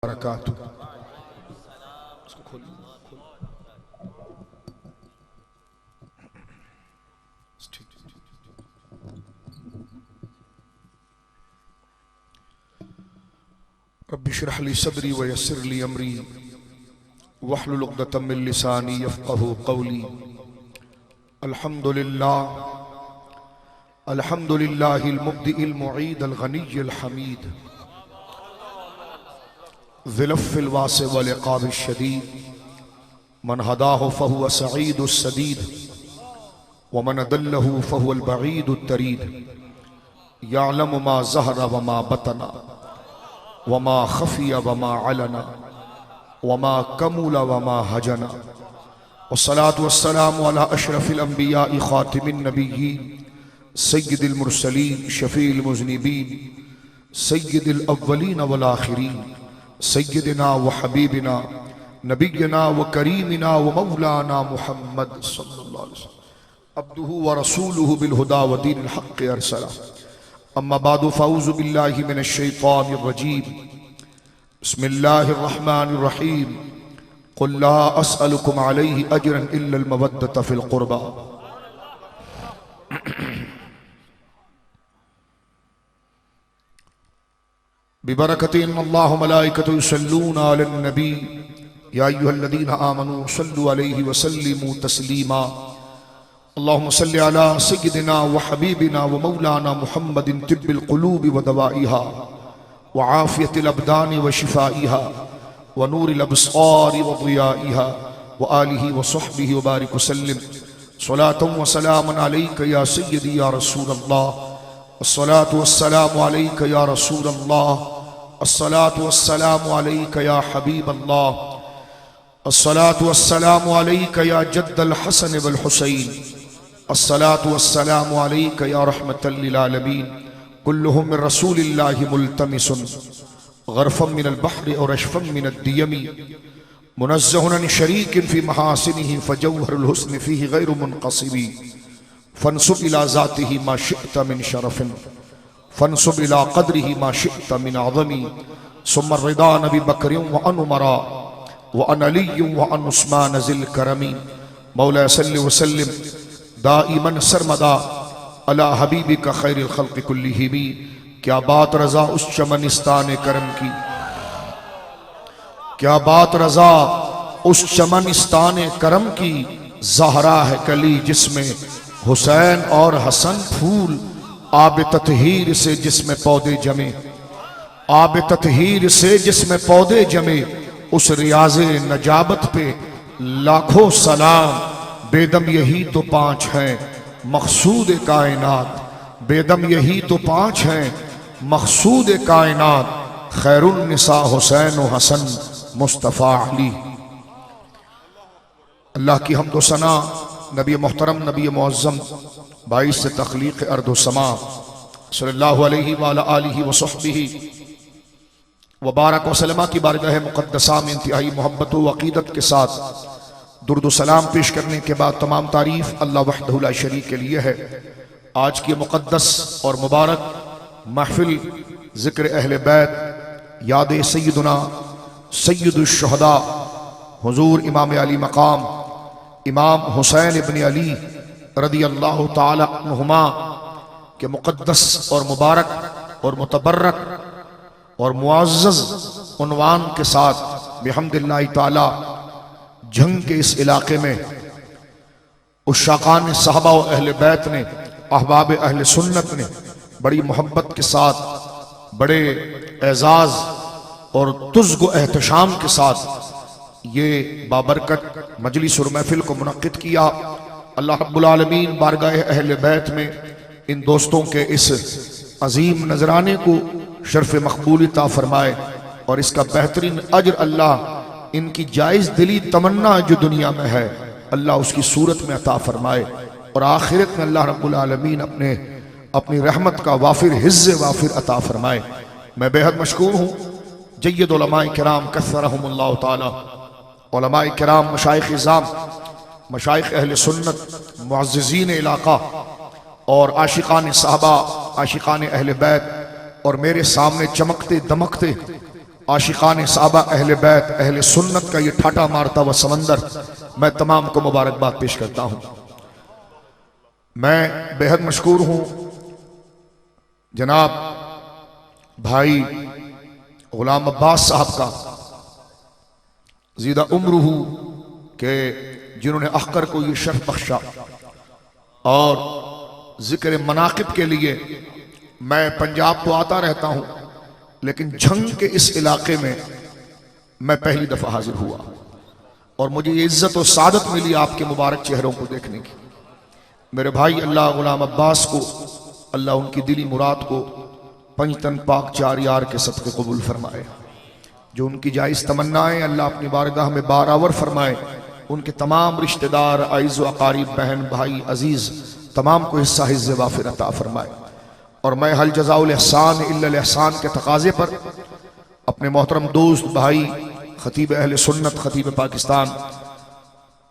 बरकातहू। Rabbi इश्रह ली सदरी व यस्सिर ली अमरी वहलुल उक़दतम मिन लिसानी यफ़क़हू क़ौली। अल्हम्दुलिल्लाहिल मुब्दिइल मुईदल गनिय्यिल हमीद ज़िल अफ़्फ़िल वासिअ वल इक़ाबिश शदीद मन हदाहु फ़हुव सईदुस सदीद व मन अदल्लहु फ़हुवल बईदुत तरीद यअलमु मा ज़हरा व मा बतना व मा ख़फ़िया व मा अलना व मा कमुला व मा हजना वस्सलातु वस्सलामु अला अशरफिल अंबियाइ ख़ातिमिन नबिय्यीन सय्यिदिल मुरसलीन शफ़ीइल मुज़निबीन सय्यिदिल अव्वलीन वल आखिरीन सय्यिदिना व हबीबिना नबिय्यना व करीमिना व मौलाना मुहम्मद सल्लल्लाहु अलैहि वसल्लम अब्दुहु व रसूलुहु बिल हुदा व दीनिल हक़्क़ि अरसला। अम्मा बादु फ़अऊज़ु बिल्लाहि मिनश शैतानिर रजीम। बिस्मिल्लाहिर रहमानिर रहीम। क़ुल ला अस्अलुकुम अलैहि अजरन इल्लल मवद्दत फ़िल क़ुरबा। बिबरकति इन्नल्लाह व मलाइकतहु युसल्लूना अलन नबी या अय्युहल्लज़ीना आमनू सल्लु अलैहि व सल्लिमू तस्लीमा। अल्लाहुम्मा सल्लि अला सय्यिदिना व हबीबिना व मौलाना मुहम्मदिन तिब्बिल क़ुलूबि व दवाइहा व आफ़ियतिल अबदानि व शिफ़ाइहा व नूरिल अब्सारि व ज़ियाइहा व आलिहि व सहबिहि व बारिक वसल्लिम। सलातन व सलामन अलैका या सय्यदी या रसूलल्लाह। अस्सलातु वस्सलामु अलैका या रसूलल्लाह। अस्सलातु वस्सलामु अलैका या हबीबल्लाह। अस्सलातु वस्सलामु अलैका या जद्दल हसन वल हुसैन। अस्सलातु वस्सलामु अलैका या रहमतल लिल आलमीन। कुल्लुहुम मिन रसूलिल्लाहि मुल्तमिसुन गरफ़म मिनल बहरि और अशफ़म मिनद दियमी मुनज़्ज़हुन अन शरीकिन फ़ी महासिनिही फ़जौहरुल हुस्न फ़ीही गैरु मुनक़सिबी फ़न्सुब इला ज़ातिही मा शिअत मिन शरफ़िन फ़न्सुब इला क़द्रिही मा शिअत मिन अज़मी सुम्मा रिदा नबी बकरिन व अन उमरा व अन अलिय्यिन व अन उस्मान ज़िल करमी। मौला सल्लि व सल्लिम दाइमन सरमदा अला हबीबिका खैरिल खल्क़ि कुल्लिहिम। क्या बात रज़ा उस चमनिस्तान करम की, क्या बात रज़ा उस चमनिस्तान करम की। ज़हरा है कली जिसमें हुसैन और हसन फूल आब तत्हीर से जिसमें पौधे जमे, आब तत्हीर से जिसमें पौधे जमे। उस रियाज़े नजाबत पे लाखों सलाम। बेदम यही तो पांच हैं मक़सूद कायनात, बेदम यही तो पांच हैं मक़सूद कायनात। खैरुन निसा हुसैन व हसन मुस्तफ़ा अली। अल्लाह की हम्द व सना नबी मोहतरम नबी मुअज़्ज़म बाइस तख़लीक़ अर्द व समा सल्लल्लाहु अलैहि व अला आलिहि व सहबिहि व बारक व सल्लमा की बारगाह मुक़द्दसा में इंतहाई मोहब्बत व अक़ीदत के साथ दुरूद व सलाम पेश करने के बाद तमाम तारीफ़ अल्लाह वहदहु ला शरीक के लिए है। आज की मुक़द्दस और मुबारक महफ़िल ज़िक्र अहले बैत याद सय्यदुना सय्यदुश शुहदा हुज़ूर इमाम अली मकाम इमाम हुसैन इब्न अली रदियल्लाहु ताला अन्हुमा के मुक़द्दस और मुबारक और मुतबर्रक और मुअज़्ज़ज़ उन्वान के साथ बिहम्दिल्लाहि ताला जंग के इस इलाके में उश्शाक़ान सहाबा व अहले बैत ने अहबाब अहले सुन्नत ने बड़ी मोहब्बत के साथ बड़े एजाज़ और तुज़्ग व एहतशाम के साथ ये बाबरकत मजलिस और महफिल को मुनक़्क़िद किया। अल्लाह रब्बुल आलमीन बारगाह अहले बैत में इन दोस्तों के इस अजीम नजराने को शर्फ़ मक़बूल अता फरमाए और इसका बेहतरीन अजर अल्लाह इनकी जायज़ दिली तमन्ना जो दुनिया में है अल्लाह उसकी सूरत में अता फरमाए और आखिरत में अल्लाह रब्बुल आलमीन अपनी रहमत का वाफिर हिज़्ज़ वाफिर अता फरमाए। मैं बेहद मशकूर हूँ जय्यद उलमाए किराम कस्सरहुमुल्लाहु ताला, उलमाए किराम मशाइख़ इज़ाम मशाइख़ अहले सुन्नत मुअज़्ज़िज़ीन इलाक़ा और आशिक़ान सहाबा आशिक़ान अहले बैत और मेरे सामने चमकते दमकते आशिकान साहबा, अहले बैत, अहले सुन्नत का ये ठाटा मारता हुआ समंदर, मैं तमाम को मुबारकबाद पेश करता हूं। मैं बेहद मशकूर हूं जनाब भाई गुलाम अब्बास साहब का, ज़ीदा उम्र हूं कि जिन्होंने अख्तर को ये शर्फ बख्शा। और जिक्र मनाकिब के लिए मैं पंजाब तो आता रहता हूं, लेकिन झंग के इस इलाके में मैं पहली दफा हाजिर हुआ और मुझे ये इज्जत और सादत मिली आपके मुबारक चेहरों को देखने की। मेरे भाई अल्लाह गुलाम अब्बास को, अल्लाह उनकी दिली मुराद को पंजतन पाक चार यार के सदक़े कबूल फरमाए। जो उनकी जायज़ तमन्नाएं अल्लाह अपनी बारगाह में बारावर फरमाए। उनके तमाम रिश्तेदार, आइज़ व अकारीब, बहन भाई, अजीज़ तमाम को हिस्सा हिज़्ज़े वाफ़िर अता फरमाए। और मैं हल जज़ाउल एहसान इल्लल एहसान के तकाज़े पर अपने मोहतरम दोस्त भाई खतीब अहले सुन्नत, खतीब पाकिस्तान,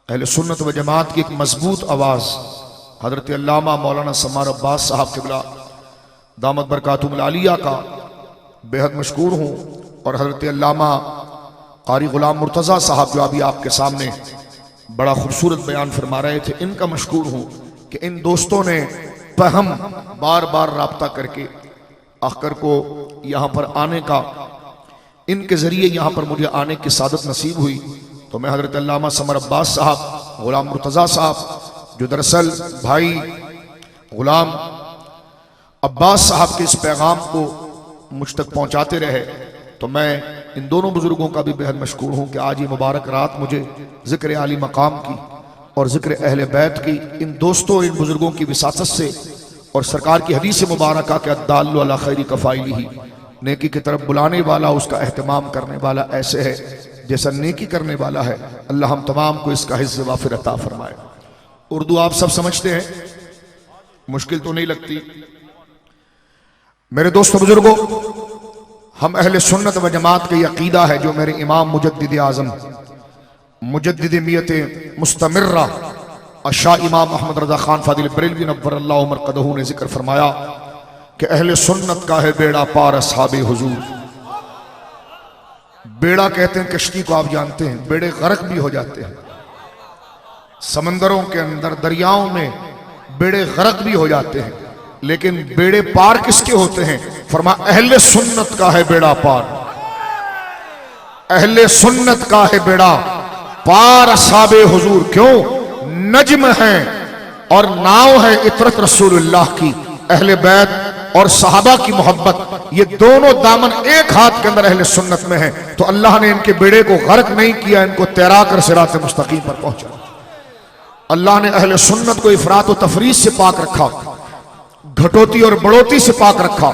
अहले सुन्नत व जमात की एक मजबूत आवाज़ हज़रत अल्लामा मौलाना समार अब्बास साहब क़िबला दामत बरकातुहुल आलिया का बेहद मशकूर हूँ। और हज़रत अल्लामा क़ारी ग़ुलाम मुर्तज़ा साहब जो अभी आपके सामने बड़ा खूबसूरत बयान फरमा रहे थे, इनका मशकूर हूँ कि इन दोस्तों ने हम बार बार राब्ता करके अख्तर को यहाँ पर आने का, इनके ज़रिए यहाँ पर मुझे आने की सादत नसीब हुई। तो मैं हज़रत अल्लामा समर अब्बास साहब, ग़ुलाम मुर्तज़ा साहब जो दरअसल भाई ग़ुलाम अब्बास साहब के इस पैगाम को मुझ तक पहुँचाते रहे, तो मैं इन दोनों बुज़ुर्गों का भी बेहद मशकूर हूँ कि आज ये मुबारक रात मुझे ज़िक्र आली मकाम की और ज़िक्र अहले बैत की, इन दोस्तों, इन बुज़ुर्गों की विसासत से और सरकार की हदीस मुबारका के अद्दाल्लु अला खैरि कफ़ाइलिही, नेकी की तरफ बुलाने वाला, उसका एहतमाम करने वाला ऐसे है जैसा नेकी करने वाला है। अल्लाह हम तमाम को इसका हिज़्ज़ वाफ़िर अता फरमाए। उर्दू आप सब समझते हैं, मुश्किल तो नहीं लगती। मेरे दोस्तों बुजुर्गों, हम अहले सुन्नत व जमात का अकीदा है जो मेरे इमाम मुजद्दिद आज़म मुजद्दिद मियत मुस्तमिर्रा शाह इमाम अहमद रज़ा खान फादिल बरेलवी नव्वरल्लाहु मरक़दहू ने जिक्र फरमाया कि अहले सुन्नत का है बेड़ा पार अस्हाबे हुजूर। बेड़ा कहते हैं कश्ती को, आप जानते हैं बेड़े गर्क भी हो जाते हैं, समंदरों के अंदर, दरियाओं में बेड़े गर्क भी हो जाते हैं, लेकिन बेड़े पार किसके होते हैं? फरमा अहले सुन्नत का है बेड़ा पार, अहले सुन्नत का है बेड़ा पार अस्हाबे हुजूर। क्यों? नज्म है और नाव है इतरत रसूलुल्लाह की, अहले बैत और सहाबा की मोहब्बत, ये दोनों दामन एक हाथ के अंदर अहले सुन्नत में है। तो अल्लाह ने इनके बेड़े को गर्क नहीं किया, इनको तैरा कर सिरात मुस्तकीम पर पहुंचा। अल्लाह ने अहले सुन्नत को इफरात व तफरीज से पाक रखा, घटोती और बढ़ोती से पाक रखा।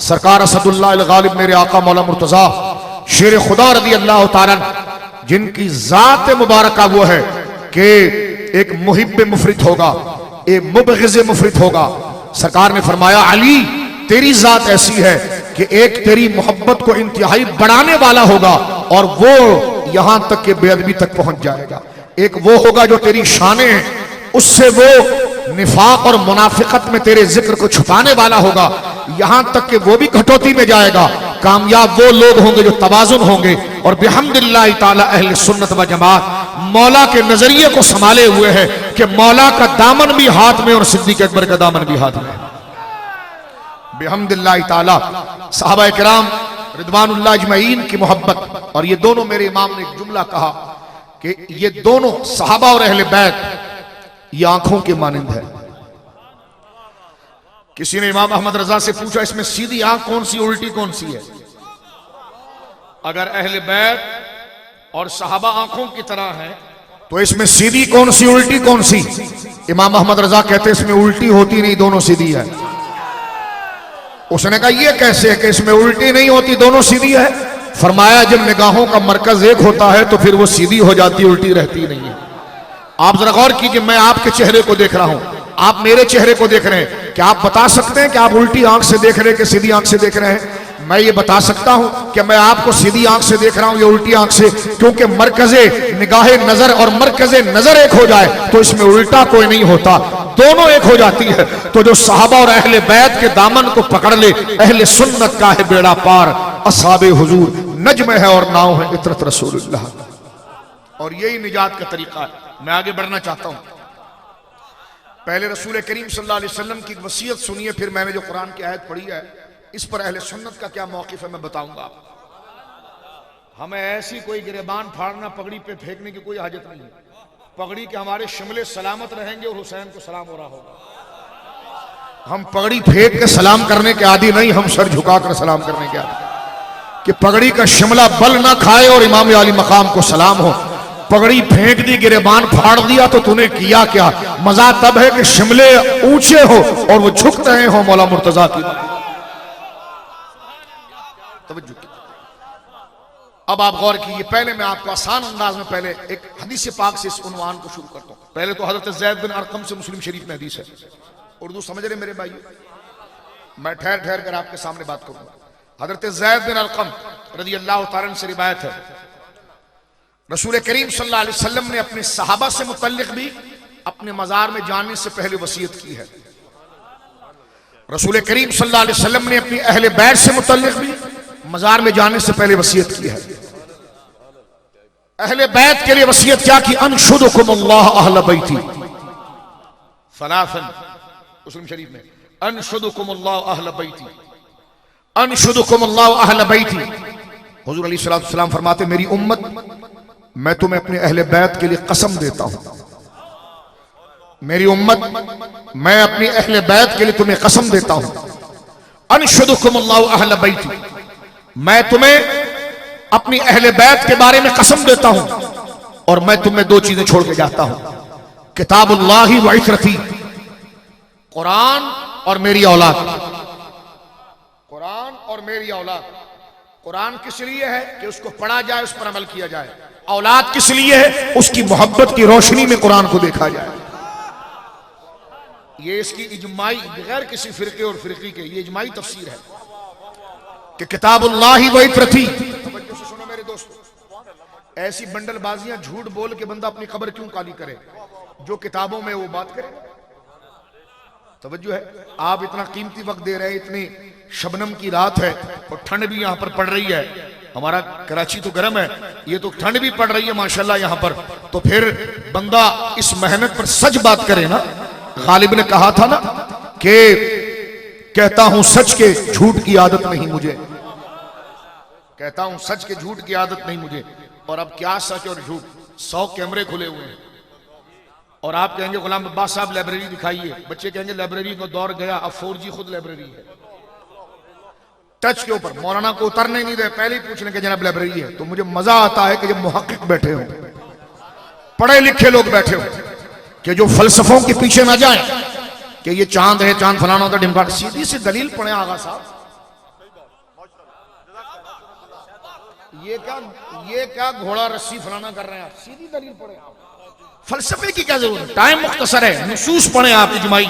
सरकार असदुल्लाह अल गालिब मेरे आका मौला मुर्तज़ा शेर खुदा रज़ी अल्लाह ताला, जिनकी जात मुबारका वो है कि एक मुहिब्बे मुफरित होगा, एक मुबग़िज़े मुफरित होगा। सरकार ने फरमाया अली तेरी जात ऐसी है कि एक तेरी मोहब्बत को इंतहाई बढ़ाने वाला होगा और वो यहां तक कि बेअदबी तक पहुंच जाएगा। एक वो होगा जो तेरी शाने हैं, उससे वो निफाक और मुनाफिकत में तेरे जिक्र को छुपाने वाला होगा, यहां तक कि वो भी घटोती में जाएगा। कामयाब वो लोग होंगे जो तवाज़ुन होंगे और बिहम्दिल्लाह ताला अहले सुन्नत व जमात मौला के नजरिए को संभाले हुए है कि मौला का दामन भी हाथ में और सिद्दीक़ अकबर का दामन भी हाथ में। बिहम्दिल्लाह ताला सहाबा किराम रिदवानुल्लाह अजमईन की मोहब्बत, और ये दोनों, मेरे इमाम ने एक जुमला कहा कि ये दोनों सहाबा और अहले बैत ये आंखों के मानिंद है। किसी ने इमाम अहमद रजा से पूछा इसमें सीधी आंख कौन सी, उल्टी कौन सी है? अगर अहले बैत और सहाबा आंखों की तरह है तो इसमें सीधी कौन सी, उल्टी कौन सी? इमाम अहमद रजा कहते इसमें उल्टी होती नहीं, दोनों सीधी है। उसने कहा यह कैसे है कि इसमें उल्टी नहीं होती, दोनों सीधी है? फरमाया जब निगाहों का मरकज एक होता है तो फिर वो सीधी हो जाती, उल्टी रहती नहीं है। आप जरा गौर कीजिए, मैं आपके चेहरे को देख रहा हूं, आप मेरे चेहरे को देख रहे हैं, क्या आप बता सकते हैं कि आप उल्टी आंख से देख रहे हैं कि सीधी आंख से देख रहे हैं? मैं ये बता सकता हूं कि मैं आपको सीधी आंख से देख रहा हूं या उल्टी आंख से, क्योंकि मरकज़े निगाहे नजर और मरकज़े नजर एक हो जाए तो इसमें उल्टा कोई नहीं होता, दोनों एक हो जाती है। तो जो सहाबा और अहले बैत के दामन को पकड़ ले, अहले सुन्नत का है बेड़ा पार, अस्हाबे हुजूर। नज्म है और नाव है इतरत रसूलुल्लाह। और यही निजात का तरीका है। मैं आगे बढ़ना चाहता हूं। पहले रसूल करीम सल्लल्लाहु अलैहि वसल्लम की वसीयत सुनिए, फिर मैंने जो कुरान की आयत पढ़ी है इस पर अहले सुन्नत का क्या मौक़िफ़ है मैं बताऊंगा। हमें ऐसी कोई गिरेबान फाड़ना, पगड़ी पे फेंकने की कोई हाजत नहीं है। पगड़ी के हमारे शिमले सलामत रहेंगे और हुसैन को सलाम हो रहा होगा। हम पगड़ी फेंक के सलाम करने के आदि नहीं, हम सर झुकाकर सलाम करने के आदि। कि पगड़ी का शिमला बल ना खाए और इमाम आली मकाम को सलाम हो। पगड़ी फेंक दी, गिरेबान फाड़ दिया तो तूने किया क्या? मजा तब है कि शिमले ऊंचे हो और वो झुक रहे हो मौला मुर्तजा की। तवज्जो की। अब आप गौर कीजिए, पहले मैं आपको आसान अंदाज में पहले एक हदीस पाक से इस उन्वान को शुरू करता हूं। पहले तो हजरत ज़ैद बिन अरकम से मुस्लिम शरीफ में हदीस है। उर्दू समझ रहे मेरे भाई? मैं ठहर ठहर कर आपके सामने बात करूंगा। हजरत ज़ैद बिन अरकम रज़ी अल्लाह तआला से रिवायत है, रसूल करीम सल्लल्लाहु अलैहि वसल्लम ने अपने सहाबा से मुतल्लिक भी अपने मज़ार में जाने से पहले वसीयत की है। रसूल करीम सल्लल्लाहु अलैहि वसल्लम ने अपनी अहले बैत से मुतल्लिक भी मज़ार में जाने से पहले वसीयत की है। अहले बैत के लिए वसीयत क्या की? अनशुदुकुमुल्लाह अहल बैती सलासन, मुस्लिम शरीफ में, अनशुदुकुमुल्लाह अहल बैती, अनशुदुकुमुल्लाह अहल बैती। हुजूर अलैहिस्सलातु वस्सलाम फरमाते, मेरी उम्मत, मैं तुम्हें अपने अहले बैत के लिए कसम देता हूं। मेरी उम्मत, मैं अपनी अहले बैत के लिए तुम्हें कसम देता हूं। अनशुदुकुमुल्लाह अहल बैती, मैं तुम्हें अपनी अहले बैत के बारे में कसम देता हूं और मैं तुम्हें दो चीजें छोड़ के जाता हूं, किताबुल्लाही व इतरती, कुरान और मेरी औलाद। कुरान और मेरी औलाद। कुरान किस लिए है? कि उसको पढ़ा जाए, उस पर अमल किया जाए। औलाद किस लिए है? उसकी मोहब्बत की रोशनी में कुरान को देखा जाए। ये इसकी इजमाई, बगैर किसी फिरके और फिरकी के, ये इजमाई तफसीर है कि किताबुल्लाही व इतरती। सुनो मेरे दोस्तों, ऐसी बंडलबाजियां झूठ बोल के बंदा अपनी खबर क्यों काली करे? जो किताबों में वो बात करे। तवज्जो है? आप इतना कीमती वक्त दे रहे हैं, इतनी शबनम की रात है और ठंड भी यहां पर पड़ रही है। हमारा कराची तो गर्म है, ये तो ठंड भी पड़ रही है माशाल्लाह यहां पर। तो फिर बंदा इस मेहनत पर सच बात करे ना। गालिब ने कहा था ना कि कहता हूं सच के झूठ की आदत नहीं मुझे, कहता हूं सच के झूठ की आदत नहीं मुझे। और अब क्या सच और झूठ, 100 कैमरे खुले हुए हैं और आप कहेंगे गुलाम अब्बास साहब लाइब्रेरी दिखाइए। बच्चे कहेंगे लाइब्रेरी का दौर गया, अब 4G खुद लाइब्रेरी है। टच के ऊपर मौलाना को उतरने नहीं दे, पहले ही पूछने के जनाब लाइब्रेरी है। तो मुझे मजा आता है कि जब मुहक्किक बैठे हो, पढ़े लिखे लोग बैठे हो, कि जो फलसफों के पीछे ना जाए कि ये चांद है, चांद फलाना होता, डिम्बाट। सीधी सी दलील पढ़े आगा साहब। ये क्या घोड़ा रस्सी फलाना कर रहे हैं? सीधी दलील पढ़े। फलसफे की क्या जरूरत है? टाइम मुख्तसर है, नुसूस पढ़े, आप इजमाई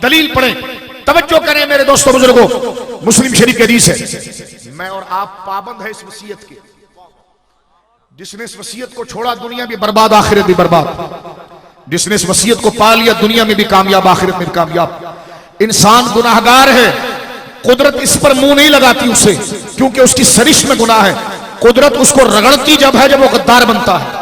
दलील पढ़े। तवज्जो करें मेरे दोस्तों बुजुर्गों, मुस्लिम शरीफ की हदीस है। मैं और आप पाबंद है इस वसीयत के। जिसने इस वसीयत को छोड़ा दुनिया भी बर्बाद, आखिरत भी बर्बाद। जिसने इस वसीयत को पा लिया दुनिया में भी कामयाब, आखिरत में भी कामयाब। इंसान गुनाहगार है, कुदरत इस पर मुंह नहीं लगाती उसे, क्योंकि उसकी सरिश में गुनाह है। कुदरत उसको रगड़ती जब है जब वो गद्दार बनता है।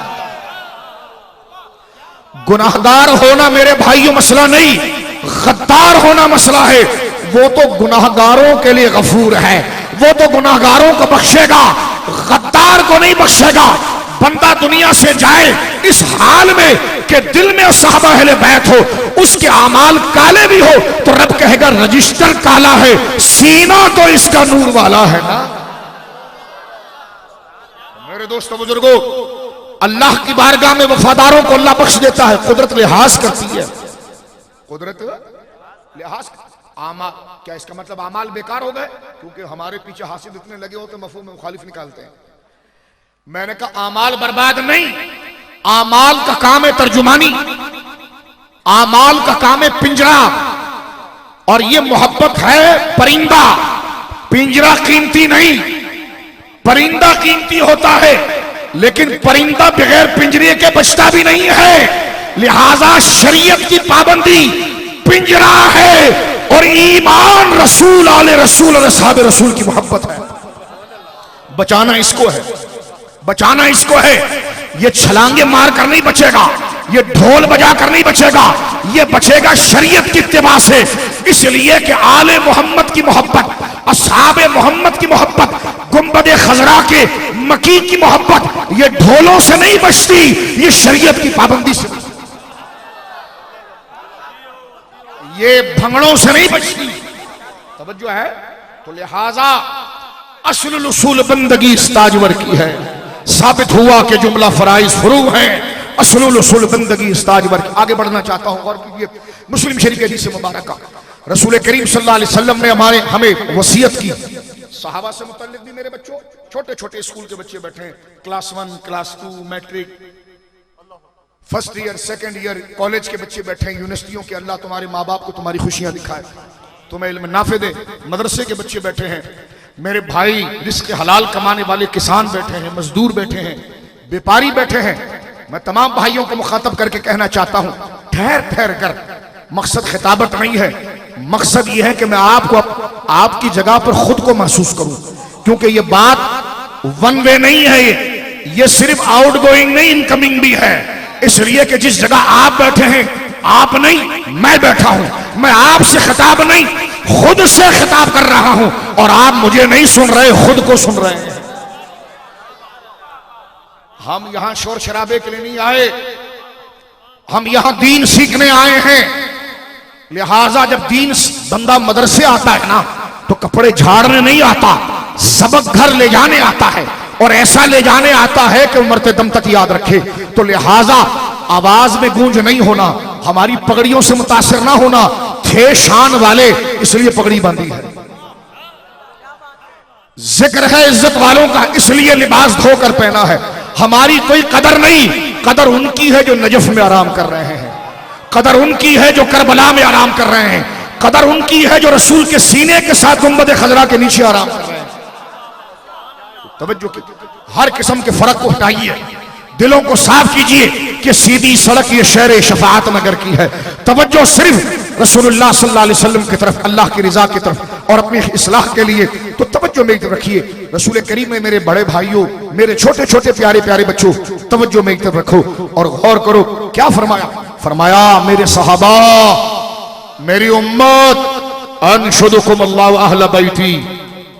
गुनाहगार होना मेरे भाइयों मसला नहीं, गद्दार होना मसला है। वो तो गुनाहगारों के लिए गफूर है, वो तो गुनाहगारों को बख्शेगा, गद्दार को नहीं बख्शेगा। बंदा दुनिया से जाए इस हाल में कि दिल में सहाबा अहले बैत हो, उसके अमाल काले भी हो तो रब कहेगा रजिस्टर काला है, सीना तो इसका नूर वाला है ना। मेरे दोस्तों बुजुर्गों, अल्लाह की बारगाह में वफादारों को अल्लाह बख्श देता है। कुदरत लिहाज करती है, कुदरत लिहाज। आमाल क्या इसका मतलब आमाल बेकार हो गए? क्योंकि हमारे पीछे हासिल इतने लगे होते मफहूम में मुखालिफ निकालते हैं। मैंने कहा आमाल बर्बाद नहीं, आमाल का काम है तर्जुमानी, आमाल का काम है पिंजरा। और ये मोहब्बत है परिंदा, पिंजरा कीमती नहीं, परिंदा कीमती होता है, लेकिन परिंदा बगैर पिंजरे के बचता भी नहीं है। लिहाजा शरीयत की पाबंदी पिंजरा है और ईमान रसूल आले रसूल और असहाबे रसूल की मोहब्बत है। बचाना इसको है, बचाना इसको है। ये छलांगे मार कर नहीं बचेगा, ये ढोल बजा कर नहीं बचेगा, ये बचेगा शरीयत की इत्तिबा से। इसलिए कि आले मोहम्मद की मोहब्बत, असहाबे मोहम्मद की मोहब्बत, गुंबद खजरा के मकी की मोहब्बत, ये ढोलों से नहीं बचती, ये शरीयत की पाबंदी से, ये भंगड़ों से नहीं बचती। तवज्जो है। तो लिहाजा असलुल उसूल बंदगी इस ताजवर की है। साबित हुआ कि जुमला फराइज फुरू है। असलुल उसूल बंदगी इस ताजवर की। आगे बढ़ना चाहता हूं, गौर कीजिए। मुस्लिम शरीफ की हदीस मुबारक, रसूल करीम सल्लल्लाहु अलैहि वसल्लम ने हमें वसीयत की। सहाबा से मुतल्लिक भी मेरे बच्चों, छोटे छोटे स्कूल के बच्चे बैठे हैं, class 1, class 2, matric, first year, second year, college के बच्चे बैठे हैं, यूनिवर्सिटियों के। अल्लाह तुम्हारे माँ बाप को तुम्हारी खुशियां दिखाए, तुम्हें इल्म नाफे दे। मदरसे के बच्चे बैठे हैं, मेरे भाई रिस्क हलाल कमाने वाले किसान बैठे हैं, मजदूर बैठे हैं, व्यापारी बैठे हैं। मैं तमाम भाइयों को मुखातब करके कहना चाहता हूं, ठहर ठहर कर, मकसद खिताबत नहीं है, मकसद यह है कि मैं आपको आपकी जगह पर खुद को महसूस करूं। क्योंकि ये बात वन वे नहीं है, ये सिर्फ आउट गोइंग नहीं, इनकमिंग भी है। इसलिए कि जिस जगह आप बैठे हैं, आप नहीं मैं बैठा हूं, मैं आपसे खिताब नहीं खुद से खिताब कर रहा हूं, और आप मुझे नहीं सुन रहे, खुद को सुन रहे हैं। हम यहां शोर शराबे के लिए नहीं आए, हम यहां दीन सीखने आए हैं। लिहाजा जब दीन बंदा मदरसे आता है ना, तो कपड़े झाड़ने नहीं आता, सबक घर ले जाने आता है, और ऐसा ले जाने आता है कि मरते दम तक याद रखे। तो लिहाजा आवाज में गूंज नहीं होना, हमारी पगड़ियों से मुतासिर ना होना। थे शान वाले इसलिए पगड़ी बांधी है, जिक्र है इज्जत वालों का इसलिए लिबास धोकर पहना है। हमारी कोई कदर नहीं, कदर उनकी है जो नजफ में आराम कर रहे हैं, कदर उनकी है जो करबला में आराम कर रहे हैं, कदर उनकी है जो रसूल के सीने के साथ गुंबद खजरा के नीचे आराम कर रहे हैं। तवज्जो की, हर किस्म के फर्क को हटाइए, दिलों को साफ कीजिए कि सीधी सड़क ये शहर शफाअत नगर की है। तवज्जो सिर्फ रसूलुल्लाह सल्लल्लाहु अलैहि वसल्लम की तरफ, अल्लाह की रिजा की तरफ और अपनी इस्लाह के लिए। तो तवज्जो में रखिए, रसूल करीम में मेरे बड़े भाइयों, मेरे छोटे छोटे प्यारे प्यारे बच्चों, तवज्जो में रखो और गौर करो। क्या फरमाया? फरमाया मेरे सहाबा, मेरी उम्मत, अनशुदुकुम अल्लाहु अहल बैती।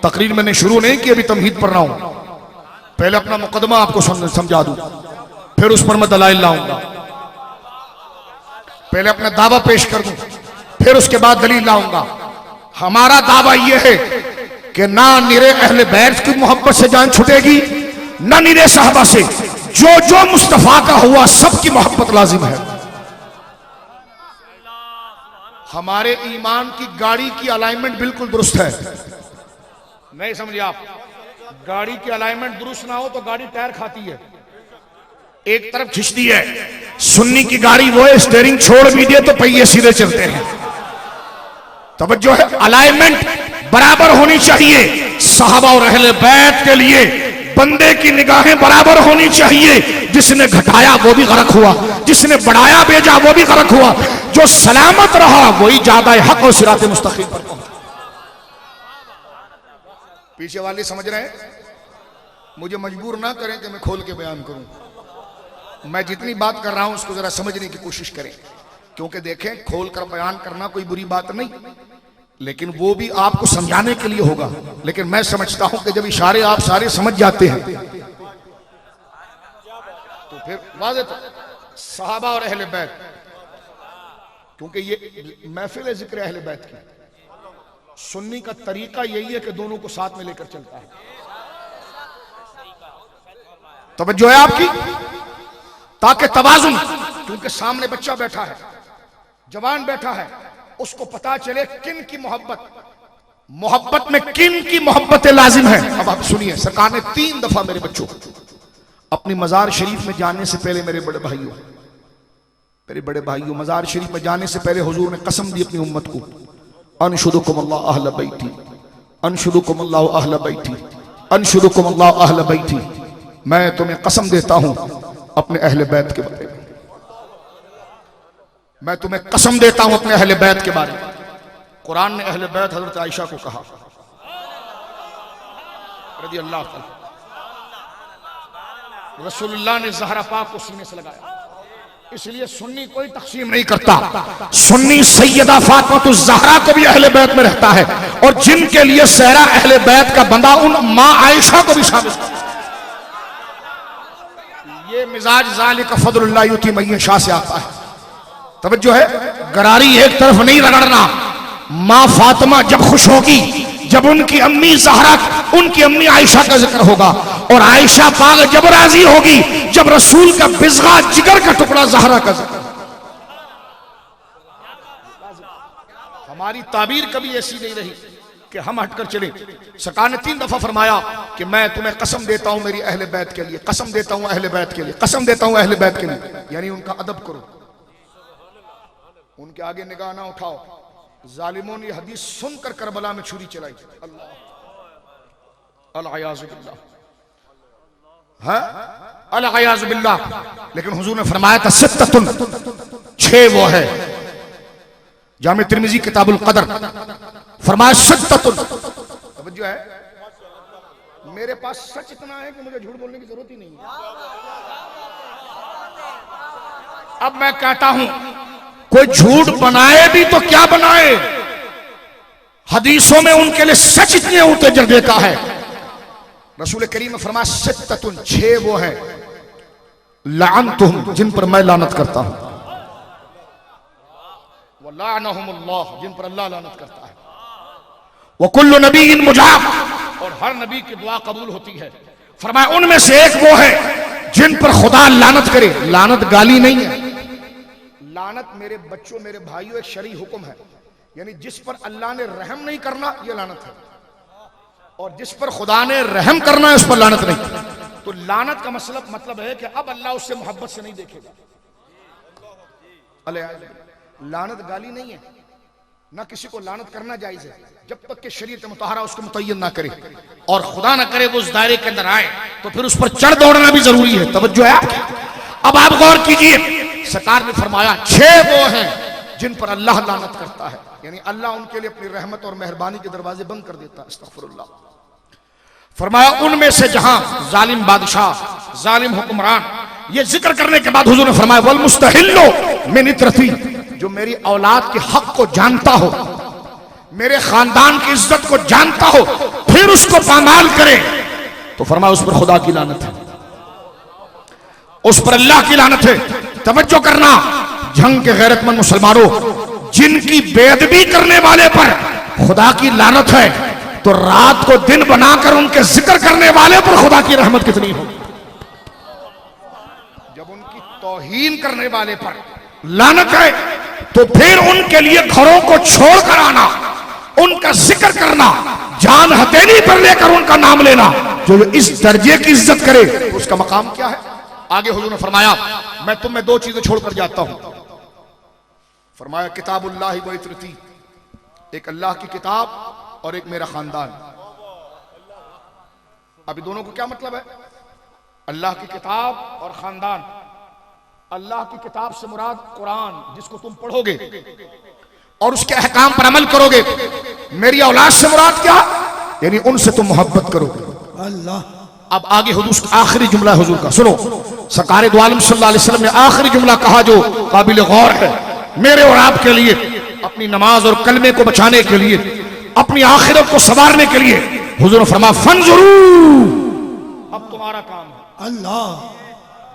तकरीर मैंने शुरू नहीं की, अभी तमहीद पढ़ रहा हूं। पहले अपना मुकदमा आपको समझा दूं, फिर उस पर मैं दलाइल लाऊंगा। पहले अपना दावा पेश कर दूं, फिर उसके बाद दलील लाऊंगा। हमारा दावा यह है कि ना निरे अहले बैत की मोहब्बत से जान छूटेगी, ना निरे साहबा से। जो जो मुस्तफा का हुआ सबकी मोहब्बत लाजिम है। हमारे ईमान की गाड़ी की अलाइनमेंट बिल्कुल दुरुस्त है, नहीं समझे आप? गाड़ी की अलाइनमेंट दुरुस्त ना हो तो गाड़ी टायर खाती है, एक तरफ खिंचती है। सुन्नी की गाड़ी वो है, स्टीयरिंग छोड़ भी दे तो पहिए सीधे चलते हैं। तवज्जो है, अलाइनमेंट बराबर होनी चाहिए। सहाबा और अहले बैत के लिए बंदे की निगाहें बराबर होनी चाहिए। जिसने घटाया वो भी गरक हुआ, जिसने बढ़ाया भेजा वो भी गरक हुआ। जो सलामत रहा वही ज्यादा हक और सिराते मुस्तकीम पर पहुंचा। पीछे वाले समझ रहे हैं? मुझे मजबूर ना करें कि मैं खोल के बयान करूं। मैं जितनी बात कर रहा हूं उसको जरा समझने की कोशिश करें, क्योंकि देखें खोल कर बयान करना कोई बुरी बात नहीं, लेकिन वो भी आपको समझाने के लिए होगा। लेकिन मैं समझता हूं कि जब इशारे आप सारे समझ जाते हैं तो फिर वाज़ेह तो सहाबा और अहले बैत, क्योंकि ये महफिल है जिक्र अहले बैत की। सुन्नी का तरीका यही है कि दोनों को साथ में लेकर चलता है। तवज्जो है आपकी, ताकि तवाजुन, क्योंकि सामने बच्चा बैठा है, जवान बैठा है, उसको पता चले किन की मोहब्बत में किन की मोहब्बत लाजिम है। अब आप सुनिए, सरकार ने 3 दफा मेरे बच्चों अपनी मजार शरीफ में जाने से पहले, मेरे बड़े भाइयों मजार शरीफ में जाने से पहले हुजूर ने कसम दी अपनी उम्मत को, अनशुदुकुम अल्लाह अहल बैती, अनशुदुकुम अल्लाह अहल बैती, अनशुदुकुम अल्लाह अहल बैती। मैं तुम्हें कसम देता हूं अपने अहले बैत के बारे में, मैं तुम्हें कसम देता हूं अपने अहले बैत के बारे में। कुरान ने अहले बैत हजरत आयशा को कहा रज़ी अल्लाह तआला, रसूलुल्लाह ने ज़हरा पाक को सीने से लगाया। इसलिए सुन्नी कोई तकसीम नहीं करता। सुन्नी सैयदा फातिमा ज़हरा को भी अहले बैत में रहता है, और जिनके लिए सहरा अहले बैत का बंदा उन माँ आयशा को भी शामिल। ये मिजाज ज़ालिका फ़ज़्लुल्लाह युती मन यशा से आता है। तवज्जो है, गरारी एक तरफ नहीं रगड़ना। माँ फातिमा जब खुश होगी, जब उनकी अम्मी ज़हरा, उनकी अम्मी आयशा का जिक्र होगा, और आयशा पाक जब राजी होगी जब रसूल का बिज़गा जिगर का टुकड़ा ज़हरा का जिक्र। हमारी ताबीर कभी ऐसी नहीं रही कि हम हटकर चले। सरकार ने 3 दफा फरमाया कि मैं तुम्हें कसम देता हूं मेरी अहले बैत के लिए, कसम देता हूं अहले बैत के लिए, कसम देता हूं अहले बैत के लिए। यानी उनका अदब करो, उनके आगे निगाह ना उठाओ। जालिमों ने हदीस सुनकर करबला में छुरी चलाई। अल-अयाज़ु बिल्लाह, हाँ अल-अयाज़ु बिल्लाह। लेकिन हुजूर ने फरमाया था सित्ततुन, 6 वो है। जामे तिर्मिज़ी किताबुल क़दर फरमाया सित्ततुन। तवज्जो है, मेरे पास सच इतना है कि मुझे झूठ बोलने की जरूरत ही नहीं है। अब मैं कहता हूं कोई झूठ बनाए भी तो क्या बनाए, हदीसों में उनके लिए सच इतने ऊंचे दर्जे का है। रसूल करीम ने फरमाया सित्ततुन, 6 वो है लअनतुहुम, जिन पर मैं लानत करता हूं, व लअनहुमुल्लाह, जिन पर अल्लाह लानत करता है, व कुल्लु नबीइन मुजाब, और हर नबी की दुआ कबूल होती है। फरमाया उनमें से एक वो है जिन पर खुदा लानत करे। लानत गाली नहीं है, लानत मेरे बच्चों मेरे भाइयों एक शरई हुक्म है। यानी जिस पर अल्लाह ने रहम नहीं करना यह लानत है, और जिस पर खुदा ने रहम करना है उस पर लानत नहीं। तो लानत का मतलब है कि अब अल्लाह उससे मोहब्बत से नहीं देखेगा। लानत गाली नहीं है, ना किसी को लानत करना जायज है जब तक कि शरीयत मुतहरा उसको मुतय्यन ना करे, और खुदा ना करे वो उस दायरे के अंदर आए तो फिर उस पर चढ़ दौड़ना भी जरूरी है। तवज्जो है आपकी। अब आप गौर कीजिए, सरकार ने फरमाया 6 वो हैं जिन पर अल्लाह लानत करता है, यानी अल्लाह उनके लिए अपनी रहमत और मेहरबानी के दरवाजे बंद कर देता है। अस्तगफिरुल्लाह। फरमाया उनमें से जहां जालिम बादशाह, जालिम हुक्मरान, ये जिक्र करने के बाद हुजूर ने फरमाया वल मुस्तहिल्लो मिन इत्रती, जो मेरी औलाद के हक को जानता हो, मेरे खानदान की इज्जत को जानता हो, फिर उसको पामाल करे, तो फरमाया उस पर खुदा की लानत है, उस पर अल्लाह की लानत है। तवज्जो करना, जंग के गैरतमंद मुसलमानों, जिनकी बेअदबी करने वाले पर खुदा की लानत है, तो रात को दिन बनाकर उनके जिक्र करने वाले पर खुदा की रहमत कितनी हो। जब उनकी तौहीन करने वाले पर लानत है तो फिर उनके लिए घरों को छोड़ कर आना, उनका जिक्र करना, जान हथेली पर लेकर उनका नाम लेना, जो इस दर्जे की इज्जत करे तो उसका मकाम क्या है। आगे हुजूर ने फरमाया मैं तुम्हें 2 चीजें छोड़कर जाता हूं। फरमाया किताबुल्लाह व इत्रती, एक अल्लाह की किताब और एक मेरा खानदान। अभी दोनों को क्या मतलब है? अल्लाह की किताब और खानदान। अल्लाह की किताब से मुराद कुरान, जिसको तुम पढ़ोगे और उसके अहकाम पर अमल करोगे। मेरी औलाद से मुराद क्या? यानी उनसे तुम मोहब्बत करोगे। अल्लाह। अब आगे हुजूर आखिरी जुमला हुजूर का सुनो। सरकार दो आलम सल्लल्लाहु अलैहि वसल्लम ने आखिरी जुमला कहा जो काबिल गौर है मेरे और आपके लिए, अपनी नमाज और कलमे को बचाने के लिए, अपनी आखिरत को संवारने के लिए। हुजूर ने फरमाया फंजुरू, अब तुम्हारा काम है। अल्लाह।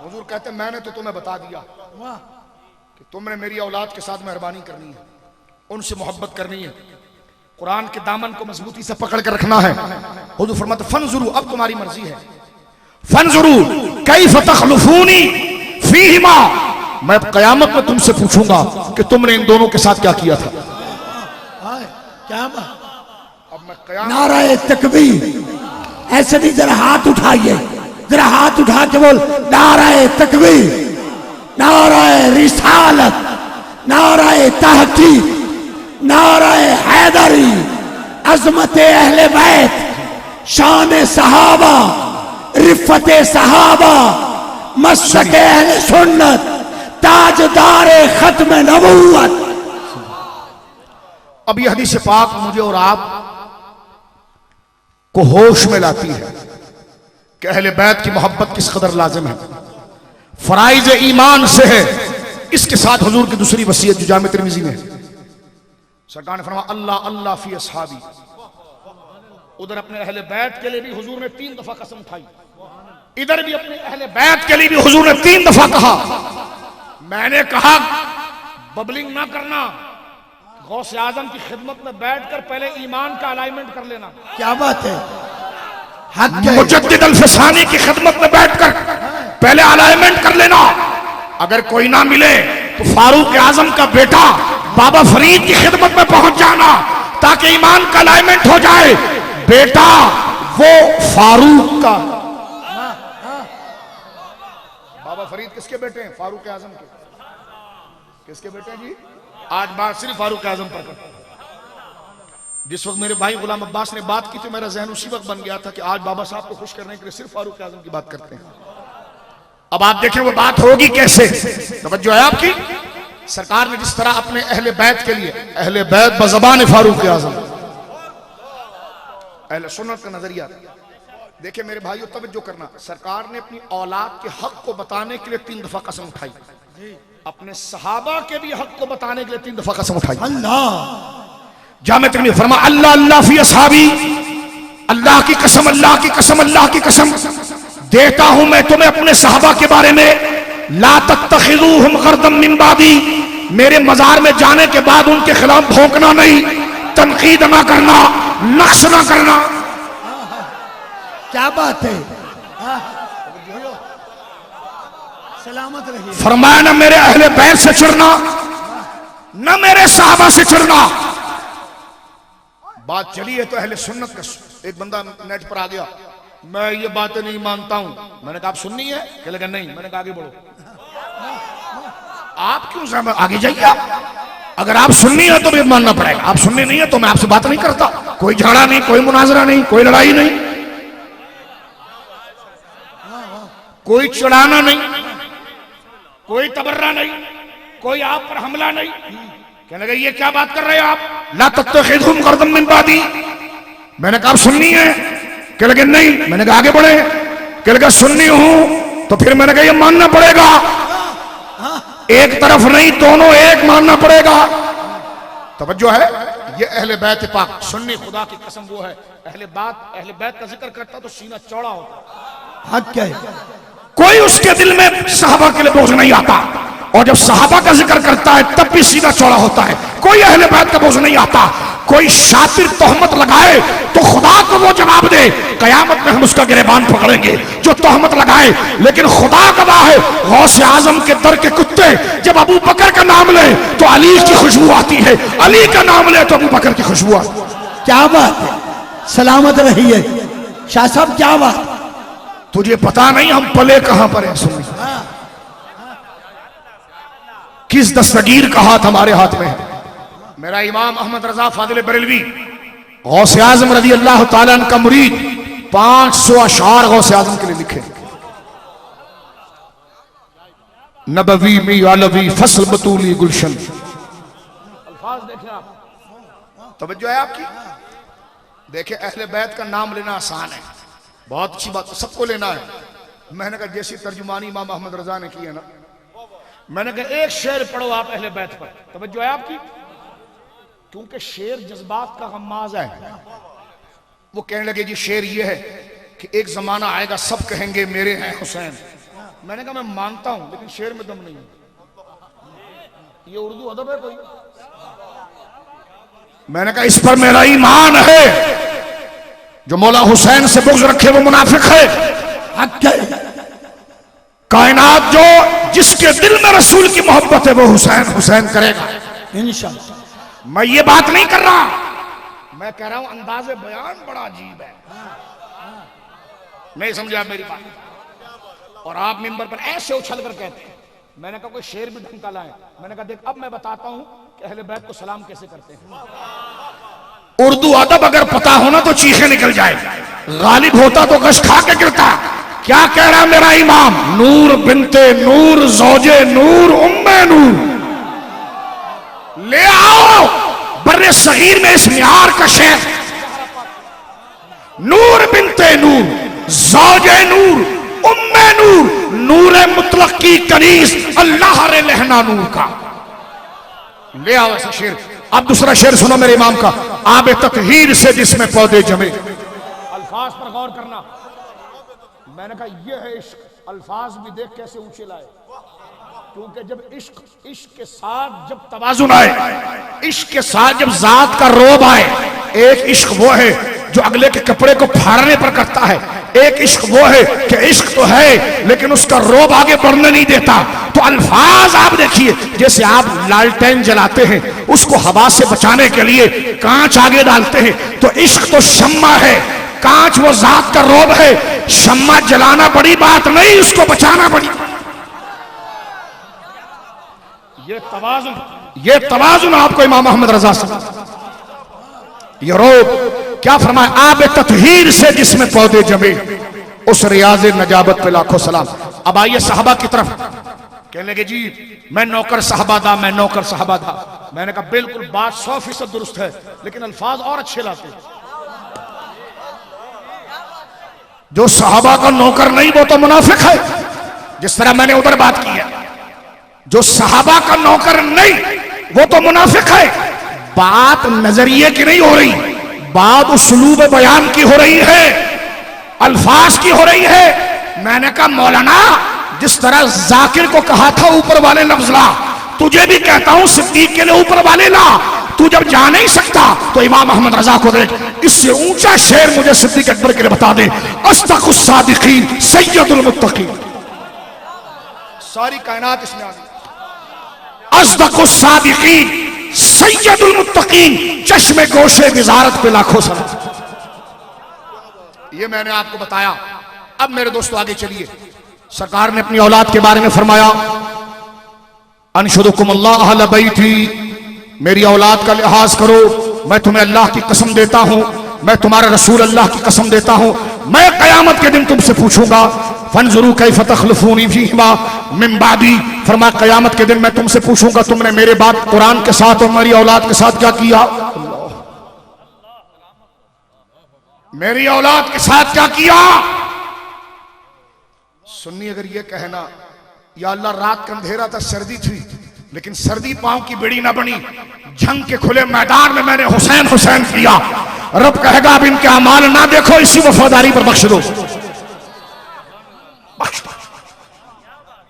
हुजूर कहते मैंने तो तुम्हें बता दिया कि तुमने मेरी औलाद के साथ मेहरबानी करनी है, उनसे मोहब्बत करनी है, कुरान के दामन को मजबूती से पकड़ कर रखना है। हुजूर फरमाते फंजुरू, अब तुम्हारी मर्जी है। फंजुरू कैफ तखलुफूनी फीहिमा, मैं कयामत में तुमसे पूछूंगा कि तुमने इन दोनों के साथ क्या किया था। क्या अब मैं कयामत। नाराए तकबीर, ऐसे नहीं, जरा हाथ उठाइए, जरा हाथ उठा के बोल नाराए तकबीर, नाराए रिसालत, नाराए तहकीक, नाराए हैदरी, अजमत अहले बैत, शान सहाबा, रिफत सहाबा, मसलक अहले सुन्नत, ताजदार खत्म नबूवत। अब यह हदीस पाक मुझे और आप को होश में लाती है कि अहले बैत की मोहब्बत किस कदर लाजिम है, फराइज ईमान से है। इसके साथ हुजूर की दूसरी वसीयत जो जामे तिरमिज़ी में है, सरकार ने फरमाया अल्लाह अल्लाह फी अस्हाबी। उधर अपने अहले बैत के लिए भी हुजूर ने 3 दफा कसम उठाई, इधर भी अपने अहले बैत के लिए भी हुजूर ने 3 दफा कहा। मैंने कहा बबलिंग ना करना, गौसे आजम की खिदमत में बैठकर पहले ईमान का अलाइनमेंट कर लेना। क्या बात है, मुजद्दिद अल-फसानी की खिदमत में बैठकर पहले अलाइनमेंट कर लेना। अगर कोई ना मिले तो फारूक आजम का बेटा बाबा फरीद की खिदमत में पहुंच जाना ताकि ईमान का अलाइनमेंट हो जाए। बेटा वो फारूक का, बाबा फरीद किसके बेटे हैं? फारूक आजम के। किसके बेटे हैं जी? आज बात सिर्फ फारूक आजम पर करता हूं। जिस वक्त मेरे भाई गुलाम अब्बास ने बात की थी, मेरा जहन उसी वक्त बन गया था कि आज बाबा साहब को खुश करने के लिए सिर्फ फारूक आजम की बात करते हैं। अब आप देखें वो बात होगी कैसे। तवज्जो है आपकी। सरकार ने जिस तरह अपने अहले बैत के लिए, अहले बैत बज़बान फारूक आजम, अहले सुन्नत का नजरिया। देखिए मेरे भाइयों तवज्जो करना, सरकार ने अपनी औलाद के हक को बताने के लिए 3 दफा कसम उठाई, अपने सहाबा के भी हक को बताने के लिए 3 दफा कसम उठाई। अल्लाह जामे तिरमिज़ी फरमा अल्लाह अल्लाह फी अस्हाबी, अल्लाह की कसम, अल्लाह की कसम, अल्लाह की कसम देता हूं मैं तुम्हें अपने सहाबा के बारे में, ला तत्तखिज़ूहुम गर्दम मिन बादी, मेरे मजार में जाने के बाद उनके खिलाफ भौंकना नहीं, तनकीद ना करना, नक्श ना करना। क्या बात है, सलामत रहिए। फरमाया ना मेरे अहले बैत से चिढ़ना, न मेरे सहाबा से चिढ़ना। बात चली है तो अहले सुन्नत का एक बंदा नेट पर आ गया, मैं ये बातें नहीं मानता हूं। मैंने कहा आप सुन्नी है? कह लगा नहीं। मैंने कहा आगे बढ़ो। आप क्यों साहब आगे जाइए आप। अगर आप सुन्नी है तो भी मानना पड़ेगा, आप सुन्नी नहीं है तो मैं आपसे बात नहीं करता। कोई झगड़ा नहीं, कोई मुनाजरा नहीं, कोई लड़ाई नहीं, कोई चढ़ाना नहीं, कोई तबर्रा नहीं, कोई आप पर हमला नहीं। कहने लगे ये क्या बात कर रहे हो आप, ला तत्तखिज़ूहुम गर्दम मिन बादी। मैंने कहा आप सुन्नी है? कह लगे नहीं। मैंने कहा आगे बढ़े। कह लगा सुन्नी हूं तो फिर मैंने कहा ये मानना पड़ेगा, एक तरफ नहीं दोनों एक मानना पड़ेगा। तवज्जो है, ये अहले बैत पाक सुन्नी, खुदा की कसम वो है अहले बैत का जिक्र करता तो सीना चौड़ा होता। हक क्या है, कोई उसके दिल में सहाबा के लिए बोझ नहीं आता, और जब सहाबा का जिक्र करता है तब भी सीना चौड़ा होता है। कोई अहले बैत का बोझ नहीं आता। कोई शातिर तोहमत लगाए तो खुदा को वो जवाब दे, कयामत में हम उसका गिरेबान पकड़ेंगे जो तोहमत लगाए। लेकिन खुदा गवाह है, गौसे आजम के दर के कुत्ते जब अबू बकर का नाम ले तो अली की खुशबू आती है, अली का नाम ले तो अबू बकर की खुशबू आती है। क्या बात है, सलामत रहिए शाह साहब। क्या बात, तुझे पता नहीं हम पले कहां पर हैं। सुन, किस दस्तगीर का हाथ हमारे हाथ में है। मेरा इमाम अहमद रजा फादिल बरेलवी गौसे आजम रज़ी अल्लाह ताला अन्हु का मुरीद 500 अशार गौसे आजम के लिए लिखे। नबवी मी अलवी फसल बतूली गुलशन। अल्फाज देखें आप, तवज्जो है आपकी। देखें अहले बैत का नाम लेना आसान है, बहुत अच्छी बात, सबको लेना है। मैंने कहा जैसी तर्जुमानी इमाम अहमद रजा ने की है ना, मैंने कहा एक शेर पढ़ो आप अहले बैत पर। तवज्जो है आपकी, क्योंकि शेर जज्बात का गम्माज है। वो कहने लगे जी शेर ये है कि एक जमाना आएगा सब कहेंगे मेरे हैं हुसैन। मैंने कहा मैं मानता हूं लेकिन शेर में दम नहीं है। ये उर्दू अदब है कोई? मैंने कहा इस पर मेरा ईमान है, जो मौला हुसैन से बुग़्ज़ रखे वो मुनाफिक है। कायनात जो जिसके दिल में रसूल की मोहब्बत है वो हुसैन हुसैन करेगा इंशाअल्लाह। मैं ये बात नहीं कर रहा, मैं कह रहा हूं अंदाज़े बयान बड़ा अजीब है। नहीं समझे आप मेरी बात। और आप मिंबर पर ऐसे उछल कर कहते हैं। मैंने कहा कोई शेर भी ढंग का लाए। मैंने कहा देख अब मैं बताता हूं कि अहले बैत को सलाम कैसे करते हैं। उर्दू अदब अगर पता होना तो चीखें निकल जाए, गालिब होता तो गश खा के गिरता। क्या कह रहा मेरा इमाम, नूर बिनते नूर ज़ौजे नूर उम्मे नूर, ले आओ बर्रे सगीर में इस मियार का शेख। नूर बिनते नूर, ज़ौजे नूर, उम्मे नूर, नूरे मुतलक की कनीज, अल्लाह रे लहना नूर का। ले आओ ऐसा शेर। अब दूसरा शेर सुनो मेरे इमाम का। आब ततहीर से जिसमें पौधे जमे। अल्फाज पर गौर करना। मैंने कहा यह है इश्क। अल्फाज भी देख कैसे ऊंचे लाए, क्योंकि जब इश्क के साथ जब तवाजुन आए, इश्क के साथ जब जात का रोब आए, एक इश्क वो है जो अगले के कपड़े को फाड़ने पर करता है, एक इश्क वो है कि इश्क तो है लेकिन उसका रोब आगे बढ़ने नहीं देता। तो अल्फाज आप देखिए, जैसे आप लालटेन जलाते हैं, उसको हवा से बचाने के लिए कांच आगे डालते हैं, तो इश्क तो शम्मा है, कांच वो जात का रोब है। शम्मा जलाना बड़ी बात नहीं, उसको बचाना बड़ी। ये तवाजुन आपको इमाम अहमद रजा से ये रोब क्या फरमाया। आब ततहीर से जिसमें पौधे जमे, उस रियाज नजाबत पे लाखों सलाम। अब आइए साहबा की तरफ। कहने लगे जी मैं नौकर साहबा था, मैं नौकर साहबा था। मैंने कहा बिल्कुल बात 100% दुरुस्त है, लेकिन अल्फाज और अच्छे लाते। जो साहबा का नौकर नहीं वो तो मुनाफिक है, जिस तरह मैंने उधर बात की है। जो साहबा का नौकर नहीं वो तो मुनाफिक है। बात नजरिए की नहीं हो रही, बात उस्लूब बयान की हो रही है, अल्फाज की हो रही है। मैंने कहा मौलाना, जिस तरह जाकिर को कहा था ऊपर वाले लफ्ज ला, तुझे भी कहता हूं सिद्दीक के लिए ऊपर वाले ला। तू जब जा नहीं सकता तो इमाम अहमद रजा को देख। इससे ऊंचा शेर मुझे सिद्दीक अकबर के लिए बता दे। अस्दकुस सादिकीन सय्यदुल मुत्तकीन। सारी कायनात इसमें आ गई। अस्दकुस सादिकीन सय्यदुल मुत्तकीन, चश्मे गोशे विजारत पे लाखों सलाम। ये मैंने आपको बताया। अब मेरे दोस्तों आगे चलिए। सरकार ने अपनी औलाद के बारे में फरमाया, अनशुदुकुम अल्लाह अहल बैती, मेरी औलाद का लिहाज करो। मैं तुम्हें अल्लाह की कसम देता हूं, मैं तुम्हारे रसूल अल्लाह की कसम देता हूं, मैं कयामत के दिन तुमसे पूछूंगा। फंजुरू कैफ तखलफूनी फीहिमा मिन बादी, फरमा कयामत के दिन मैं तुमसे पूछूंगा तुमने मेरे बाद कुरान के साथ और मेरी औलाद के साथ क्या किया। मेरी औलाद के साथ क्या किया। सुन्नी अगर ये कहना या अल्लाह रात का अंधेरा था, सर्दी थी, लेकिन सर्दी पांव की बेड़ी ना बनी, जंग के खुले मैदान में मैंने हुसैन हुसैन किया, रब कहेगा अब इनके अमाल ना देखो, इसी वफादारी पर बख्श दो।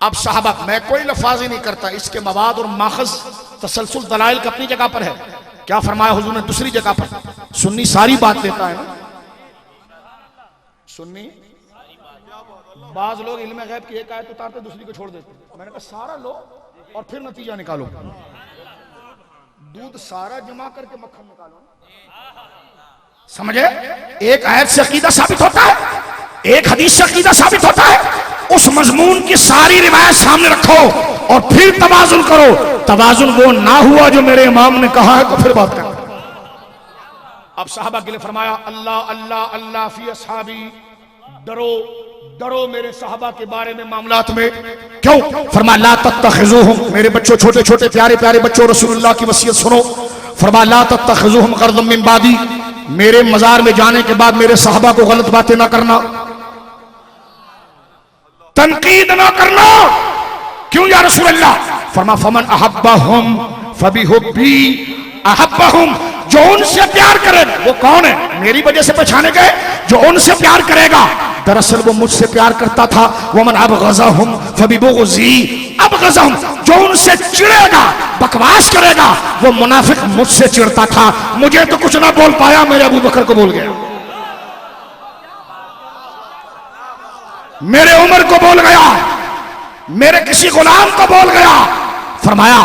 अब साहबा मैं कोई लफाज ही नहीं करता, इसके मवाद और माखज तसलसल दलाइल का अपनी जगह पर है। क्या फरमाया हुजूर ने दूसरी जगह पर। सुन्नी सारी बात लेता है ना, सुन्नी बाज लोग इल्म गैब की एक आयत उतारते दूसरी को छोड़ देते। मैंने कहा सारा लो और फिर नतीजा निकालो। दूध सारा जमा करके मक्खन निकालो। समझे? एक आयत से अकीदा साबित होता है, एक हदीस से अकीदा साबित होता है। उस मजमून की सारी रिवायत सामने रखो और फिर तवाजुन करो। तवाजुन वो ना हुआ जो मेरे इमाम ने कहा है तो फिर बात करो। अब साहबा के लिए फरमाया अल्लाह अल्लाह अल्लाह फी असहाबी, डरो डरो मेरे साहबा के बारे में मामलात में। क्यों? फरमाया ला तत्तखिजुहुम, मेरे बच्चों छोटे छोटे प्यारे प्यारे बच्चों, रसूलुल्लाह की वसीयत सुनो। फरमाया ला तत्तखिजुहुम गर्दम मिन बादी, मेरे मजार में जाने के बाद मेरे साहबा को गलत बातें ना करना, तनकीद ना करना। क्यों या रसूलल्लाह? फरमा फमन अहब्बहुम फबिहुब्बी अहब्बहुम, जो उनसे प्यार करेगा वो कौन है? मेरी वजह से पहचाने गए। जो उनसे प्यार करेगा दरअसल वो मुझसे प्यार करता था। वमन अबग़ज़हुम फबिबुग़ज़ी अबग़ज़हुम, जो उनसे चिढ़ेगा बकवास करेगा वो मुनाफिक मुझसे चिढ़ता था। मुझे तो कुछ ना बोल पाया, मेरे अबू बकर को बोल गया, मेरे उमर को बोल गया, मेरे किसी गुलाम को बोल गया। फरमाया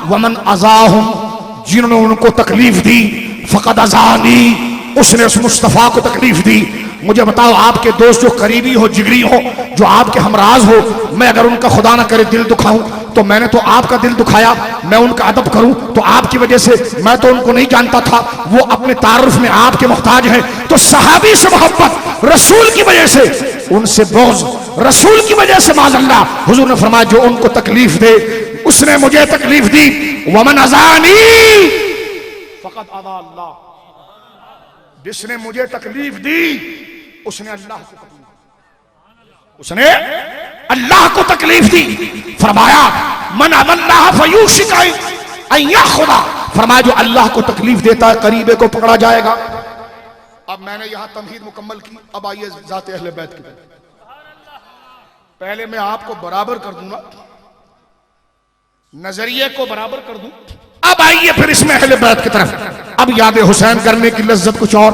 वमन अज़ाहुम, जिन्होंने उनको तकलीफ दी, फ़क़द अज़ानी, उसने उस मुस्तफ़ा को तकलीफ दी। मुझे बताओ आपके दोस्त जो करीबी हो, जिगरी हो, जो आपके हमराज हो, मैं अगर उनका खुदा ना करे दिल दुखाऊं तो मैंने तो आपका दिल दुखाया। मैं उनका अदब करूं तो आपकी वजह से, मैं तो उनको नहीं जानता था, वो अपने तारुफ में आपके मोहताज हैं। तो सहाबी से मोहब्बत, रसूल की वजह से उनसे बोझ, रसूल की वजह से माज़अल्लाह। हुजूर ने फरमाया जो उनको तकलीफ दे, उसने मुझे तकलीफ दी। वमन अज़ानी फ़क़द अज़ा अल्लाह, जिसने मुझे तकलीफ दी उसने अल्लाह को तकलीफ दी। उसने अल्लाह को तकलीफ दी, फरमाया मन अल्लाह फयूशिका अय्या खुदा, फरमाया जो अल्लाह को तकलीफ देता है करीबे को पकड़ा जाएगा। अब मैंने यहां तमहीद मुकम्मल की, अब आइए जाते अहले बैत की तरफ। पहले मैं आपको बराबर कर दूंगा, नजरिए को बराबर कर दूं, अब आइए फिर इसमें अहले बैत की तरफ। अब याद हुसैन करने की लज्जत कुछ और,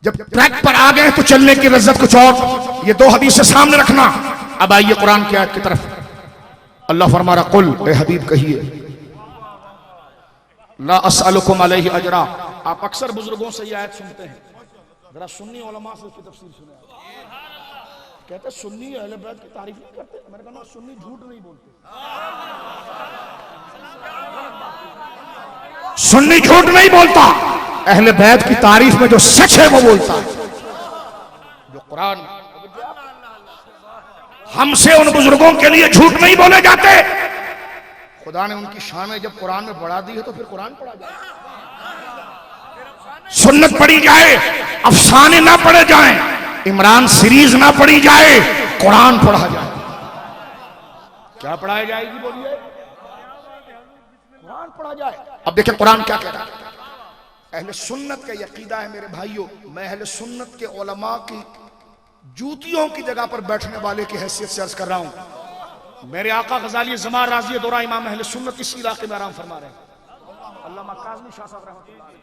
जब ट्रैक पर आ गए तो चलने की लज्जत कुछ और। ये दो हदीसें सामने रखना। अब आइए कुरान की आयत की तरफ। अल्लाह फरमा रहा कुल ए हबीब कहिए ला अस्अलुकुम अलैहि अजरा। आप अक्सर बुजुर्गों से ये आयत सुनते हैं, जरा सुन्नी उलमा से इसकी तफसीर सुने। कहते सुन्नी अहले बैत की तारीफ नहीं करते। मैंने कहा सुन्नी झूठ नहीं बोलते, सुन्नी झूठ नहीं बोलता, अहले बैत की तारीफ में जो सच है वो बोलता है। जो कुरान हमसे उन बुजुर्गों के लिए झूठ नहीं बोले जाते। खुदा ने उनकी शान जब कुरान में बढ़ा दी है तो फिर कुरान पढ़ा जाए, सुन्नत पढ़ी जाए, अफसाने ना पढ़े जाएं, इमरान सीरीज ना पढ़ी जाए, कुरान पढ़ा जाए। क्या पढ़ाई जाएगी बोलिए? कुरान पढ़ा जाए। अब देखिए कुरान क्या कह रहा है। अहले सुन्नत का यकीदा है मेरे भाइयों, मैं अहले सुन्नत के उलमा की जूतियों की जगह पर बैठने वाले की हैसियत से अर्ज कर रहा हूं। मेरे आका गजाली ज़मार राज़ी दौरा इमाम अहले सुन्नत इसी इलाके में आराम फरमा रहे हैं। अल्लामा काज़मी शाह साहब रहमतुल्लाह अलैह,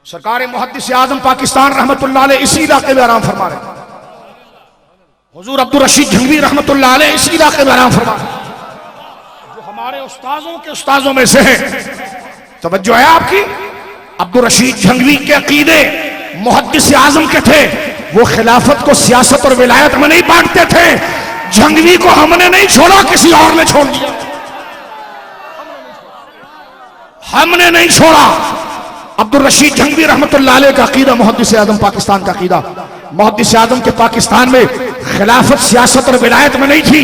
सरकार मुहद्दिस आज़म पाकिस्तान रहमतुल्लाह अलैह इसी इलाके में आराम फरमा रहे हैं। हुजूर अब्दुल रशीद झंगवी रहमतुल्लाह अलैह इसी इलाके में आराम फरमा रहे हैं, जो हमारे उस्ताजों के उस्ताजों में से है। तवज्जो है आपकी। अब्दुल रशीद झंगवी के अकीदे मुहद्दिस आज़म के थे। वो खिलाफत को सियासत और विलायत में नहीं बांटते थे। झंगवी को हमने नहीं छोड़ा, किसी और ने छोड़ दिया। हमने नहीं छोड़ा। अब्दुल रशीद झंगवी रहमतुल्लाह अलैह का अकीदा मुहद्दिस आज़म पाकिस्तान का अकीदा। मुहद्दिस आज़म के पाकिस्तान में खिलाफत सियासत और विलायत में नहीं थी,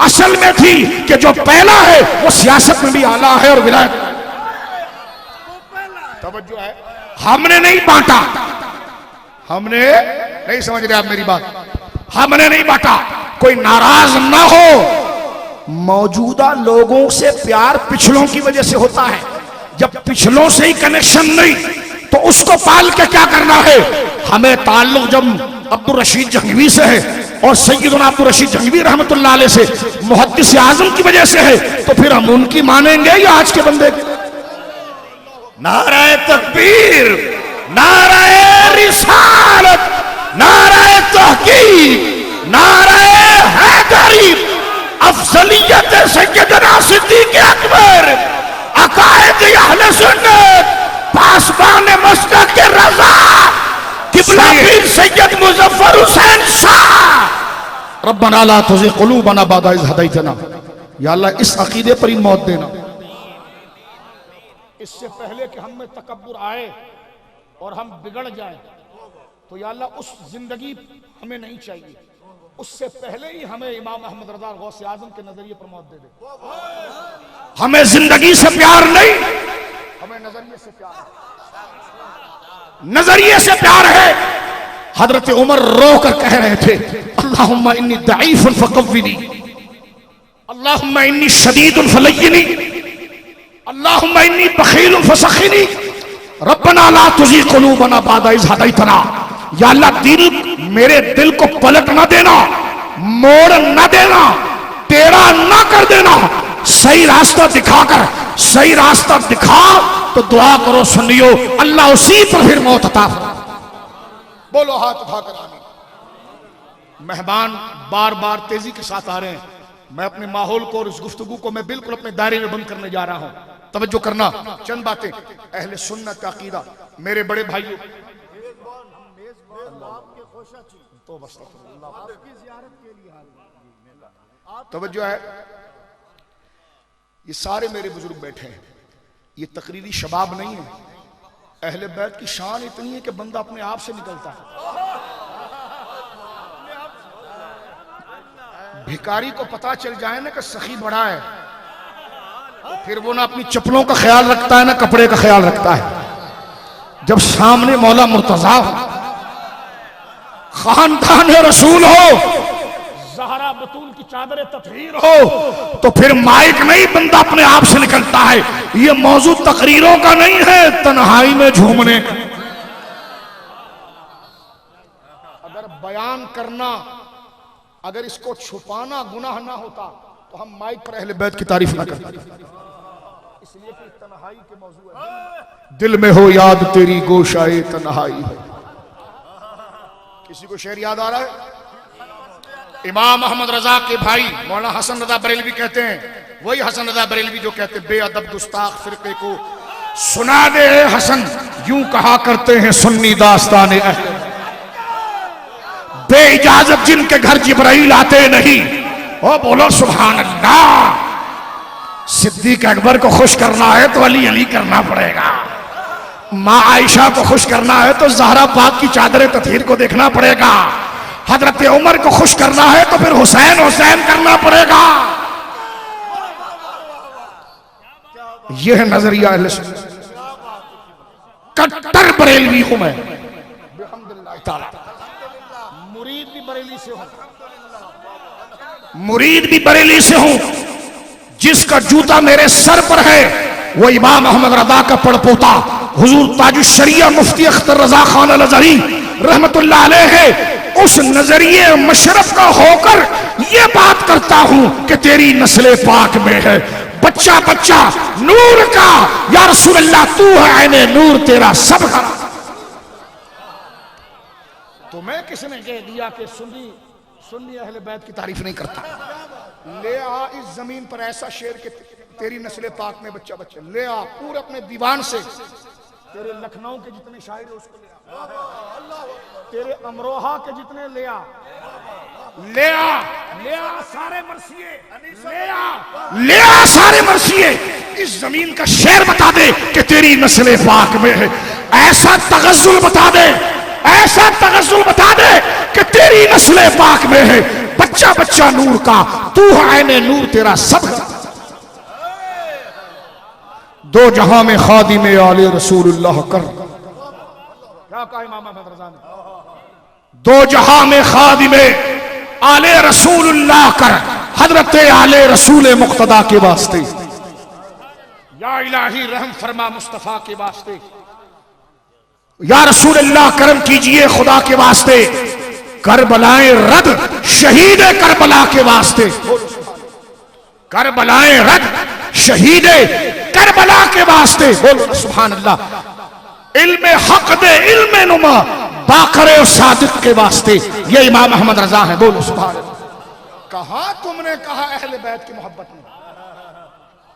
असल में थी कि जो पहला है वो सियासत में भी आला है और विलायत। तवज्जो है, हमने नहीं बांटा, हमने नहीं समझ रहे आप मेरी बात, हमने नहीं बांटा। कोई नाराज ना हो, मौजूदा लोगों से प्यार पिछलों की वजह से होता है। जब पिछलों से ही कनेक्शन नहीं तो उसको पाल के क्या करना है। हमें ताल्लुक जब अब्दुल रशीद झंगवी से है और सैयदना अब्दुल रशीद झंगवी रहमतुल्लाह अलैह से मुहद्दिस आज़म की वजह से है, तो फिर हम उनकी मानेंगे या आज के बंदे की? नाराए तकबीर, नाराए रिसालत, नाराए तहकीक, नाराए हैदरी, अफजलियत सैयदना सिद्दीक़ अकबर, अकायद अहले सुन्नत, पासबान मस्जिद के रज़ा, किबला पीर सैयद मुज़फ्फर हुसैन शाह। रब्बना ला तुज़िग़ क़ुलूबना बअद इज़ हदैतना। या अल्लाह इस अकीदे पर ही मौत देना। इससे पहले कि हम में तकब्बुर आए और हम बिगड़ जाएं, तो या अल्लाह उस जिंदगी हमें नहीं चाहिए। उससे पहले ही हमें इमाम अहमद रज़ा गौसे आज़म के नजरिए पर मौत दे दे। हमें जिंदगी से प्यार नहीं, हमें नजरिए से प्यार है। नजरिए से प्यार है। हजरत उमर रो कर कह रहे थे अल्लाहुम्मा इन्नी दईफुन फक़व्विनी, अल्लाहुम्मा इन्नी शदीदुन फलय्यिनी, अल्लाहुम्मा इन्नी बखीलुन फसखिनी, रब्बना ला तुज़िग़ क़ुलूबना बअद इज़ हदैतना। या अल्लाह मेरे दिल को पलट ना देना, मोड़ ना देना, टेढ़ा ना कर देना। सही रास्ता दिखाकर, सही रास्ता दिखा तो दुआ करो सुनियो, अल्लाह उसी पर फिर मौत अता फरमाए। बोलो हाथ उठाकर आमीन। मेहमान बार बार तेजी के साथ आ रहे हैं। मैं अपने माहौल को और इस गुफ्तगू को मैं बिल्कुल अपने दायरे में बंद करने जा रहा हूं। तवज्जो करना, चंद बातें अहले सुन्नत का अकीदा। मेरे बड़े भाइयों, तवज्जो है, ये सारे मेरे बुजुर्ग बैठे हैं, ये तकरीरी शबाब नहीं है। अहले बैत की शान इतनी है कि बंदा अपने आप से निकलता है। भिखारी को पता चल जाए ना कि सखी बड़ा है, फिर वो ना अपनी चप्पलों का ख्याल रखता है ना कपड़े का ख्याल रखता है। जब सामने मौला मुर्तजा हो, खानदान रसूल हो, ज़हरा बतूल की चादर ततहीर हो, तो फिर माइक नहीं बंदा अपने आप से निकलता है। ये मौजूद तकरीरों का नहीं है, तन्हाई में झूमने का। अगर बयान करना, अगर इसको छुपाना गुनाह ना होता तो हम माइक पर अहले बैत की तारीफ ना करते। इसलिए कि तन्हाई के मौजू है, दिल में हो याद तेरी गोशाए तन्हाई हो। किसी को शेर याद आ रहा है? इमाम अहमद रजा के भाई मौलाना हसन रजा बरेलवी कहते हैं, वही हसन रजा बरेलवी जो कहते हैं बेअदब गुस्ताख फिरके को सुना दे हसन, यूं कहा करते हैं सुन्नी दास्ताने अहले, बे इजाजत जिनके घर जिब्राइल आते नहीं। ओ बोलो सुभान अल्लाह। सिद्दीक अकबर को खुश करना है तो अली अली करना पड़ेगा, माँ आयशा को खुश करना है तो ज़हरा पाक की चादर ततहीर को देखना पड़ेगा, हजरत उमर को खुश करना है तो फिर हुसैन हुसैन करना पड़ेगा। यह है नजरिया अहले सुन्नत। कट्टर बरेलवी हूं मैं, अल्हम्दुलिल्लाह ताला। मुरीद भी बरेली से हूं, मुरीद भी बरेली से हूं। जिसका जूता मेरे सर पर है वो इमाम अहमद रजा का पड़पोता हुजूर ताजुश्शरिया मुफ्ती अख्तर रजा खान अल-अज़हरी रहमतुल्लाह अलैह है। उस नजरिए मशरफ का होकर ये बात करता हूं कि तेरी नस्ले पाक में है बच्चा बच्चा नूर का, या रसूल अल्लाह तू है ऐने नूर तेरा सब का। तुम्हें किसने कह दिया कि सुन्नी अहले बैत की तारीफ नहीं करता? ले आ इस जमीन पर ऐसा शेर के तेरी नस्ले पाक में बच्चा बच्चा, ले आ पूरे अपने दीवान से। तेरे लखनऊ के जितने शायर है उसको ले आ, तेरे अमरोहा के जितने ले आ, ले आ, ले आ सारे मरसिए, ले आ सारे मरसिए। इस जमीन का शेर बता दे कि तेरी नस्ले पाक में है। ऐसा तगज़्ज़ुल बता दे, ऐसा तगज़्ज़ुल बता दे कि तेरी नस्ले पाक में है बच्चा बच्चा नूर का, तू है ऐने नूर तेरा सब। दो जहां में खादिम आले रसूलुल्लाह कर, क्या कहा इमाम अहमद रजा ने? दो जहां में खादिम आले रसूलुल्लाह कर, हजरत आले रसूल मुक्तदा के वास्ते, या इलाही रहम फरमा मुस्तफा के वास्ते, या रसूलुल्लाह करम कीजिए खुदा के वास्ते, करबलाए रद शहीद करबला के वास्ते, करबलाए रद शहीद करबला के वास्ते। बोलो सुभान अल्लाह। इल्मे हक दे इल्मे नुमा बाकरे सादिक के वास्ते, ये इमाम अहमद रजा है। बोलो सुभान अल्लाह। कहा तुमने कहा अहले बैत की मोहब्बत में,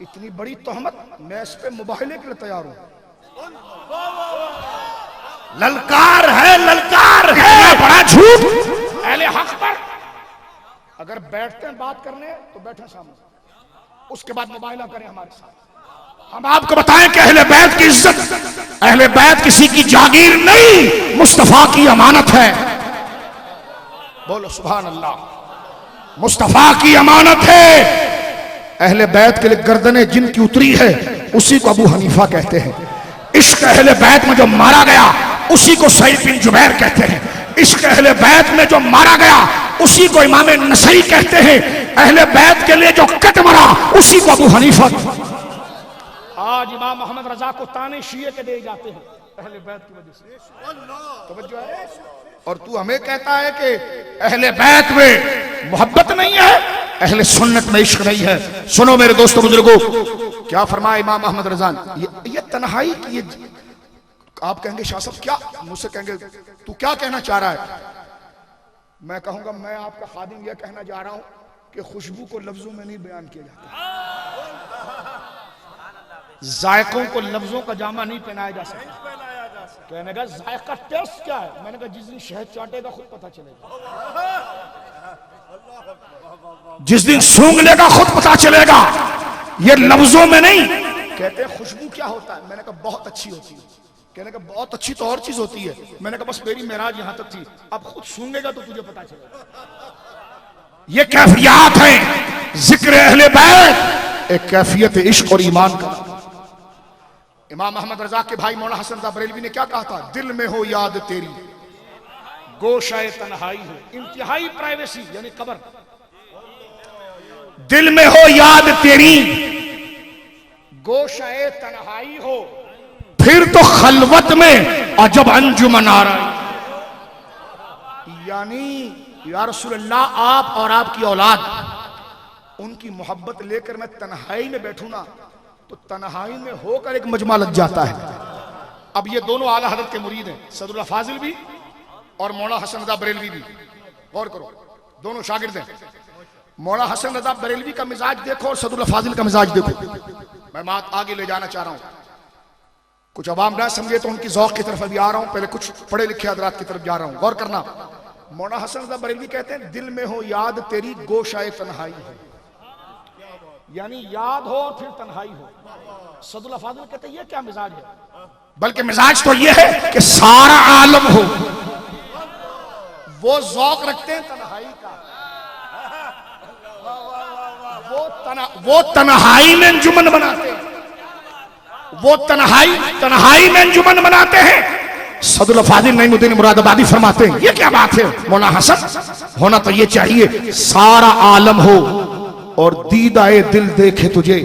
इतनी बड़ी तोहमत, मैं इस पे मुबाहले के लिए तैयार हूं। ललकार है, ललकार है, बड़ा झूठ अहले हक पर। अगर बैठते हैं बात करने तो बैठे सामने, उसके बाद मुबाहिला करें हमारे साथ। हम आपको बताएं कि अहले बैत की इज्जत, अहले बैत किसी की जागीर नहीं, मुस्तफा की अमानत है। बोलो सुभान अल्लाह। मुस्तफा की अमानत है। अहले बैत के लिए गर्दनें जिनकी उतरी है उसी को अबू हनीफा कहते हैं। इश्क अहले बैत में जो मारा गया उसी को सईद बिन जुबैर कहते हैं। इश्क अहले बैत में जो मारा गया उसी को इमाम नसई कहते हैं। अहले बैत के लिए जो कट मरा उसी को अबू हनीफा। आज इमाम मोहम्मद रजा को ताने शिये के दे जाते हैं अहले बैत की वजह से। तवज्जो है? और तू हमें कहता है कि अहले बैत में मोहब्बत नहीं है, अहले सुन्नत में इश्क नहीं है। सुनो मेरे दोस्तों बुजुर्गों, क्या फरमाया इमाम अहमद रजा ने? ये तन्हाई की, आप कहेंगे शाह साहब क्या, मुझसे कहेंगे तू क्या कहना चाह रहा है? मैं कहूंगा मैं आपका खादिम यह कहना चाह रहा हूं कि खुशबू को लफ्जों में नहीं बयान किया जाता, जायकों को लफ्जों का जामा नहीं पहनाया जा सकता। कहने का जायका टेस्ट क्या है? मैंने कहा जिस दिन शहद चाटेगा खुद पता चलेगा, जिस दिन सूंघने का खुद पता चलेगा, ये लफ्जों में नहीं। कहते हैं खुशबू क्या होता है? मैंने कहा बहुत अच्छी होती है। कहने का बहुत अच्छी तो और चीज होती है। मैंने कहा बस मेरी मेराज यहां तक थी, अब खुद सूंघेगा तो तुझे पता चलेगा। ये कैफियत है जिक्र अहले बैत, एक कैफियत इश्क और ईमान का। इमाम अहमद रजा के भाई मौलाना हसन रजा बरेलवी ने क्या कहा था? दिल में हो याद तेरी गोशाए तन्हाई हो, इंतहाई प्राइवेसी यानी कब्र। दिल में हो याद तेरी, गोशाए तन्हाई हो, फिर तो खलवत में और जब अंजुमन आ रहा है। यानी या रसूलल्लाह, आप और आपकी औलाद, उनकी मोहब्बत लेकर मैं तन्हाई में बैठूं ना, तो तन्हाई में होकर एक मजमा लग जाता है। अब ये दोनों आला हज़रत के मुरीद हैं, सदुल्लाह फाजिल भी और मौला हसन रज़ा बरेलवी भी। गौर करो, दोनों शागिर्द हैं। मौला हसन रज़ा बरेलवी का मिजाज देखो और सदुल्लाह फाजिल का मिजाज देखो। मैं बात आगे ले जाना चाह रहा हूं, कुछ अवाम ना समझे तो उनकी ज़ौक़ की तरफ अभी आ रहा हूं, पहले कुछ पढ़े लिखे हज़रात की तरफ जा रहा हूं। गौर करना, मौला हसन रज़ा बरेलवी कहते हैं दिल में हो याद तेरी गोशाए तन्हाई है, यानी याद हो और फिर तन्हाई हो। सदुल्लाह फाजिल कहते हैं ये क्या मिजाज है, बल्कि मिजाज तो ये है कि सारा आलम हो। वो ज़ौक़ रखते हैं तन्हाई का, वो तन्हाई में अंजुमन बनाते हैं, वो तन्हाई में अंजुमन बनाते हैं। सदुल्लाह फाजिल नईमुद्दीन मुरादाबादी फरमाते हैं ये क्या बात है मौला हसन, होना तो ये चाहिए सारा आलम हो और दीदाए दिल देखे तुझे,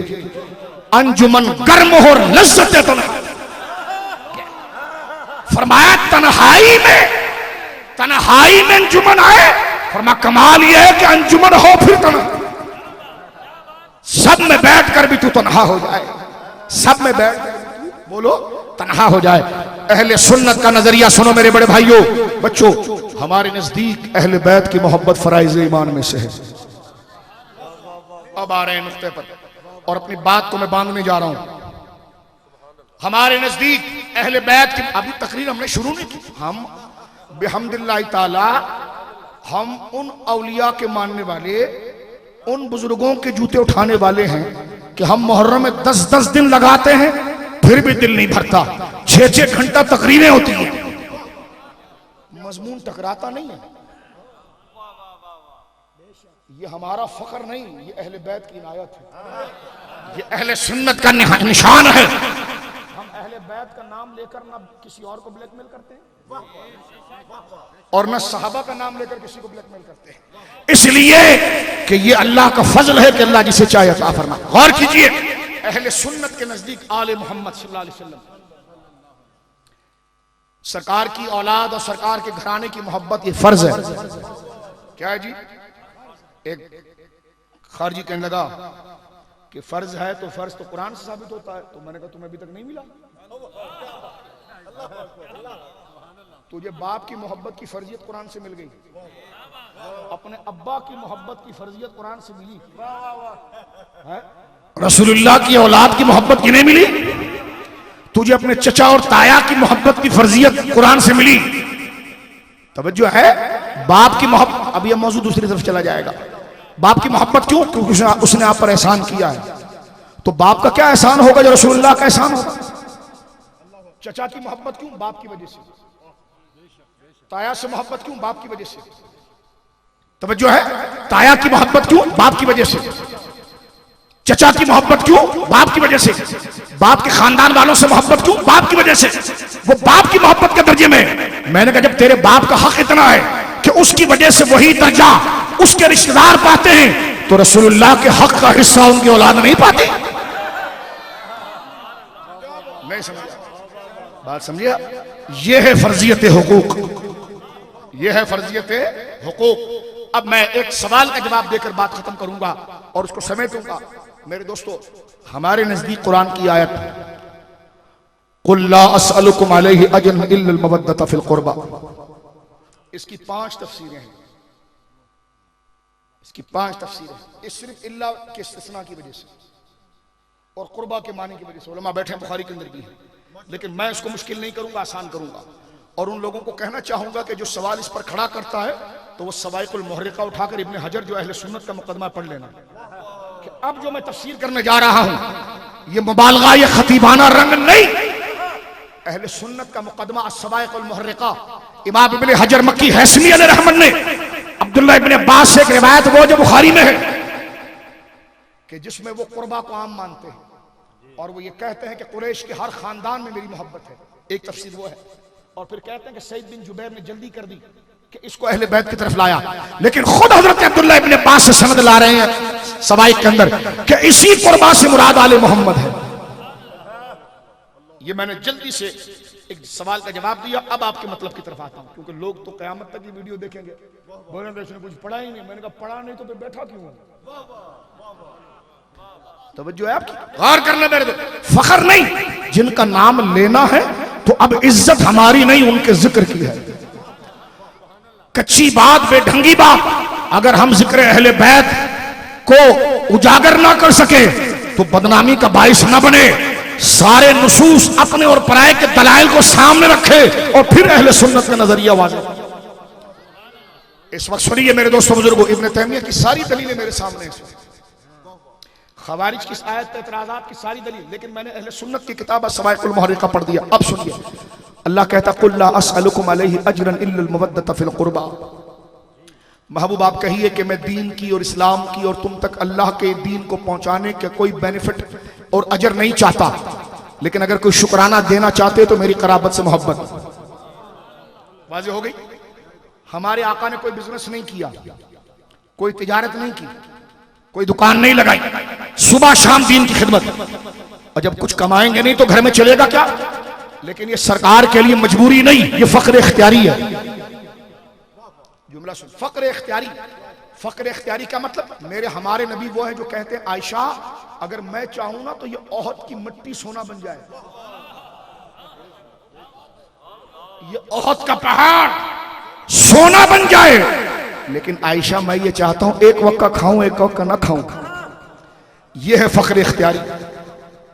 अंजुमन गर्म हो लज्जत तन्हाई। फरमाया तन्हाई में अंजुमन आए, फरमा कमाल यह है कि अंजुमन हो फिर तन्हाई। सब में बैठ कर भी तू तन्हा हो जाए, सब में बैठ कर भी तू बोलो तन्हा हो जाए। अहले सुन्नत का नजरिया सुनो मेरे बड़े भाइयों बच्चों, हमारे नजदीक अहले बैत की मोहब्बत फराइज ईमान में से है। अब आ रहे हैं नुक्ते पर और अपनी बात को मैं बांधने जा रहा हूं। हमारे नजदीक अहले बैत की, अभी तकरीर हमने शुरू नहीं की, हम बिहम्दिल्लाह ताला हम उन औलिया के मानने वाले, उन बुजुर्गों के जूते उठाने वाले हैं कि हम मुहर्रम में 10-10 दिन लगाते हैं फिर भी दिल नहीं भरता, 6-6 घंटा तकरीरें होती हैं, मजमून टकराता नहीं है। ये हमारा फख्र नहीं, ये अहले बैत की इनायत है, ये अहले सुन्नत का निशान है। हम अहले बैत का नाम लेकर ना किसी और को ब्लैकमेल करते हैं और न सहाबा का नाम लेकर किसी को ब्लैकमेल करते हैं, इसलिए कि ये अल्लाह का फजल है कि अल्लाह जिसे चाहे अता फरमाए। गौर कीजिए, अहले सुन्नत के नजदीक आले मोहम्मद सल्लल्लाहु अलैहि वसल्लम, सरकार की औलाद और सरकार के घराने की मोहब्बत ये फर्ज है। क्या है जी? एक खारजी कहने लगा कि फर्ज है तो फर्ज तो कुरान से साबित होता है, तो मैंने कहा तुम्हें अभी तक नहीं मिला। तुझे बाप की मोहब्बत की फर्जियत कुरान से मिल गई, अपने अब्बा की मोहब्बत की फर्जियत कुरान से मिली है, रसूलुल्लाह की औलाद की मोहब्बत की नहीं मिली। तुझे अपने चचा और ताया की मोहब्बत की फर्जियत कुरान से मिली। तवज्जो है, बाप की मोहब्बत, अब यह मौजूद दूसरी तरफ चला जाएगा। बाप की मोहब्बत क्यों? क्योंकि उसने आप पर एहसान किया है। तो बाप का क्या एहसान होगा जो रसूलुल्लाह का एहसान होगा? चचा की मोहब्बत क्यों? बाप की वजह से। ताया से मोहब्बत क्यों? बाप की वजह से। तवज्जो है, ताया की मोहब्बत क्यों? बाप की वजह से। चचा की मोहब्बत क्यों? बाप की वजह से। बाप के खानदान वालों से मोहब्बत क्यों? बाप की वजह से। वो बाप की मोहब्बत के दर्जे में। मैंने कहा जब तेरे बाप का हक इतना है कि उसकी वजह से वही दर्जा उसके रिश्तेदार पाते हैं, तो रसूलुल्लाह के हक का हिस्सा उनकी औलाद नहीं पाती। नहीं समझा बात? समझिए, यह है फर्जियत हुकूक, यह है फर्जियत हुकूक। अब मैं एक सवाल का जवाब देकर बात खत्म करूंगा और उसको समेट दूंगा। मेरे दोस्तों, हमारे नजदीक कुरान की आयत कुल ला अस्अलुकुम अलैहि अजरन इल्ला अल मवद्दत फिल कुर्बा, इसकी 5 तफसीरें हैं, इसकी 5 तफसीरें। इस सिर्फ इल्ला के इस्तिस्ना की वजह से और कुर्बा के माने की वजह से उलमा बैठे बुखारी के अंदर भी है, लेकिन मैं इसको मुश्किल नहीं करूंगा, आसान करूंगा। और उन लोगों को कहना चाहूंगा कि जो सवाल इस पर खड़ा करता है तो वो सवाइकुल मुहर्रिका उठाकर इब्ने हजर जो अहले सुन्नत का मुकदमा पढ़ लेना कि अब जो मैं तफसीर करने जा रहा हूं ये मुबालगा, ये खतीबाना रंग नहीं। अहले सुन्नत का मुकदमा अस्सवाइकुल मुहर्रिका, इमाम इब्ने हजर मक्की हैसमी अलैहि रहमत ने अब्दुल्लाह इब्ने अब्बास से एक रिवायत वो जो बुखारी में है कि जिसमें वो कुर्बा को आम मानते हैं और वो ये कहते हैं कि कुरैश के हर खानदान में मेरी मोहब्बत है। एक तफसीर वो है। और फिर कहते हैं कि सईद बिन जुबैर ने जल्दी कर दी कि इसको अहले बैत की तरफ लाया, लेकिन खुद हजरत अब्दुल्लाह इब्न अब्बास से सनद ला रहे हैं सवाइक के अंदर कि इसी कुर्बा से मुराद आले मोहम्मद है। ये मैंने जल्दी से एक सवाल का जवाब दिया, अब आपके मतलब की तरफ आता हूं, क्योंकि लोग तो कयामत तक ये वीडियो देखेंगे, बोलेंगे इसने कुछ पढ़ा ही नहीं। मैंने कहा पढ़ा नहीं तो फिर बैठा क्यों है? तवज्जो है आपकी, गौर करना मेरे दो। फखर नहीं, जिनका नाम लेना है तो अब इज्जत हमारी नहीं उनके जिक्र की है। कच्ची बात, बेढंगी बात अगर हम जिक्र अहले बैत को उजागर ना कर सके तो बदनामी का बाइस ना बने। सारे नुसूस अपने और पराये के दलाइल को सामने रखे और फिर अहले सुन्नत का नजरिया वाज़ेह। इस वक्त सुनिए मेरे दोस्तों बुजुर्गों, इब्न तैमिया की सारी दलीलें मेरे सामने हैं। खवारिज की आयत पे एतराज़ात की सारी दलील, लेकिन मैंने अहले सुन्नत की किताब सवाइकुल मुहर्रिका पढ़ दिया। अब सुनिए, अल्लाह कहता कुल ला अस्अलुकुम अलैहि अजरन इल्लल मवद्दत फिल कुर्बा। महबूब आप कहिए कि मैं दीन की और इस्लाम की और तुम तक अल्लाह के दीन को पहुंचाने के कोई बेनिफिट और अजर नहीं चाहता, लेकिन अगर कोई शुक्राना देना चाहते तो मेरी कराबत से मोहब्बत। वाज़ेह हो गई। हमारे आका ने कोई बिजनेस नहीं किया, कोई तिजारत नहीं की, कोई दुकान नहीं लगाई, सुबह शाम दीन की खिदमत। और जब कुछ कमाएंगे नहीं तो घर में चलेगा क्या? लेकिन ये सरकार के लिए मजबूरी नहीं, ये फक्र इख्तियारी है। जुमला सुन, फक्र इख्तियारी। फक्र इख्तियारी का मतलब, मेरे हमारे नबी वो है जो कहते हैं आयशा अगर मैं चाहूं ना तो ये ओहद की मिट्टी सोना बन जाए, ये ओहद का पहाड़ सोना बन जाए, लेकिन आयशा मैं ये चाहता हूं एक वक्त का खाऊं एक वक्त का ना खाऊं। ये है फक्र इख्तियारी।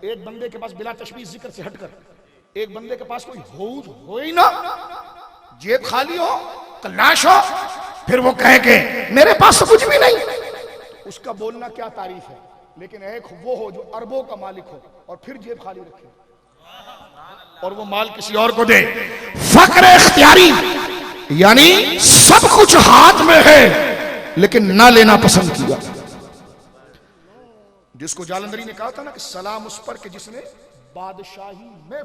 एक बंदे के पास बिला तशबीह जिक्र से हटकर, एक बंदे के पास कोई हो ही ना, जेब खाली हो, कलाश हो, फिर वो कहे के मेरे पास तो कुछ भी नहीं, उसका बोलना क्या तारीफ है। लेकिन एक वो हो जो अरबों का मालिक हो और फिर जेब खाली रखे और वो माल किसी और को दे। फक्र इख्तियारी यानी सब कुछ हाथ में है लेकिन ना लेना पसंद किया। जिसको जालंधरी ने कहा था ना कि सलाम उस पर कि जिसने बादशाही में,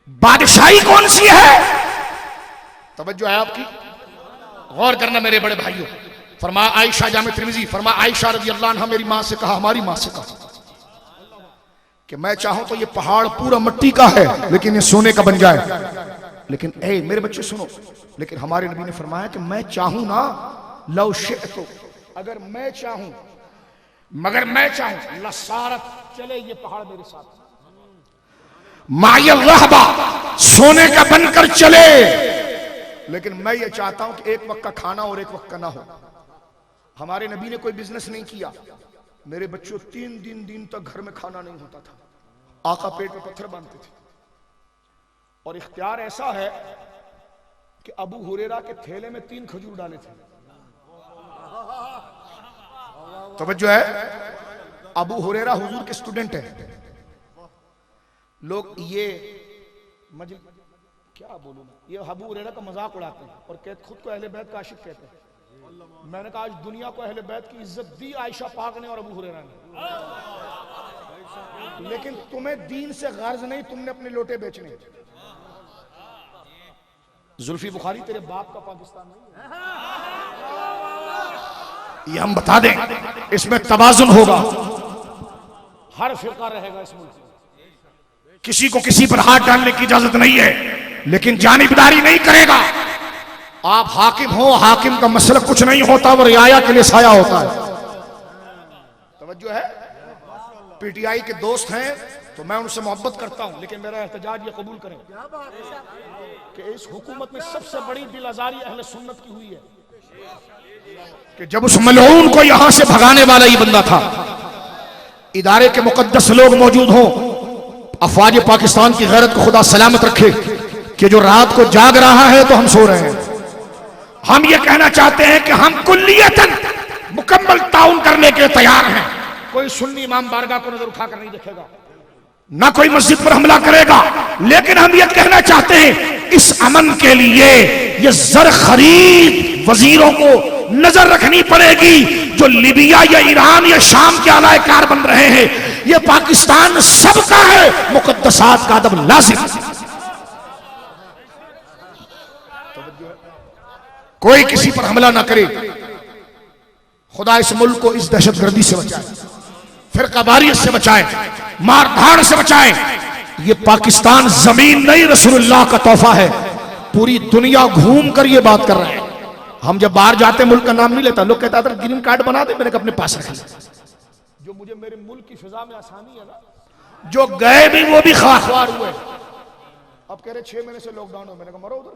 बादशाही कौन सी है? तवज्जो है आपकी, गौर करना मेरे बड़े भाइयों। फरमा आयशा जामे तिर्मिज़ी, फरमा आयशा रज़ी अल्लाह अन्हा मेरी मां से कहा, हमारी मां से कहा कि मैं चाहूं तो ये पहाड़ पूरा मिट्टी का है लेकिन ये सोने का बन जाए। लेकिन ए मेरे बच्चे सुनो, लेकिन हमारे नबी ने फरमाया कि मैं चाहूं ना, लौ शिअतु, अगर मैं चाहूं, मगर मैं चाहूं लसारत, चले ये पहाड़ मेरे साथ, मायल रहबा, सोने का बनकर चले, लेकिन मैं ये चाहता हूं कि एक वक्त का खाना और एक वक्त का ना हो। हमारे नबी ने कोई बिजनेस नहीं किया। मेरे बच्चों 3 दिन तक घर में खाना नहीं होता था, आका पेट में पत्थर बांधते थे। और इख्तियार ऐसा है कि अबू हुरैरा के थैले में 3 खजूर डाले थे। तवज्जो है, अबू हुरैरा हुजूर के स्टूडेंट है। लोग ये क्या बोलूं, ये अबू हुरैरा का मजाक उड़ाते हैं और कहते खुद को अहले बैत का आशिक कहते हैं। मैंने कहा आज दुनिया को अहले बैत की इज्जत दी आयशा पाक ने और अबू हुरैरा ने, लेकिन तुम्हें दीन से गर्ज नहीं, तुमने अपने लोटे बेचने। जुल्फी बुखारी तेरे बाप का पाकिस्तान नहीं है, ये हम बता दें। इसमें तवाजुन होगा, हर फिरका रहेगा इस मुल्क में, किसी को किसी पर हाथ डालने की इजाजत नहीं है, लेकिन जानिबदारी नहीं करेगा। आप हाकिम हो, हाकिम का मसला कुछ नहीं होता, वो रियाया के लिए साया होता है। तवज्जो है, पीटीआई के दोस्त हैं तो मैं उनसे मोहब्बत करता हूं, लेकिन मेरा एहतजाज ये कबूल करें कि इस हुकूमत में सबसे बड़ी दिलआजारी अहले सुन्नत की हुई है कि जब उस मलऊन को यहां से भगाने वाला ही बंदा था, इदारे के मुकद्दस लोग मौजूद हों, अफवाज पाकिस्तान की गैरत को खुदा सलामत रखे कि जो रात को जाग रहा है तो हम सो रहे हैं। हम ये कहना चाहते हैं कि हम कुल्लियतन मुकम्मल ताउन करने के तैयार हैं। कोई सुन्नी इमाम बारगाह को नजर उठाकर नहीं देखेगा, ना कोई मस्जिद पर हमला करेगा, लेकिन हम ये कहना चाहते हैं इस अमन के लिए ये जर खरीद वजीरों को नजर रखनी पड़ेगी जो लीबिया या ईरान या शाम के आलाकार बन रहे हैं। ये पाकिस्तान सबका है, मुकद्दसात का अदब लाजिम। कोई किसी पर हमला ना करे। खुदा इस मुल्क को इस दहशतगर्दी से बचाए, फिरकावारियत से बचाए, मार धाड़ से बचाए। ये पाकिस्तान जमीन नहीं, रसूलुल्लाह का तोहफा है। पूरी दुनिया घूम कर ये बात कर रहे हैं। हम जब बाहर जाते मुल्क का नाम नहीं लेता, लोग कहता था ग्रीन कार्ड बना दे, मैंने अपने पास रख लिया। जो मुझे मेरे मुल्क की फिजा में आसानी है ना, जो गए भी वो भी खार हुए। अब कह रहे 6 महीने से लॉकडाउन हो, मैंने कहा मरो उधर।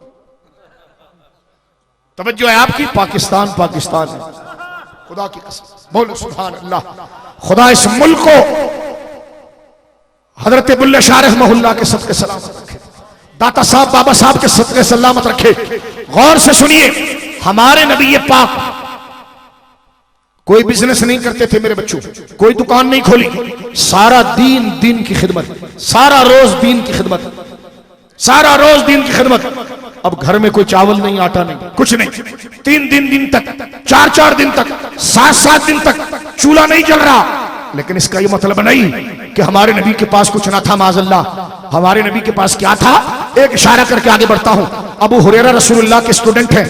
तवज्जो है आपकी, पाकिस्तान पाकिस्तान है, खुदा की कसम। बोलो सुभान अल्लाह। खुदा इस मुल्क को हजरत बुल्ले शाह रहमहुल्लाह के सदके सलामत रखे, दाता साहब बाबा साहब के सदके सलामत रखे। गौर से सुनिए, हमारे नबी पाक कोई बिजनेस नहीं करते थे मेरे बच्चों, कोई दुकान नहीं खोली, सारा दीन की खिदमत, सारा रोज दीन की खिदमत, सारा रोज दीन की खिदमत। अब घर में कोई चावल नहीं, आटा नहीं, कुछ नहीं। 3 दिन तक, 4 दिन तक, 7 दिन तक चूल्हा नहीं जल रहा। लेकिन इसका यह मतलब नहीं कि हमारे नबी के पास कुछ ना था। माज़अल्लाह, हमारे नबी के पास क्या था? एक इशारा करके आगे बढ़ता हूं। अबू हुरैरा रसूलुल्लाह के स्टूडेंट हैं,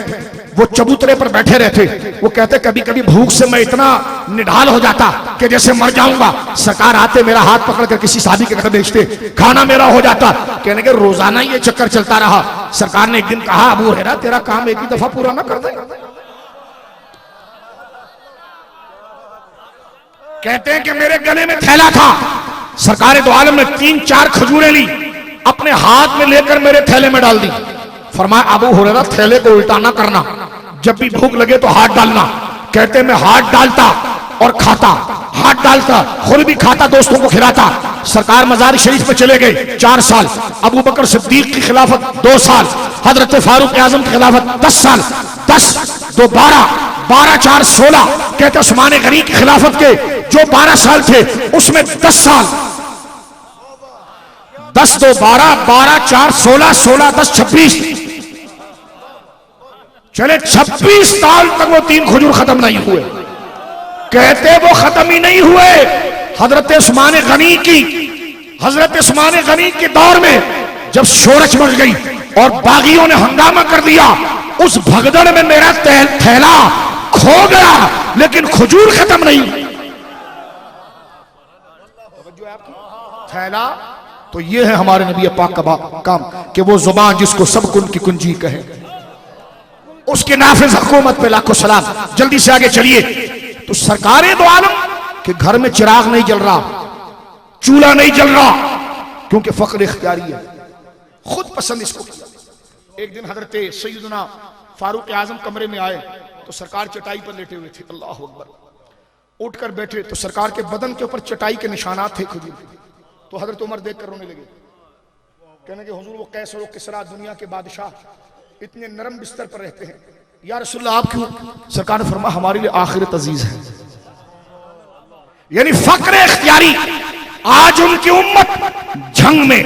वो चबूतरे पर बैठे रहते। वो कहते कभी कभी भूख से मैं इतना निढाल हो जाता कि जैसे मर जाऊंगा। सरकार आते, मेरा हाथ पकड़कर किसी शादी के घर भेजते, खाना मेरा हो जाता। कहने के रोजाना ये चक्कर चलता रहा। सरकार ने एक दिन कहा, अबू हुरैरा तेरा काम एक ही दफा पूरा ना कर दे? कहते हैं कि मेरे गले में थैला था। सरकार दो आलम ने 3-4 खजूरें ली, अपने हाथ में लेकर मेरे थैले में डाल दी। फरमाया, अबू हुरैरा थैले को उल्टा ना करना, जब भी भूख लगे तो हाथ डालना। कहते मैं हाथ डालता और खाता, हाथ डालता, खुद भी खाता, दोस्तों को खिलाता। सरकार मजार शरीफ में चले गए 4 साल, अबू बकर सिद्दीक की खिलाफत 2 साल, हजरत फारूक आजम की खिलाफत 10 साल, 10 2 12, 12 4 16। कहते उस्मान गनी की खिलाफत के जो 12 साल थे उसमें 10 साल, 10 2 12, 12 4 16, 16 10 26, चले 26 साल तक वो 3 खजूर खत्म नहीं हुए। कहते वो खत्म ही नहीं हुए। हजरत उस्मान गनी के दौर में जब शोरच मच गई और बागियों ने हंगामा कर दिया, उस भगदड़ में मेरा थैला खो गया, लेकिन खजूर खत्म नहीं। थैला तो ये है हमारे नबी पाक का काम कि वो जुबान जिसको सब कुन की कुंजी कहे, उसके नाफिज हुकूमत पे लाखों सलाम। जल्दी से आगे चलिए। तो सरकारें दो आलम के घर में चिराग नहीं जल रहा, चूल्हा नहीं जल रहा, क्योंकि फक्र इख्तियारी है, खुद पसंद इसको किया। एक दिन हजरत सैयदना फारूक आजम कमरे में आए तो सरकार चटाई पर लेटे हुए थे। अल्लाह अकबर। उठकर बैठे तो सरकार के बदन के ऊपर चटाई के निशानात थे खजूर के। तो हजरत उमर देखकर रोने लगे, कहने के हुजूर वो कैसर वो किसरा दुनिया के बादशाह इतने नरम बिस्तर पर रहते हैं, या रसूलल्लाह आप क्यों? सरकार ने फरमाया हमारे लिए आखिरत अजीज है। यानी फक्र इख्तियारी। आज उनकी उम्मत झंग में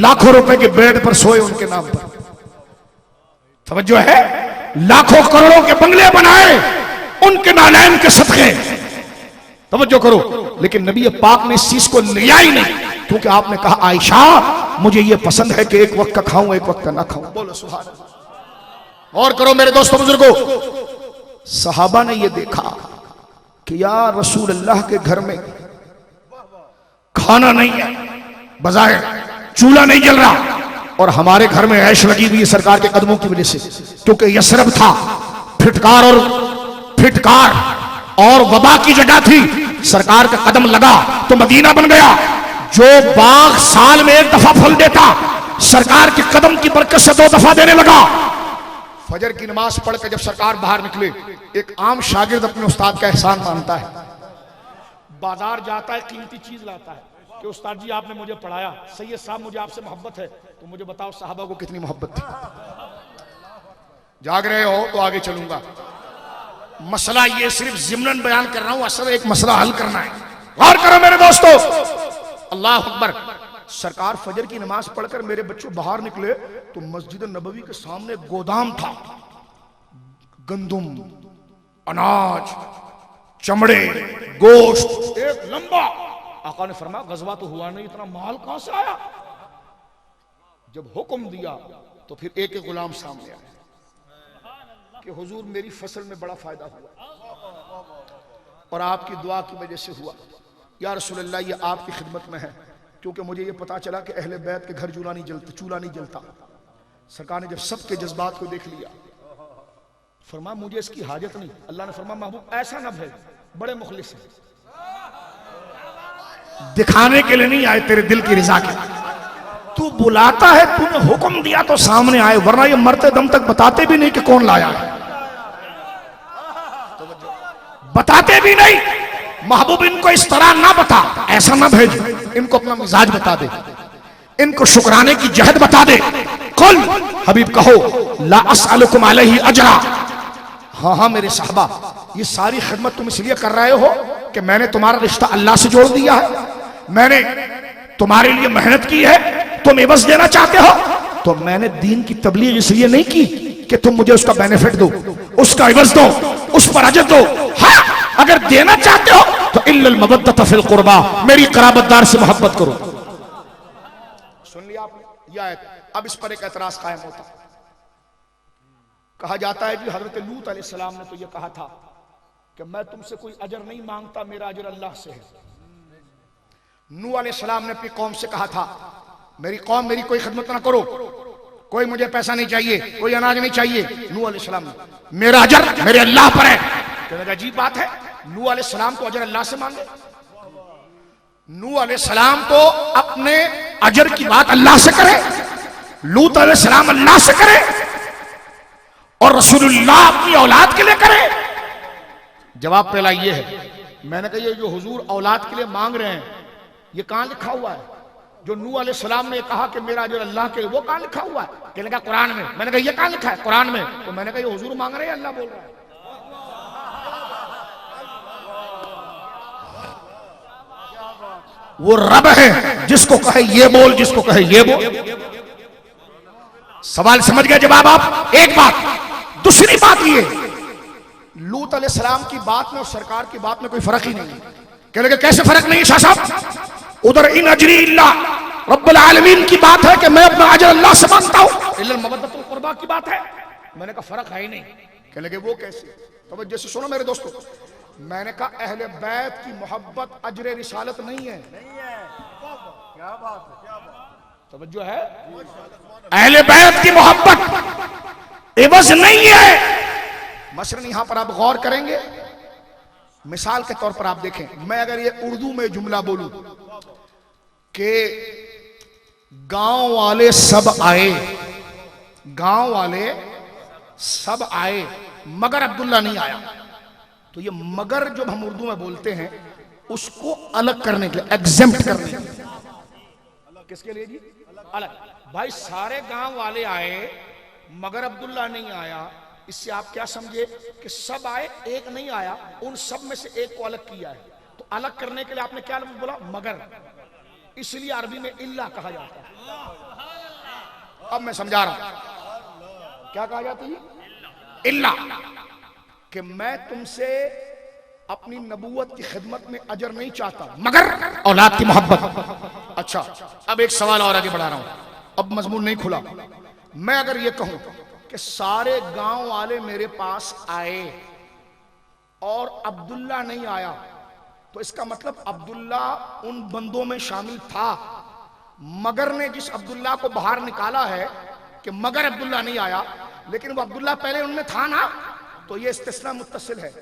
लाखों रुपए के बेड पर सोए उनके नाम पर। समझो है, लाखों करोड़ों के बंगले बनाए उनके नालैन के सदके। तवज्जो करो। लेकिन नबी पाक ने इस चीज को लिया ही नहीं, क्योंकि आपने कहा आयशा मुझे ये पसंद है कि एक वक्त का खाऊं एक वक्त का ना खाऊं। बोलो सुभान अल्लाह। और करो मेरे दोस्तों बुजुर्गों, सहाबा ने ये देखा कि यार रसूल अल्लाह के घर में खाना नहीं है, बजाय चूल्हा नहीं जल रहा, और हमारे घर में ऐश लगी हुई है सरकार के कदमों की वजह से, क्योंकि यसरब था, फिटकार और वबा की जगह थी। सरकार का कदम लगा तो मदीना बन गया। जो बाग साल में 1 दफा फल देता, सरकार के कदम की बरकत से 2 दफा देने लगा। फजर की नमाज पढ़कर जब सरकार बाहर निकले, एक आम शागिर्द अपने उस्ताद का एहसान मानता है, बाजार जाता है, कीमती चीज लाता है कि उस्ताद जी आपने मुझे पढ़ाया, सैयद साहब मुझे आपसे मोहब्बत है, तो मुझे बताओ साहबा को कितनी मोहब्बत थी। जाग रहे हो तो आगे चलूंगा। मसला ये सिर्फ ज़िम्नन बयान कर रहा हूं, असल एक मसला हल करना है। गौर करो मेरे दोस्तों। अल्लाह अकबर। सरकार फजर की नमाज पढ़कर मेरे बच्चों बाहर निकले तो मस्जिद नबवी के सामने गोदाम था, गंदुम, अनाज, चमड़े, गोश्त एक लंबा। आका ने फरमाया गजवा तो हुआ नहीं, इतना माल कहां से आया? जब हुक्म दिया तो फिर एक एक गुलाम सामने आए। कि हुजूर मेरी फसल में बड़ा फायदा हुआ और आपकी दुआ की वजह से हुआ। या रसूलल्लाह ये आपकी खिदमत में है, क्योंकि मुझे ये पता चला कि अहले बैत के घर चूल्हा नहीं जलता। सरकार ने जब सबके जज्बात को देख लिया, फरमा मुझे इसकी हाजत नहीं। अल्लाह ने फरमा महबूब ऐसा ना भेज, बड़े मुखलिस हैं, दिखाने के लिए नहीं आए, तेरे दिल की रजा के। तू बुलाता है, तूने हुक्म दिया तो सामने आए, वरना ये मरते दम तक बताते भी नहीं कि कौन लाया है, बताते भी नहीं। महबूब इनको इस तरह ना बता, ऐसा ना भेज, इनको अपना मिजाज बता दे, इनको शुक्राने की जहद बता दे। कुल हबीब कहो ला अस्अलुकुम अलैहि अजरा। हाँ हाँ मेरे साहबा, ये सारी खिदमत तुम इसलिए कर रहे हो कि मैंने तुम्हारा रिश्ता अल्लाह से जोड़ दिया है, मैंने तुम्हारे लिए मेहनत की है, तुम एवज देना चाहते हो। तो मैंने दीन की तबलीग इसलिए नहीं की कि तुम मुझे उसका बेनिफिट दो, उसका एवज दो, उस पर अजर दो। हाँ अगर देना चाहते हो तो इल्लल मवद्दत फिल कुर्बा, मेरी कराबतदार से मोहब्बत करो। सुन लिया आपने यह आयत। अब इस पर एक एतराज कायम होता, कहा जाता है कि हजरत लूत अलैहिस्सलाम ने तो यह कहा था कि मैं तुमसे कोई अजर नहीं मांगता, मेरा अजर अल्लाह से है। नूह अलैहिस्सलाम ने अपनी कौम से कहा था मेरी कौम मेरी कोई खिदमत ना करो, कोई मुझे पैसा नहीं चाहिए, कोई अनाज नहीं चाहिए। नूह अलैहिस्सलाम ने मेरा अजर मेरे अल्लाह पर है। कहने का अजीब बात है, नूह अलैहिस्सलाम तो अजर अल्लाह से मांगे। नूह अलैहिस्सलाम तो अपने अजर की बात अल्लाह से करे, लूत अलैहिस्सलाम अल्लाह से करे, और रसूलुल्लाह अपनी औलाद के लिए करे। जवाब पहला ये है, मैंने कहा ये जो हुजूर औलाद के लिए मांग रहे हैं ये कहां लिखा हुआ है? जो नूह अलैहिस्सलाम ने कहा कि मेरा अजर अल्लाह के, वो कहां लिखा हुआ है? कहने का कुरान में। मैंने कहा ये कहां लिखा है? कुरान में। तो मैंने कहा ये हुजूर मांग रहे हैं, अल्लाह बोल रहा है। वो रब है, जिसको कहे ये बोल, जिसको कहे ये बोल। सवाल समझ गए? जवाब आप। एक बात। दूसरी बात ये, लूत अलैहिस्सलाम की बात में और सरकार की बात में कोई फर्क ही नहीं है। कहने लगे कैसे फर्क नहीं शाह साहब? उधर इन अजरी इल्ला रब्बुल आलमीन की बात है कि मैं अपना अजर अल्लाह से मांगता हूं, इल्लल मवद्दतुल कुर्बा की बात है। मैंने कहा फर्क है ही नहीं। कहने लगे वो कैसे? तो जैसे सुनो मेरे दोस्तों, मैंने कहा अहले बैत की मोहब्बत अजर रिसालत नहीं है। क्या बात है? तवज्जो है? अहले बैत की मोहब्बत एवज नहीं है। मसलन यहां पर आप गौर करेंगे, मिसाल के तौर पर आप देखें, मैं अगर ये उर्दू में जुमला बोलूं कि गांव वाले सब आए, गांव वाले सब आए मगर अब्दुल्ला नहीं आया, तो ये मगर जो हम उर्दू में बोलते हैं उसको अलग करने के लिए, एग्जेम्प्ट करने के लिए। किसके लिए जी? अलग। भाई सारे गांव वाले आए मगर अब्दुल्ला नहीं आया, इससे आप क्या समझे कि सब आए एक नहीं आया, उन सब में से एक को अलग किया है। तो अलग करने के लिए आपने क्या बोला? मगर। इसलिए अरबी में इल्ला कहा जाता है। अब मैं समझा रहा हूं क्या कहा जाता है? इल्ला। कि मैं तुमसे अपनी नबूवत की खिदमत में अजर नहीं चाहता मगर औलाद की मोहब्बत। अच्छा, अब एक सवाल और आगे बढ़ा रहा हूं, अब मजमून नहीं खुला। मैं अगर ये कहूं कि सारे गांव वाले मेरे पास आए और अब्दुल्ला नहीं आया, तो इसका मतलब अब्दुल्ला उन बंदों में शामिल था। मगर ने जिस अब्दुल्ला को बाहर निकाला है कि मगर अब्दुल्ला नहीं आया, लेकिन वो अब्दुल्ला पहले उनमें था ना, तो ये इस्तिस्ना मुत्तसिल है।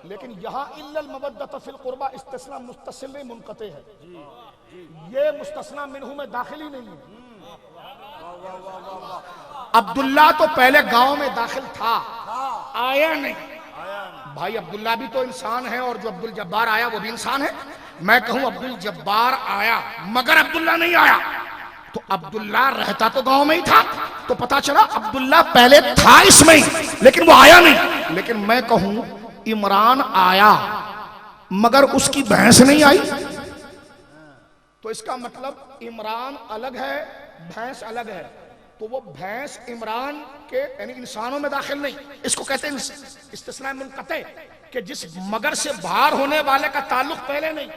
लेकिन यहां इल्लल मवद्दत फिल कुर्बा इस्तिस्ना मुत्तसिल नहीं, मुनक़ते है। ये मुस्तस्ना मिन्हु में दाखिल ही नहीं है। अब्दुल्ला तो पहले गांव में दाखिल था, आया नहीं। भाई अब्दुल्ला भी तो इंसान है और जो अब्दुल जब्बार आया वो भी इंसान है। मैं कहूं अब्दुल जब्बार आया मगर अब्दुल्ला नहीं आया, तो अब्दुल्ला रहता तो गांव में ही था, तो पता चला अब्दुल्ला पहले था इसमें ही, लेकिन वो आया नहीं। लेकिन मैं कहूं इमरान आया मगर उसकी भैंस नहीं आई, तो इसका मतलब इमरान अलग है, भैंस अलग है। तो वो भैंस इमरान के यानी इंसानों में दाखिल नहीं। इसको कहते हैं इस्तिस्ना मुनक़ते, कि जिस मगर से बाहर होने वाले का ताल्लुक पहले नहीं।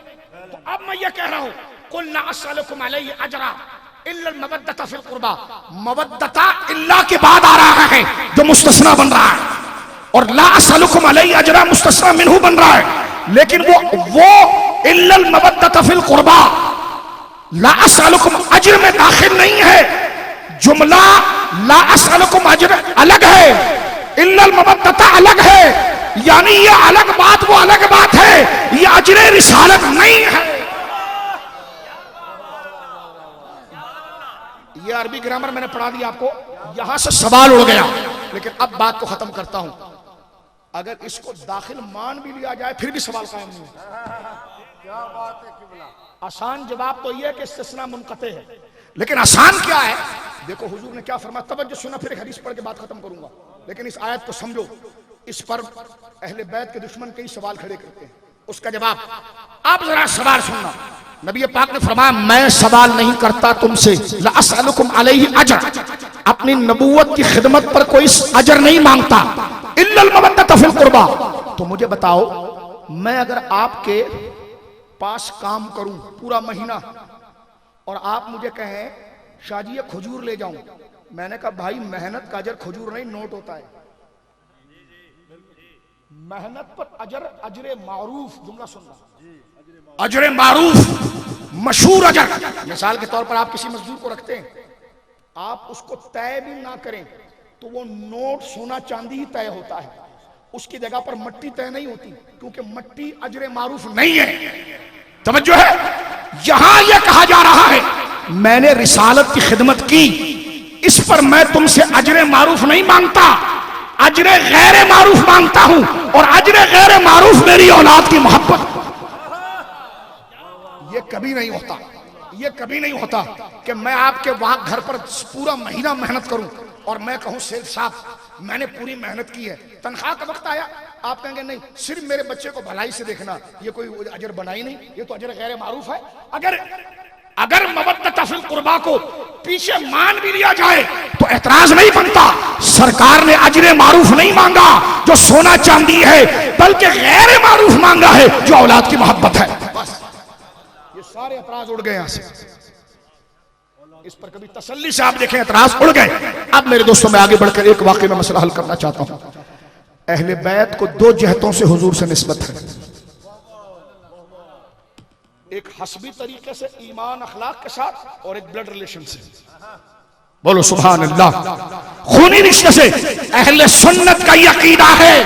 तो अब मैं ये कह रहा हूं कुल ना अस्सलुकुम अलैहि अजरा, इल्लल मवद्दता फिल कुर्बा, मवद्दता इल्ला के बाद आ रहा है जो मुस्तस्ना बन रहा है, और ला असलुकुम अलैहि अजरा मुस्तस्ना मिन्हु बन रहा है। लेकिन वो इल्लल मवद्दता फिल कुर्बा ला असलुकुम अजर में दाखिल नहीं है। जुमला ला असलुकुम अजर अलग है, इल्लल मवद्दता अलग है, यानी ये अलग बात वो अलग बात है, ये अजरे रिसालत नहीं है। ये अरबी ग्रामर मैंने पढ़ा दिया आपको, यहां से सवाल उड़ गया। लेकिन अब बात को खत्म करता हूं, अगर इसको दाखिल मान भी लिया जाए फिर भी सवाल कायम नहीं क्या बात है किबला। आसान जवाब तो यह कि इस्तिस्ना मुनक़ते है, लेकिन आसान क्या है? देखो हुजूर ने क्या फरमाया, तवज्जो सुना, फिर एक हदीस पढ़ के बात खत्म करूंगा, लेकिन इस आयत को समझो। इस पर अहले बैत के दुश्मन कई सवाल खड़े करते हैं, उसका जवाब आप जरा सवाल सुनना। नबी पाक ने फरमाया, मैं सवाल नहीं करता तुमसे, ला असअलुकुम अलैहि अजर, अपनी नबूवत की खिदमत पर कोई अजर नहीं मांगता, इल्लल मवद्दता फिल कुर्बा। तो मुझे बताओ, मैं अगर आपके पास काम करूं पूरा महीना और आप मुझे कहें शाजी ये खजूर ले जाऊं, मैंने कहा भाई मेहनत का अजर खजूर नहीं नोट होता है, मेहनत पर अजर अजरे मारूफ, जुमला सुनना, अजरे मारूफ मशहूर अजर। मिसाल के तौर पर आप किसी मजदूर को रखते हैं, आप उसको तय भी ना करें तो वो नोट सोना चांदी ही तय होता है, उसकी जगह पर मट्टी तय नहीं होती, क्योंकि मट्टी अजरे मारूफ नहीं है। तवज्जो है, यहां यह कहा जा रहा है मैंने रिसालत की खिदमत की, इस पर मैं तुमसे अजरे मारूफ नहीं मांगता, अजरे गैर मारूफ मांगता हूं, और अजरे गैर मारूफ मेरी औलाद की मोहब्बत। ये कभी नहीं होता, ये कभी नहीं होता कि मैं आपके वहां घर पर पूरा महीना मेहनत करूं और मैं कहूं सेठ साहब मैंने पूरी मेहनत की है, तनख्वाह का वक्त आया आप कहेंगे नहीं सिर्फ मेरे बच्चे को भलाई से देखना, ये कोई अजर बनाई नहीं, ये तो अजर गैर मारूफ है। अगर मवद्दता फिल कुर्बा को पीछे मान भी लिया जाए तो एतराज नहीं बनता। सरकार ने अजरे मारूफ नहीं मांगा जो सोना चांदी है, बल्कि गैर मारूफ मांगा है जो औलाद की मोहब्बत है। बस ये सारे एतराज उड़ गए यहां से, इस पर कभी तसल्ली से आप देखें एतराज उड़ गए। अब मेरे दोस्तों मैं आगे बढ़कर एक वाकई में मसला हल करना चाहता हूं। अहले बैत को दो जहतों से हुजूर से निस्बत है, एक हस्बी तरीके से ईमान अखलाक के साथ और एक ब्लड रिलेशन से। बोलो सुभान अल्लाह। खूनी रिश्ते से अहले सुन्नत का अकीदा है।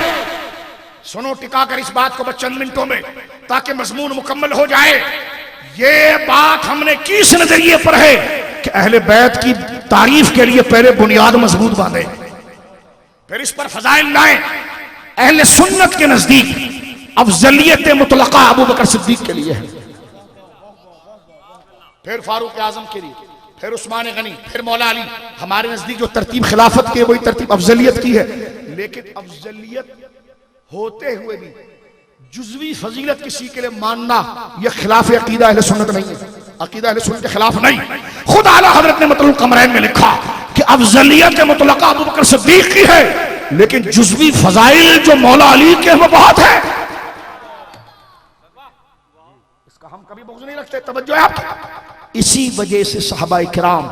सुनो टिका कर इस बात को बस चंद मिनटों में, ताकि मजमून मुकम्मल हो जाए। ये बात हमने किस नजरिए पर है कि अहले बैत की तारीफ के लिए पहले बुनियाद मजबूत बांधे, फिर इस पर फजाइल लाए। अहले सुन्नत के नजदीक अफजलियत मुतलका अबू बकर सिद्दीक के लिए है, फिर फारूक आजम के लिए, फिर उस्मान गनी, फिर मौला अली। हमारे नजदीक जो तरतीब खिलाफत की है वही तरतीब अफजलियत की है। लेकिन अफजलियत होते हुए भी जुज़वी फजीलत किसी के लिए मानना यह खिलाफ अकीदा अहले सुन्नत नहीं है, अकीदा अहले सुन्नत के खिलाफ नहीं। खुद आला हजरत ने मतलुल कमरैन में लिखा कि अफजलियत मुतलका अबू बकर सिद्दीक की है, लेकिन जुज़वी फजाइल जो मौला अली के वो बहुत है। इसका हम कभी बुग़्ज़ नहीं रखते, तवज्जो है आपकी। इसी वजह से सहाबा किराम,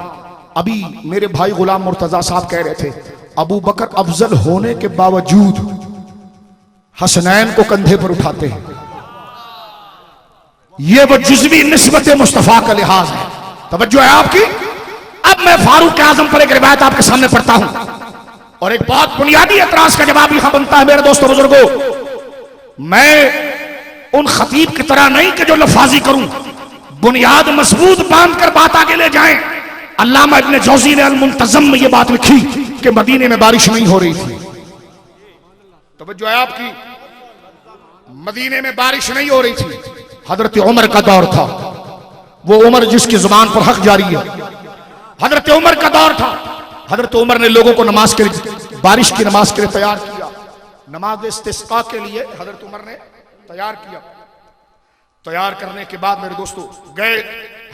अभी मेरे भाई गुलाम मुर्तजा साहब कह रहे थे, अबू बकर अफजल होने के बावजूद हसनैन को कंधे पर उठाते हैं। ये वो जुज़वी निस्बत मुस्तफा का लिहाज है। तवज्जो है आपकी। अब मैं फारूक आजम पर एक रिवायत आपके सामने पढ़ता हूं, और एक बहुत बुनियादी एतराज का जवाब यहां बनता है। मेरे दोस्तों बुजुर्गों, मैं उन खतीब की तरह नहीं कि जो लफाजी करूं, बुनियाद मजबूत बांध कर बात आगे ले जाएं। अल्लामा इब्न जौज़ी ने अल मुंतज़म में यह बात लिखी कि मदीने में बारिश नहीं हो रही थी। तवज्जो है आपकी। मदीने में बारिश नहीं हो रही थी। हजरत उमर का दौर था, वो उमर जिसकी जुबान पर हक जारी है, हजरत उमर का दौर था। हजरत उमर ने लोगों को नमाज के लिए, बारिश की नमाज के लिए तैयार किया। नमाज इस्तिस्का के लिए हजरत उमर ने तैयार किया। तैयार करने के बाद मेरे दोस्तों गए,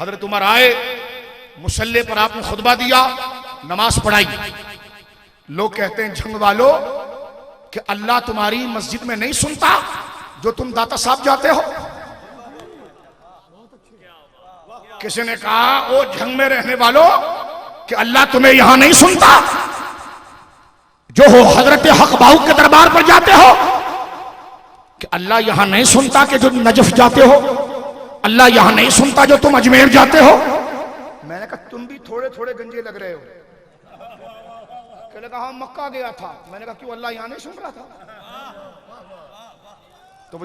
हजरत उमर आए, मुसल्ले पर आपने खुतबा दिया, नमाज पढ़ाई। लोग कहते हैं जंग वालों कि अल्लाह तुम्हारी मस्जिद में नहीं सुनता जो तुम दाता साहब जाते हो। किसी ने कहा ओ झंग में रहने वालों कि अल्लाह तुम्हें यहां नहीं सुनता, जो हो हजरत हक बाहू के दरबार पर जाते हो, कि अल्लाह यहां नहीं सुनता कि जो नजफ जाते हो, अल्लाह यहां नहीं सुनता जो तुम अजमेर जाते हो। मैंने कहा तुम भी थोड़े थोड़े गंजे लग रहे हो। कहने कहा हाँ मक्का गया था। मैंने कहा क्यों अल्लाह यहां नहीं सुन रहा था? तो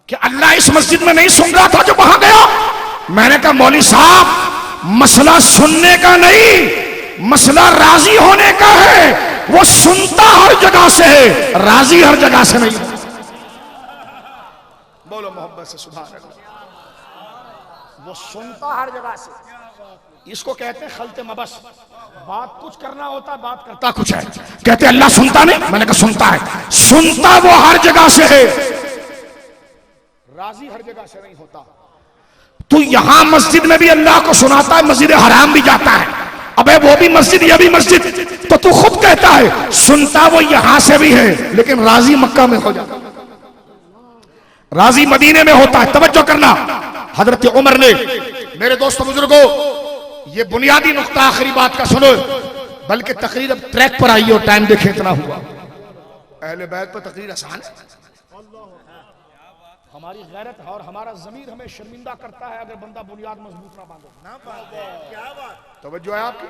कि अल्लाह इस मस्जिद में नहीं सुन रहा था जो वहां गया। मैंने कहा मौली साहब मसला सुनने का नहीं, मसला राजी होने का है। वो सुनता हर जगह से है, राजी हर जगह से नहीं। बोलो मोहब्बत से सुभान अल्लाह। वो सुनता हर जगह से। इसको कहते हैं खलते मबस, बात कुछ करना होता है बात करता कुछ है। कहते अल्लाह सुनता नहीं, मैंने कहा सुनता है। सुनता वो हर जगह से है, राजी हर जगह से नहीं होता। तू यहां मस्जिद में भी अल्लाह को सुनाता है, मस्जिद हराम भी जाता है, अबे वो भी मस्जिद ये भी मस्जिद, तो तू खुद कहता है सुनता वो यहां से भी है, लेकिन राजी मक्का में हो जाता है, राजी मदीने में होता है। तवज्जो करना, हजरत उमर ने, मेरे दोस्तों बुजुर्गों, ये बुनियादी नुक्ता आखिरी बात का सुनो, बल्कि तकरीर अब ट्रैक पर आई और टाइम देखे इतना हुआ। अहले बैत पर तकरीर आसान है। हमारी गैरत और हमारा ज़मीर हमें शर्मिंदा करता है अगर बंदा बुनियाद मजबूत ना बांधे। क्या बात, तवज्जो है आपकी।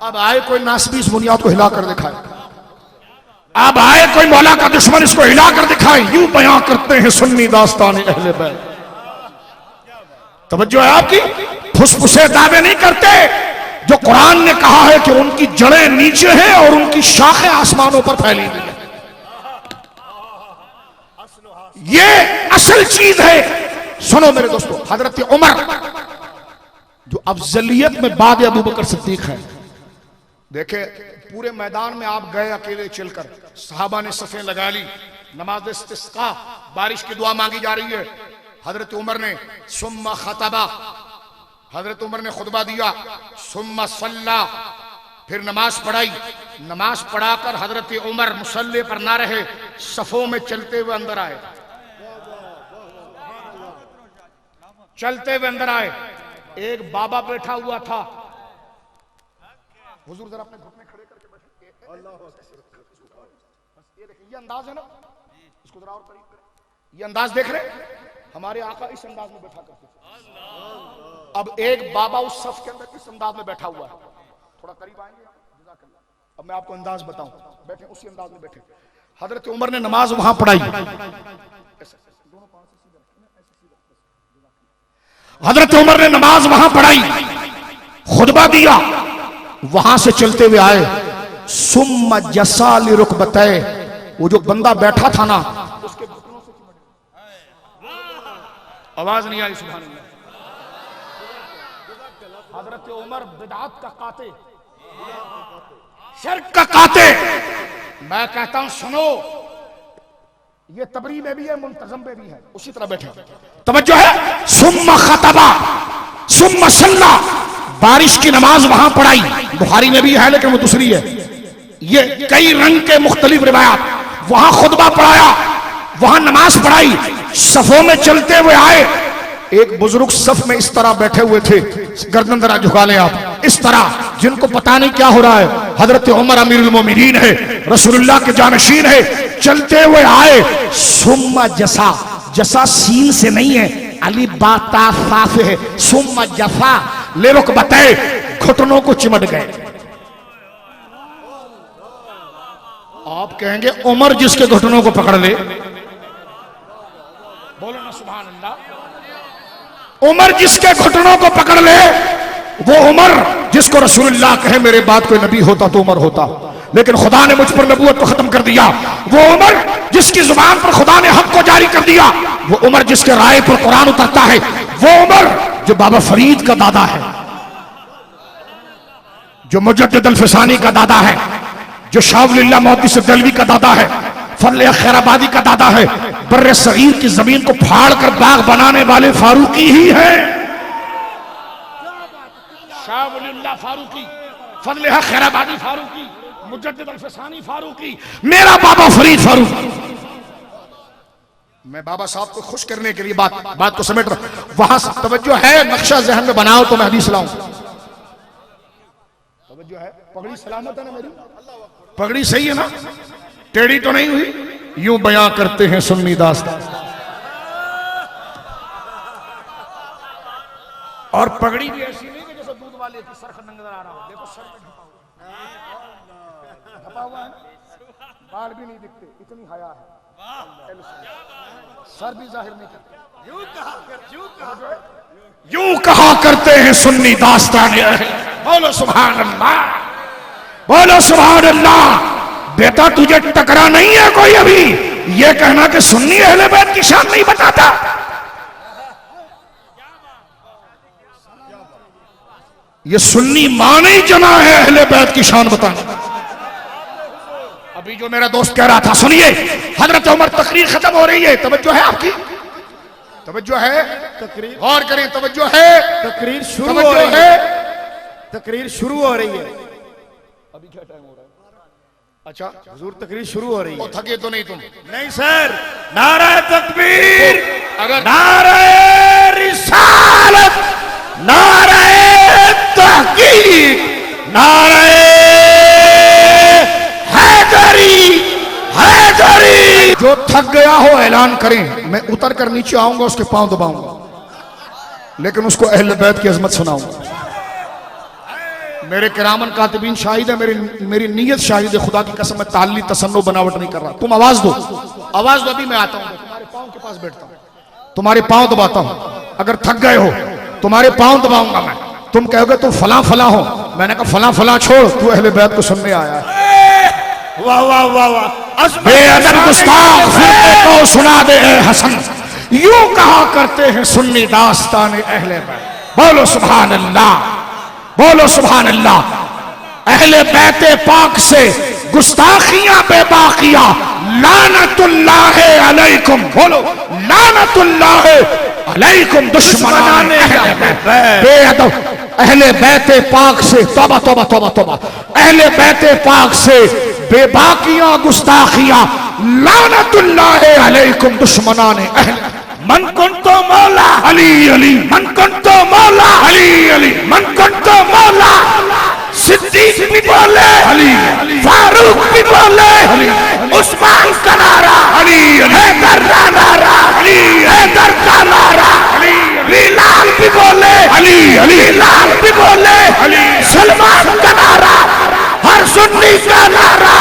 अब आए कोई नासबी इस बुनियाद को हिला कर दिखाए, अब आए कोई मौला का दुश्मन इसको हिला कर दिखाए। यूं बयां करते हैं सुन्नी दास्तान अहले बैत। तवज्जो है आपकी। फुसफुसे दावे नहीं करते। जो कुरान ने कहा है कि उनकी जड़ें नीचे हैं और उनकी शाखें आसमानों पर फैली हुई है, ये असल चीज है। सुनो मेरे दोस्तों, हजरत उमर जो अफजलियत में बाद अबू बकर सिद्दीक है, देखे पूरे मैदान में आप गए अकेले चलकर, सहाबा ने सफें लगा ली, नमाज इस्तिस्का, बारिश की दुआ मांगी जा रही है। हजरत उमर ने सुम्मा खतबा, हजरत उमर ने खुतबा दिया, सुम्मा सल्ला, फिर नमाज पढ़ाई। नमाज पढ़ाकर हजरत उमर मुसल्ले पर ना रहे, सफों में चलते हुए अंदर आए, चलते हुए अंदर आए। एक बाबा बैठा हुआ था, हुजूर जरा अपने घुटने खड़े करके बैठे, ये देखिए, ये अंदाज है ना, इसको जरा और करीब करें, ये अंदाज देख रहे, हमारे आका इस अंदाज में बैठा करते थे। अब एक बाबा उस सफ के अंदर इस अंदाज में बैठा हुआ है, थोड़ा करीब आएंगे। अब मैं आपको अंदाज बताऊं, बैठे उसी अंदाज में बैठे। हजरत उमर ने नमाज वहां पढ़ाई, हजरत उमर ने नमाज वहां पढ़ाई, खुतबा दिया, वहां से चलते हुए आए। सुम्मा जसाली रुकबतै, वो जो बंदा बैठा था ना उसके घुटनों से आवाज नहीं आई। सुभान अल्लाह। हजरत उमर बिदअत का काते, शिर्क का काते। मैं कहता हूं सुनो, ये तबरी में भी है, मुंतजम में भी है, उसी तरह बैठे। तवज्जो है। सुम्मा खतबा सुम्मा सल्ला, बारिश की नमाज वहां पढ़ाई, बुखारी में भी है लेकिन वो दूसरी है। ये कई रंग के मुख्तलिफ रिवायात। वहां खुतबा पढ़ाया, वहां नमाज पढ़ाई, सफों में चलते हुए आए। एक बुजुर्ग सफ में इस तरह बैठे हुए थे, गर्दन जरा झुका लें आप, इस तरह, जिनको पता नहीं क्या हो रहा है। हजरत उमर अमीरुल मोमिनीन है, रसूलुल्लाह के जानशीन है, चलते हुए आए। सुम्मा जसा, जसा सीन से नहीं है, अली बाता साफ है। सुम्मा जफा ले रुक बताए, घुटनों को चिमट गए। आप कहेंगे उमर जिसके घुटनों को पकड़ ले, बोलो ना सुभान अल्लाह। उमर जिसके घुटनों को पकड़ ले, वो उमर जिसको रसूलुल्लाह कहे मेरे बाद कोई नबी होता तो उमर होता, लेकिन खुदा ने मुझ पर नबूवत को खत्म कर दिया। वो उमर जिसकी जुबान पर खुदा ने हक को जारी कर दिया, वो उमर जिसके राय पर कुरान उतरता है, वो उमर जो बाबा फरीद का दादा है, जो मुजद्दिद अल-फिसानी का दादा है, जो शाह वलीउल्लाह मुहद्दिस देलवी का दादा है, फजल खैराबादी का दादा है, बर्रे सगीर की जमीन को फाड़ कर बाग बनाने वाले फारूकी ही है। शाह वलीउल्लाह फारूकी, फजल खैराबादी फारूकी, मुजद्दिद अल-फिसानी फारूकी, मेरा बाबा फरीद फारूकी। मैं बाबा साहब को खुश करने के लिए बात को समेट रहा हूं। वहां से तवज्जो है, नक्शा जहन में बनाओ तो मैं हदीस लाऊं। तवज्जो है, पगड़ी सलामत है ना मेरी? पगड़ी सही है ना? टेढ़ी तो नहीं हुई? यूं बयां करते हैं सुन्नी दास्तान। और पगड़ी भी ऐसी नहीं कि जैसे दूध वाले की सर नजर आ रहा हो। देखो सर में ढपा हुआ है, बाल भी नहीं दिखते, इतनी हया है। सर भी जाहिर नहीं करते। यूं कहा करते हैं सुन्नी दास्तान। बोलो सुभान अल्लाह, बोलो सुभान अल्लाह। बेटा तुझे टकरा नहीं है कोई अभी ये कहना कि सुन्नी अहले बैत की शान नहीं बताता। ये सुन्नी मां नहीं जना है अहले बैत की शान बताना। अभी जो मेरा दोस्त कह रहा था, सुनिए, हजरत उमर तकरीर खत्म हो रही है, तवज्जो है आपकी? तवज्जो है? तकरीर गौर करें, तवज्जो है? तकरीर शुरू हो रही है। तकरीर शुरू हो रही है। अभी क्या टाइम हो रहा है? अच्छा हुजूर तकरीर शुरू हो रही है। थके तो नहीं तुम? नहीं सर। नारा तकबीर, अगर नारा रिसालत, नारा तहकीक, नारा हैदरी। जो थक गया हो ऐलान करें, मैं उतर कर नीचे आऊंगा, उसके पांव दबाऊंगा, लेकिन उसको अहले बैत की अजमत सुनाऊंगा। मेरे किरामन कातिबीन शाहिद है, मेरी नीयत शाहिद है, खुदा की कसम, मैं ताली तसन्नो बनावट नहीं कर रहा। तुम आवाज दो, आवाज दो, अभी मैं आता हूं, तुम्हारे पांव के पास बैठता हूं, तुम्हारे पांव दबाता हूं। अगर थक गए हो तुम्हारे पांव दबाऊंगा मैं। तुम कहोगे तुम फला फला हो, मैंने कहा फला फला छोड़, तू अहले बैत को सुनने आया है। वाह वाह वाह वाह। बेअदब गुस्ताख फिर को सुना दे ए हसन, यूं कहा करते हैं सुन्नी दास्तान अहले बैत। बोलो सुभान अल्लाह, बोलो सुभान अल्लाह। अहले बैते पाक से गुस्ताखियां बेबाकिया, लानतुल्लाह अलैकुम, बोलो लानतुल्लाह अलैकुम दुश्मनान अहले बैत। बेअदब अहले बैते पाक से, तौबा तौबा तौबा तौबा, अहले बैते पाक से बेबाकियां गुस्ताखियां, लानतुल्लाह अलैकुम दुश्मनान अहले। मन कुंतो मौला अली अली, मन कुंतो मौला अली अली, मन कुंतो मौला। सिद्दीक भी बोले, अली फारूक भी बोले, उस्मान का नारा, हैदर का नारा, हैदर का नारा, बिलाल भी बोले, बिलाल भी बोले, सलमान का नारा, हर सुन्नी का नारा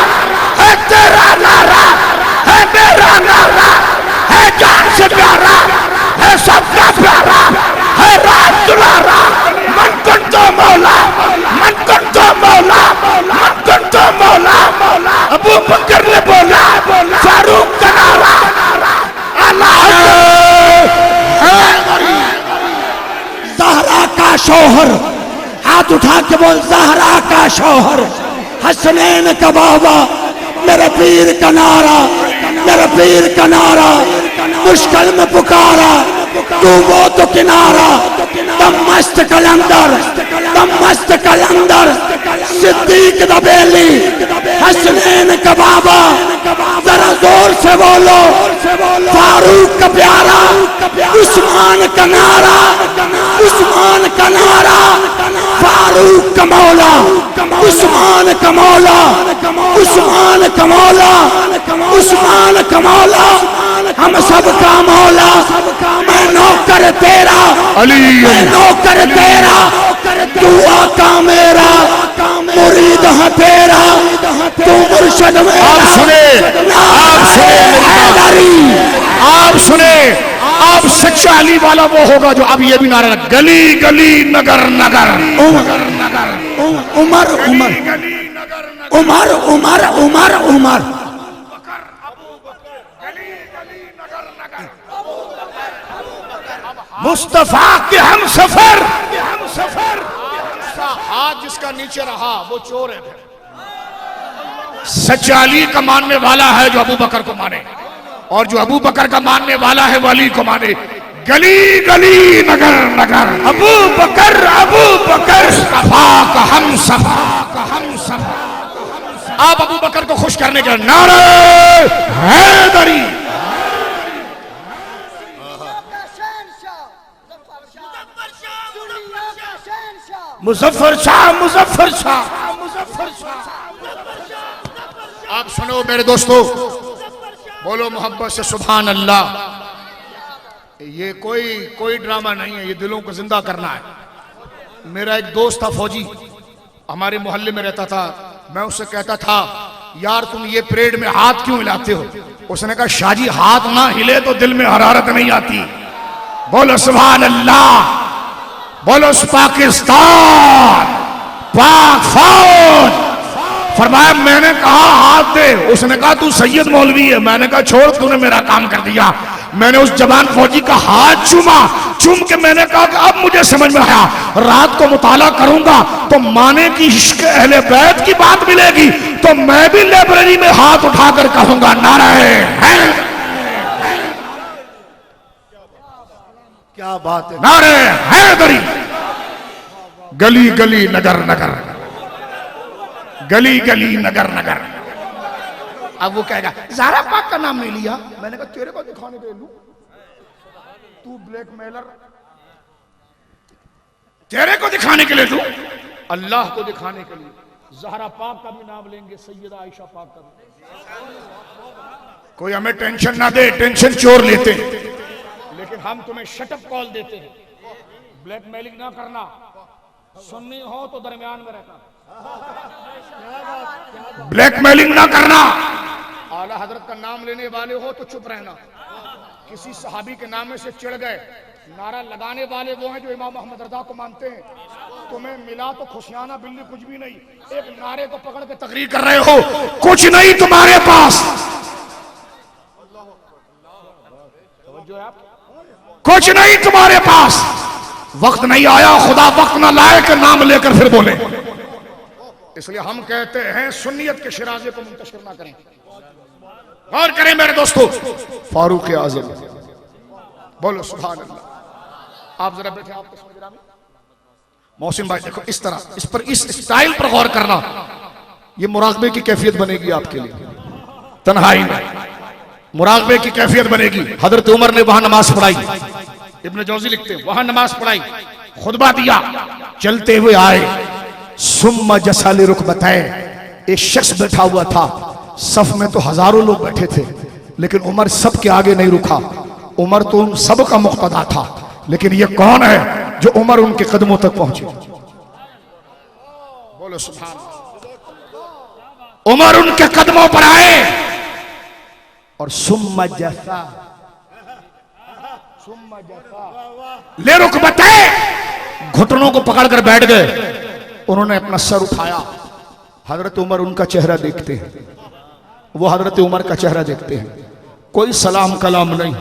है, तेरा नारा है, मेरा नारा है, जान से प्यारा है, सबका प्यारा है, रात दुलारा। मन कुंतो मौला, मन कुंतो मौला, मन कुंतो मौला। अबू बकर ने बोला, फारूक का नारा, ज़हरा का शौहर, हाथ उठा के बोल, ज़हरा का शौहर, हसनैन का बाबा, मेरे पीर का नारा, मेरे पीर का नारा, मुश्किल में पुकारा तू वो तो किनारा, दम मस्त कलंदर, दम मस्त कलंदर, सिद्दीक दा बेली, हसनैन का बाबा, जरा जोर से बोलो, फारूक का प्यारा, उस्मान का नारा, उस्मान का नारा, फारूक का मौला, उस्मान का मौला, उस्मान का मौला, उस्मान का मौला, हम सब का मौला। मैं नौकर तेरा, मैं नौकर तेरा, तू आका मेरा, मुरीद है तेरा, तू मुर्शद मेरा। आप सुने, आप सुने, आप सुने, आप सच्चा अली वाला वो होगा जो अब ये भी नारा, गली गली नगर नगर, उमर उमर उमर उमर उमर उमर। मुस्तफा के हम सफर, हाथ जिसका नीचे रहा वो चोर है। सच्चा अली का मानने वाला है जो अबू बकर को माने, और जो अबू बकर का मानने वाला है वो अली को माने। गली गली नगर नगर, अबू बकर, अबू बकर, मुस्तफा का हम सफर, का हम सफर। आप अबू बकर को खुश करने के नारे हैदरी, मुजफ्फर शाह, मुजफ्फर शाह, मुजफ्फर शाह। आप सुनो मेरे दोस्तों, बोलो मोहब्बत से सुभान अल्लाह। ये कोई ड्रामा नहीं है, ये दिलों को जिंदा करना है। मेरा एक दोस्त था फौजी, हमारे मोहल्ले में रहता था। मैं उससे कहता था यार तुम ये परेड में हाथ क्यों हिलाते हो? उसने कहा शाहजी हाथ ना हिले तो दिल में हरारत नहीं आती। बोलो सुभान अल्लाह, बोलो पाकिस्तान, पाक फौज। फरमाया मैंने कहा हाथ दे, उसने कहा तू सैयद मौलवी है। मैंने कहा छोड़, तूने मेरा काम कर दिया। मैंने उस जवान फौजी का हाथ चूमा, चूम के मैंने कहा कि अब मुझे समझ में आया, रात को मुताला करूंगा तो माने की इश्क अहले बैत की बात मिलेगी, तो मैं भी लाइब्रेरी में हाथ उठाकर कहूंगा नारे है। क्या बात है, नारे हैदरी। गली गली नगर नगर, गली गली नगर नगर। अब वो कहेगा ज़हरा पाक का नाम नहीं लिया। मैंने कहा तेरे को दिखाने के लिए लूं, तू ब्लैकमेलर, तेरे को दिखाने के लिए लूं, अल्लाह को दिखाने के लिए। ज़हरा पाक का भी नाम लेंगे, सैयदा आयशा पाक का भी। कोई हमें टेंशन ना दे, टेंशन चोर लेते हैं, लेकिन हम तुम्हें शटअप कॉल देते हैं। ब्लैकमेलिंग ना करना, सुन्नी हो तो दरमियान में रहना, ब्लैकमेलिंग ना करना। आला हजरत का नाम लेने वाले हो तो चुप रहना। किसी सहाबी के नाम से चिढ़ गए, नारा लगाने वाले वो हैं जो इमाम मोहम्मद रजा को मानते हैं। तुम्हें मिला तो खुशियाना बिल्ली कुछ भी नहीं, एक नारे को पकड़ के तकरीर कर रहे हो, कुछ नहीं तुम्हारे पास, कुछ नहीं तुम्हारे पास। वक्त नहीं आया, खुदा वक्त ना लाए कि नाम लेकर फिर बोले। इसलिए हम कहते हैं सुन्नियत के शिराजे को मुंतशिर ना करें। गौर करें मेरे दोस्तों, फारूक आजम, बोलो सुभान अल्लाह। आप जरा बैठे, आप मोहसिन भाई देखो इस तरह, इस पर, इस स्टाइल पर गौर करना, ये मुराकबे की कैफियत बनेगी आपके लिए। तन्हाई में मुराकबे की कैफियत बनेगी। हजरत उमर ने वहां नमाज पढ़ाई, इब्न जौजी लिखते हैं वहां नमाज पढ़ाई, खुतबा दिया, चलते हुए आए, सुम्मा जसाले रुख बताए। एक शख्स बैठा हुआ था, सफ में तो हजारों लोग बैठे थे, लेकिन उमर सब के आगे नहीं रुका। उमर तो उन सब का मुक्तदा था, लेकिन ये कौन है जो उमर उनके कदमों तक पहुंचे? बोलो सुभान अल्लाह। उमर उनके कदमों पर आए और सुम्मा जसा ले रुक बताए, घुटनों को पकड़कर बैठ गए। उन्होंने अपना सर उठाया, हजरत उमर उनका चेहरा देखते हैं, वो हजरत उमर का चेहरा देखते हैं, कोई सलाम कलाम नहीं।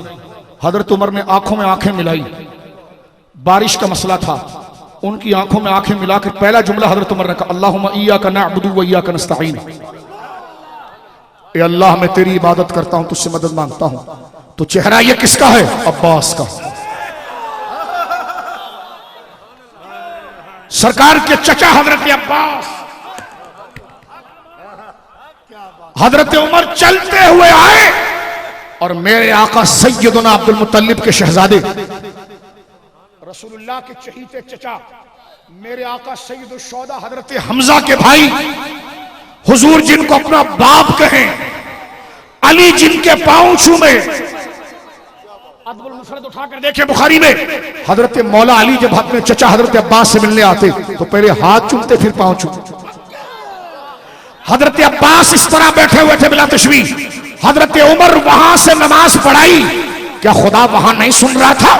हजरत उमर ने आंखों में आंखें मिलाई, बारिश का मसला था, उनकी आंखों में आंखें मिलाकर पहला जुमला हजरत उमर ने कहा अल्लाहुम्मा इय्याका नअबुदु व इय्याका नस्तईन। ए अल्लाह मैं तेरी इबादत करता हूं, तुझसे मदद मांगता हूं। तो चेहरा ये किसका है? अब्बास का। सरकार के चचा हजरत अब्बास। हजरत उमर चलते हुए आए और मेरे आका सैयदना अब्दुल मुत्तलिब के शहजादे, रसूलुल्लाह के चहीते चचा, मेरे आका सैयदुल शोहदा हजरत हमजा के भाई, हुजूर जिनको अपना बाप कहें, अली जिनके पांव छूमे, अदबुल मुफरद उठाकर देखे बुखारी में, हजरत मौला अली जब अपने चचा हजरत अब्बास से मिलने आते तो पहले हाथ चूमते फिर पांव चूमते। हजरत अब्बास इस तरह बैठे हुए थे बिला तशबीह। हजरत उमर वहां से नमाज पढ़ाई, क्या खुदा वहां नहीं सुन रहा था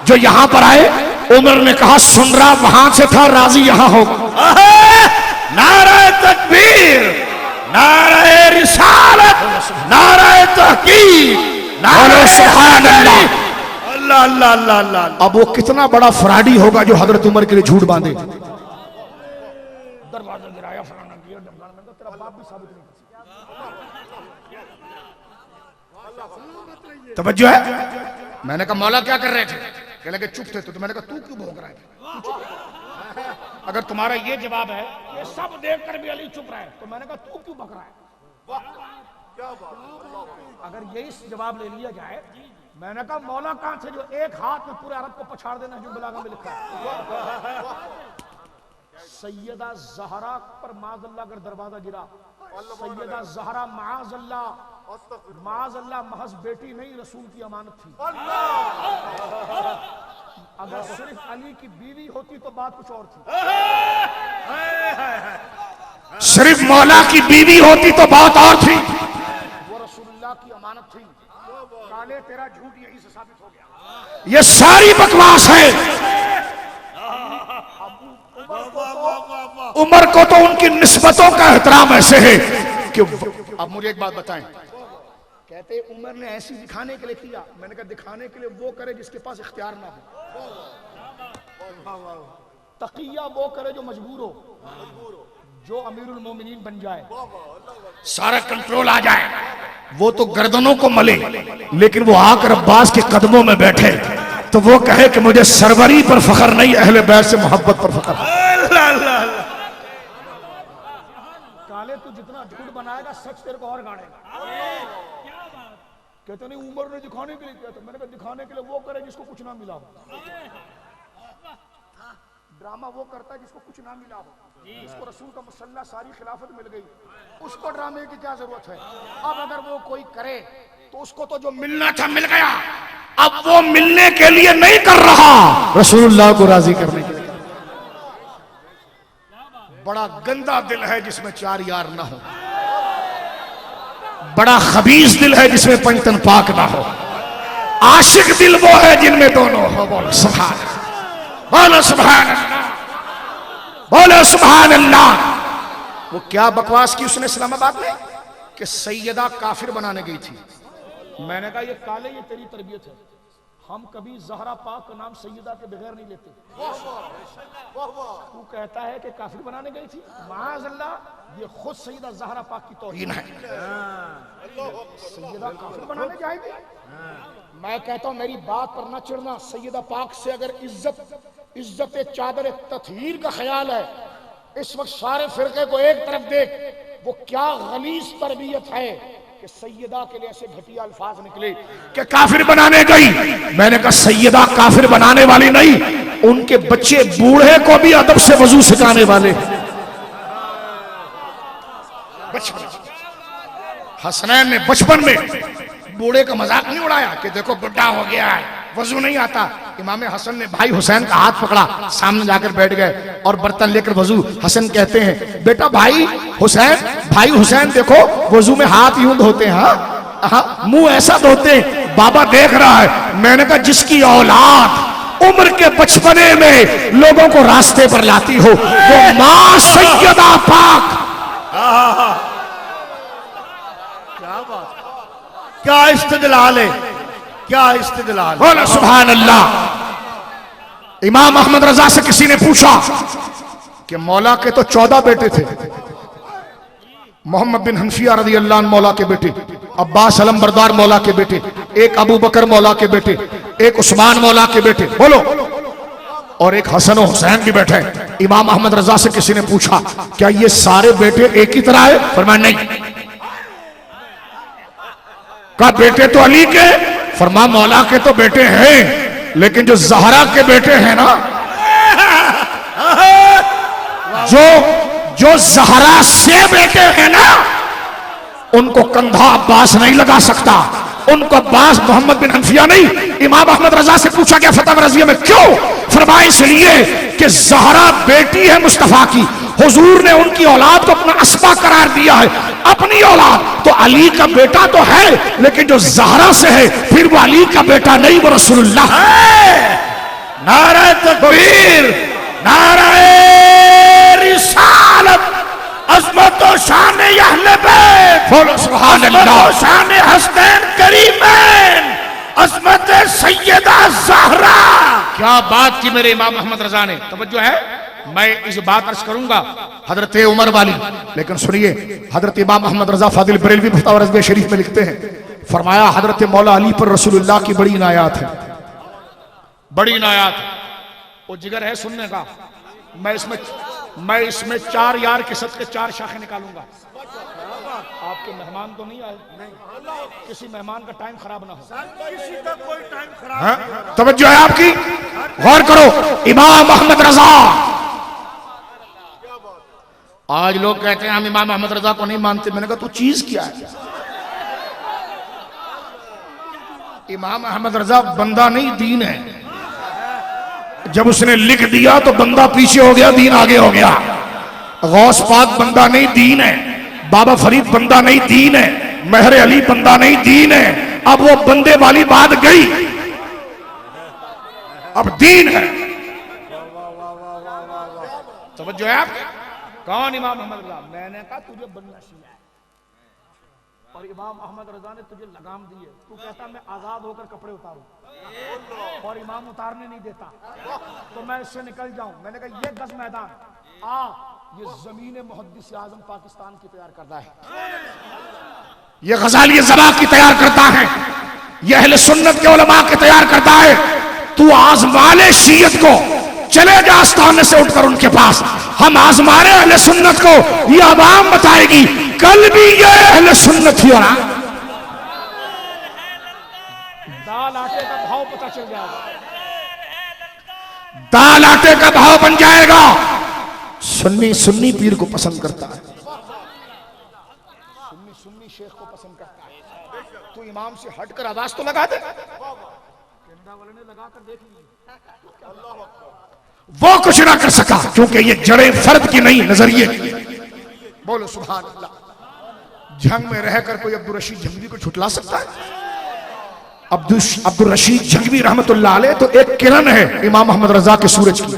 जो यहां पर आए? उमर ने कहा सुन रहा वहां से था, राजी यहां हो। नारे तकबीर, नारे रिसालत, नारे तहकीक, नारे सुभान अल्लाह, अल्लाह अल्लाह अल्लाह अल्लाह। अब वो कितना बड़ा फराडी होगा जो हजरत उमर के लिए झूठ बांधे। दरवाजा गिराया, फलाना किया, ढमकाना, मैं तेरा बाप भी साबित नहीं कर सकता। तवज्जो है? मैंने कहा मौला क्या कर रहे थे? कहने लगे चुप थे। तो मैंने कहा तू क्यों भौंक रहा है? अगर तुम्हारा ये जवाब है ये सब देखकर भी अली चुप रहा है, तो मैंने कहा तू क्यों भौंक रहा है? अगर यही जवाब ले लिया जाए, मैंने कहा मौला कहां से जो एक हाथ में पूरे अरब को पछाड़ देना, जो बलागा में लिखा है। सैयदा ज़हरा पर माज़अल्लाह अगर दरवाजा गिरा, सैयदा ज़हरा माज़अल्लाह महज बेटी नहीं रसूल की अमानत थी। अगर सिर्फ अली की बीवी होती तो बात कुछ और थी। सिर्फ मौला की बीवी होती तो बात और थी। वो रसूलुल्लाह की अमानत थी। काले तेरा झूठ यही से साबित हो गया। ये सारी बकवास है। उमर को तो उनकी निस्बतों का एहतराम ऐसे है कि अब मुझे एक बात बताएं, कहते उमर ने ऐसी दिखाने के लिए किया। मैंने कहा दिखाने के लिए वो करे जिसके पास इख्तियार ना हो, तकिया वो करे जो मजबूर हो, जो अमीरुल मोमिनीन बन जाए, सारा कंट्रोल आ जाए। वो तो गर्दनों को मले, लेकिन वो आकर अब्बास के कदमों में बैठे तो वो कहे कि मुझे सरवरी पर फख्र नहीं, अहले बैत से मोहब्बत पर फख्र। काले तू जितना झूठ बनाएगा सच तेरे को और गाड़ेगा। कहते नहीं उमर ने दिखाने के लिए किया था। मैंने कहा दिखाने के लिए वो करे जिसको कुछ ना मिला हो। ड्रामा वो करता है जिसको कुछ ना मिला हो, जिसको रसूल का मसल्ला सारी खिलाफत मिल गई, उसको ड्रामे की क्या जरूरत है। अब अगर वो कोई करे तो उसको तो जो मिलना था मिल गया, अब वो मिलने के लिए नहीं कर रहा, रसूलुल्लाह को राजी करने के लिए। बड़ा गंदा दिल है जिसमें चार यार ना हो, बड़ा खबीस दिल है जिसमें पंचतन पाक ना हो। आशिक दिल वो है जिनमें दोनों हो। बोलो सुभान, बोलो सुभान अल्लाह, बोलो सुभान अल्लाह। वो क्या बकवास की उसने इस्लामाबाद में कि सैयदा काफिर बनाने गई थी। मैंने कहा ये काले ये तेरी तरबियत है, हम कभी ज़हरा पाक का नाम सैयदा के बगैर नहीं लेते। तू कहता है कि काफिर बनाने गई थी, माज़अल्लाह ये खुद सैयदा ज़हरा पाक की तौहीन है। सैयदा काफिर बनाने जाएगी। मैं कहता हूं मेरी बात पर ना चिढ़ना। सैयदा पाक से अगर इज्जत चादर तत्हीर का ख्याल है, इस वक्त सारे फिरके को एक तरफ देख, वो क्या गलीज तरबियत है कि सैयदा के लिए ऐसे घटिया अल्फाज निकले कि काफिर बनाने गई। मैंने कहा सैयदा काफिर बनाने वाली नहीं, उनके बच्चे बूढ़े को भी अदब से वजू सिखाने वाले। हसनैन ने बचपन में बूढ़े का मजाक नहीं उड़ाया कि देखो बुढ़ा हो गया है, वजू नहीं आता। इमाम हसन ने भाई हुसैन का हाथ पकड़ा, सामने जाकर बैठ गए और बर्तन लेकर वजू। हसन कहते हैं बेटा भाई हुसैन देखो वजू में हाथ यूं धोते हैं, हाँ मुंह ऐसा धोते हैं। बाबा देख रहा है। मैंने कहा जिसकी औलाद उम्र के बचपने में लोगों को रास्ते पर लाती हो वो मां सैयदा पाक। क्या बात, क्या इस्तिदलाल है, क्या इस्तिदलाल। बोलो सुभान अल्लाह। इमाम अहमद रजा से किसी ने पूछा कि मौला के तो 14 बेटे थे। मोहम्मद बिन हनफिया रज़ी अल्लाह अन्हु मौला के बेटे, अब्बास अलम बरदार मौला के बेटे, एक अबू बकर मौला के बेटे, एक उस्मान मौला के बेटे, बोलो, और एक हसन और हुसैन भी बैठे। इमाम अहमद रजा से किसी ने पूछा क्या ये सारे बेटे एक ही तरह है? फरमाया नहीं। का बेटे तो अली के, फरमा मौला के तो बेटे हैं, लेकिन जो ज़हरा के बेटे हैं ना, जो ज़हरा से बेटे हैं ना, उनको कंधा अब्बास नहीं लगा सकता, उनको अब्बास मोहम्मद बिन हनफिया नहीं। इमाम अहमद रजा से पूछा गया फतवा रज़िया में क्यों? फरमाया इसलिए कि ज़हरा बेटी है मुस्तफा की, हुजूर ने उनकी औलाद को अपना अस्बा करार दिया है। अपनी औलाद तो अली का बेटा तो है, लेकिन जो ज़हरा से है फिर वो अली का बेटा नहीं, वो रसूलुल्लाह है। नारे तकबीर, नारे रिसालत, अज़मत व शान अहले बैत, बोलो सुभान अल्लाह, शान हसनैन करीमैन, अज़मत सैयदा ज़हरा। क्या बात की मेरे इमाम अहमद रजा ने। तवज्जो है, मैं इस बात अर्ज करूंगा हजरत उमर वाली, लेकिन सुनिए हजरत इमाम अहमद रजा फादिल बरेलवी फतवा रज़विया शरीफ में लिखते हैं, फरमाया हजरत मौला अली पर रसूलुल्लाह की बड़ी इनायत है, बड़ी इनायत। वो जिगर है सुनने का। मैं इसमें 4 यार के सद के 4 शाखें निकालूंगा। आपके मेहमान तो नहीं आए? किसी मेहमान का टाइम खराब ना हो। किसी का कोई टाइम खराब। तवज्जो है आपकी, गौर करो। इमाम अहमद रजा आज लोग कहते हैं हम इमाम अहमद रजा को नहीं मानते। मैंने कहा तू चीज क्या है? इमाम अहमद रजा बंदा नहीं, दीन है। जब उसने लिख दिया तो बंदा पीछे हो गया, दीन आगे हो गया। गौस पाक बंदा नहीं, दीन है। बाबा फरीद बंदा नहीं, दीन है। महर अली बंदा नहीं, दीन है। अब वो बंदे वाली बात गई, अब दीन है। समझ जो है आप? कौन इमाम अहमद रजा? मैंने कहा तुझे बनना शिया है और इमाम अहमद रजा ने तुझे लगाम दी है। तू कहता मैं आजाद होकर कपड़े उतारूं और इमाम उतारने नहीं देता तो मैं इससे निकल जाऊं। मैंने कहा ये 10 मैदान आ, ये जमीन मुहद्दिस आजम पाकिस्तान की तैयार करता है, ये गजाली ज़बा की तैयार करता है, ये अहले सुन्नत के उलमा के तैयार करता है। तू आजमाने शीयत को, चले जा आस्थाने से उठकर उनके पास, हम आजमाने अहले सुन्नत को, ये अवाम बताएगी कल भी ये अहले सुन्नत ही होना। दाल आटे का भाव पता चल जाएगा, दाल आटे का भाव बन जाएगा। सुन्नी सुन्नी पीर को पसंद करता है, सुन्नी सुन्नी शेख को पसंद करता है। तू इमाम से हटकर आवाज तो लगा दे, कनाडा वाले ने लगाकर देख ली, वो कुछ ना कर सका क्योंकि ये जड़ें फर्द की नहीं, नजरिए की। बोलो सुभान अल्लाह। जंग में रहकर कोई अब्दुल रशीद जंगवी को छुटला सकता है? अब्दुल रशीद जंगवी रहमतुल्लाह अलैह तो एक किरण है इमाम अहमद रजा के सूरज की।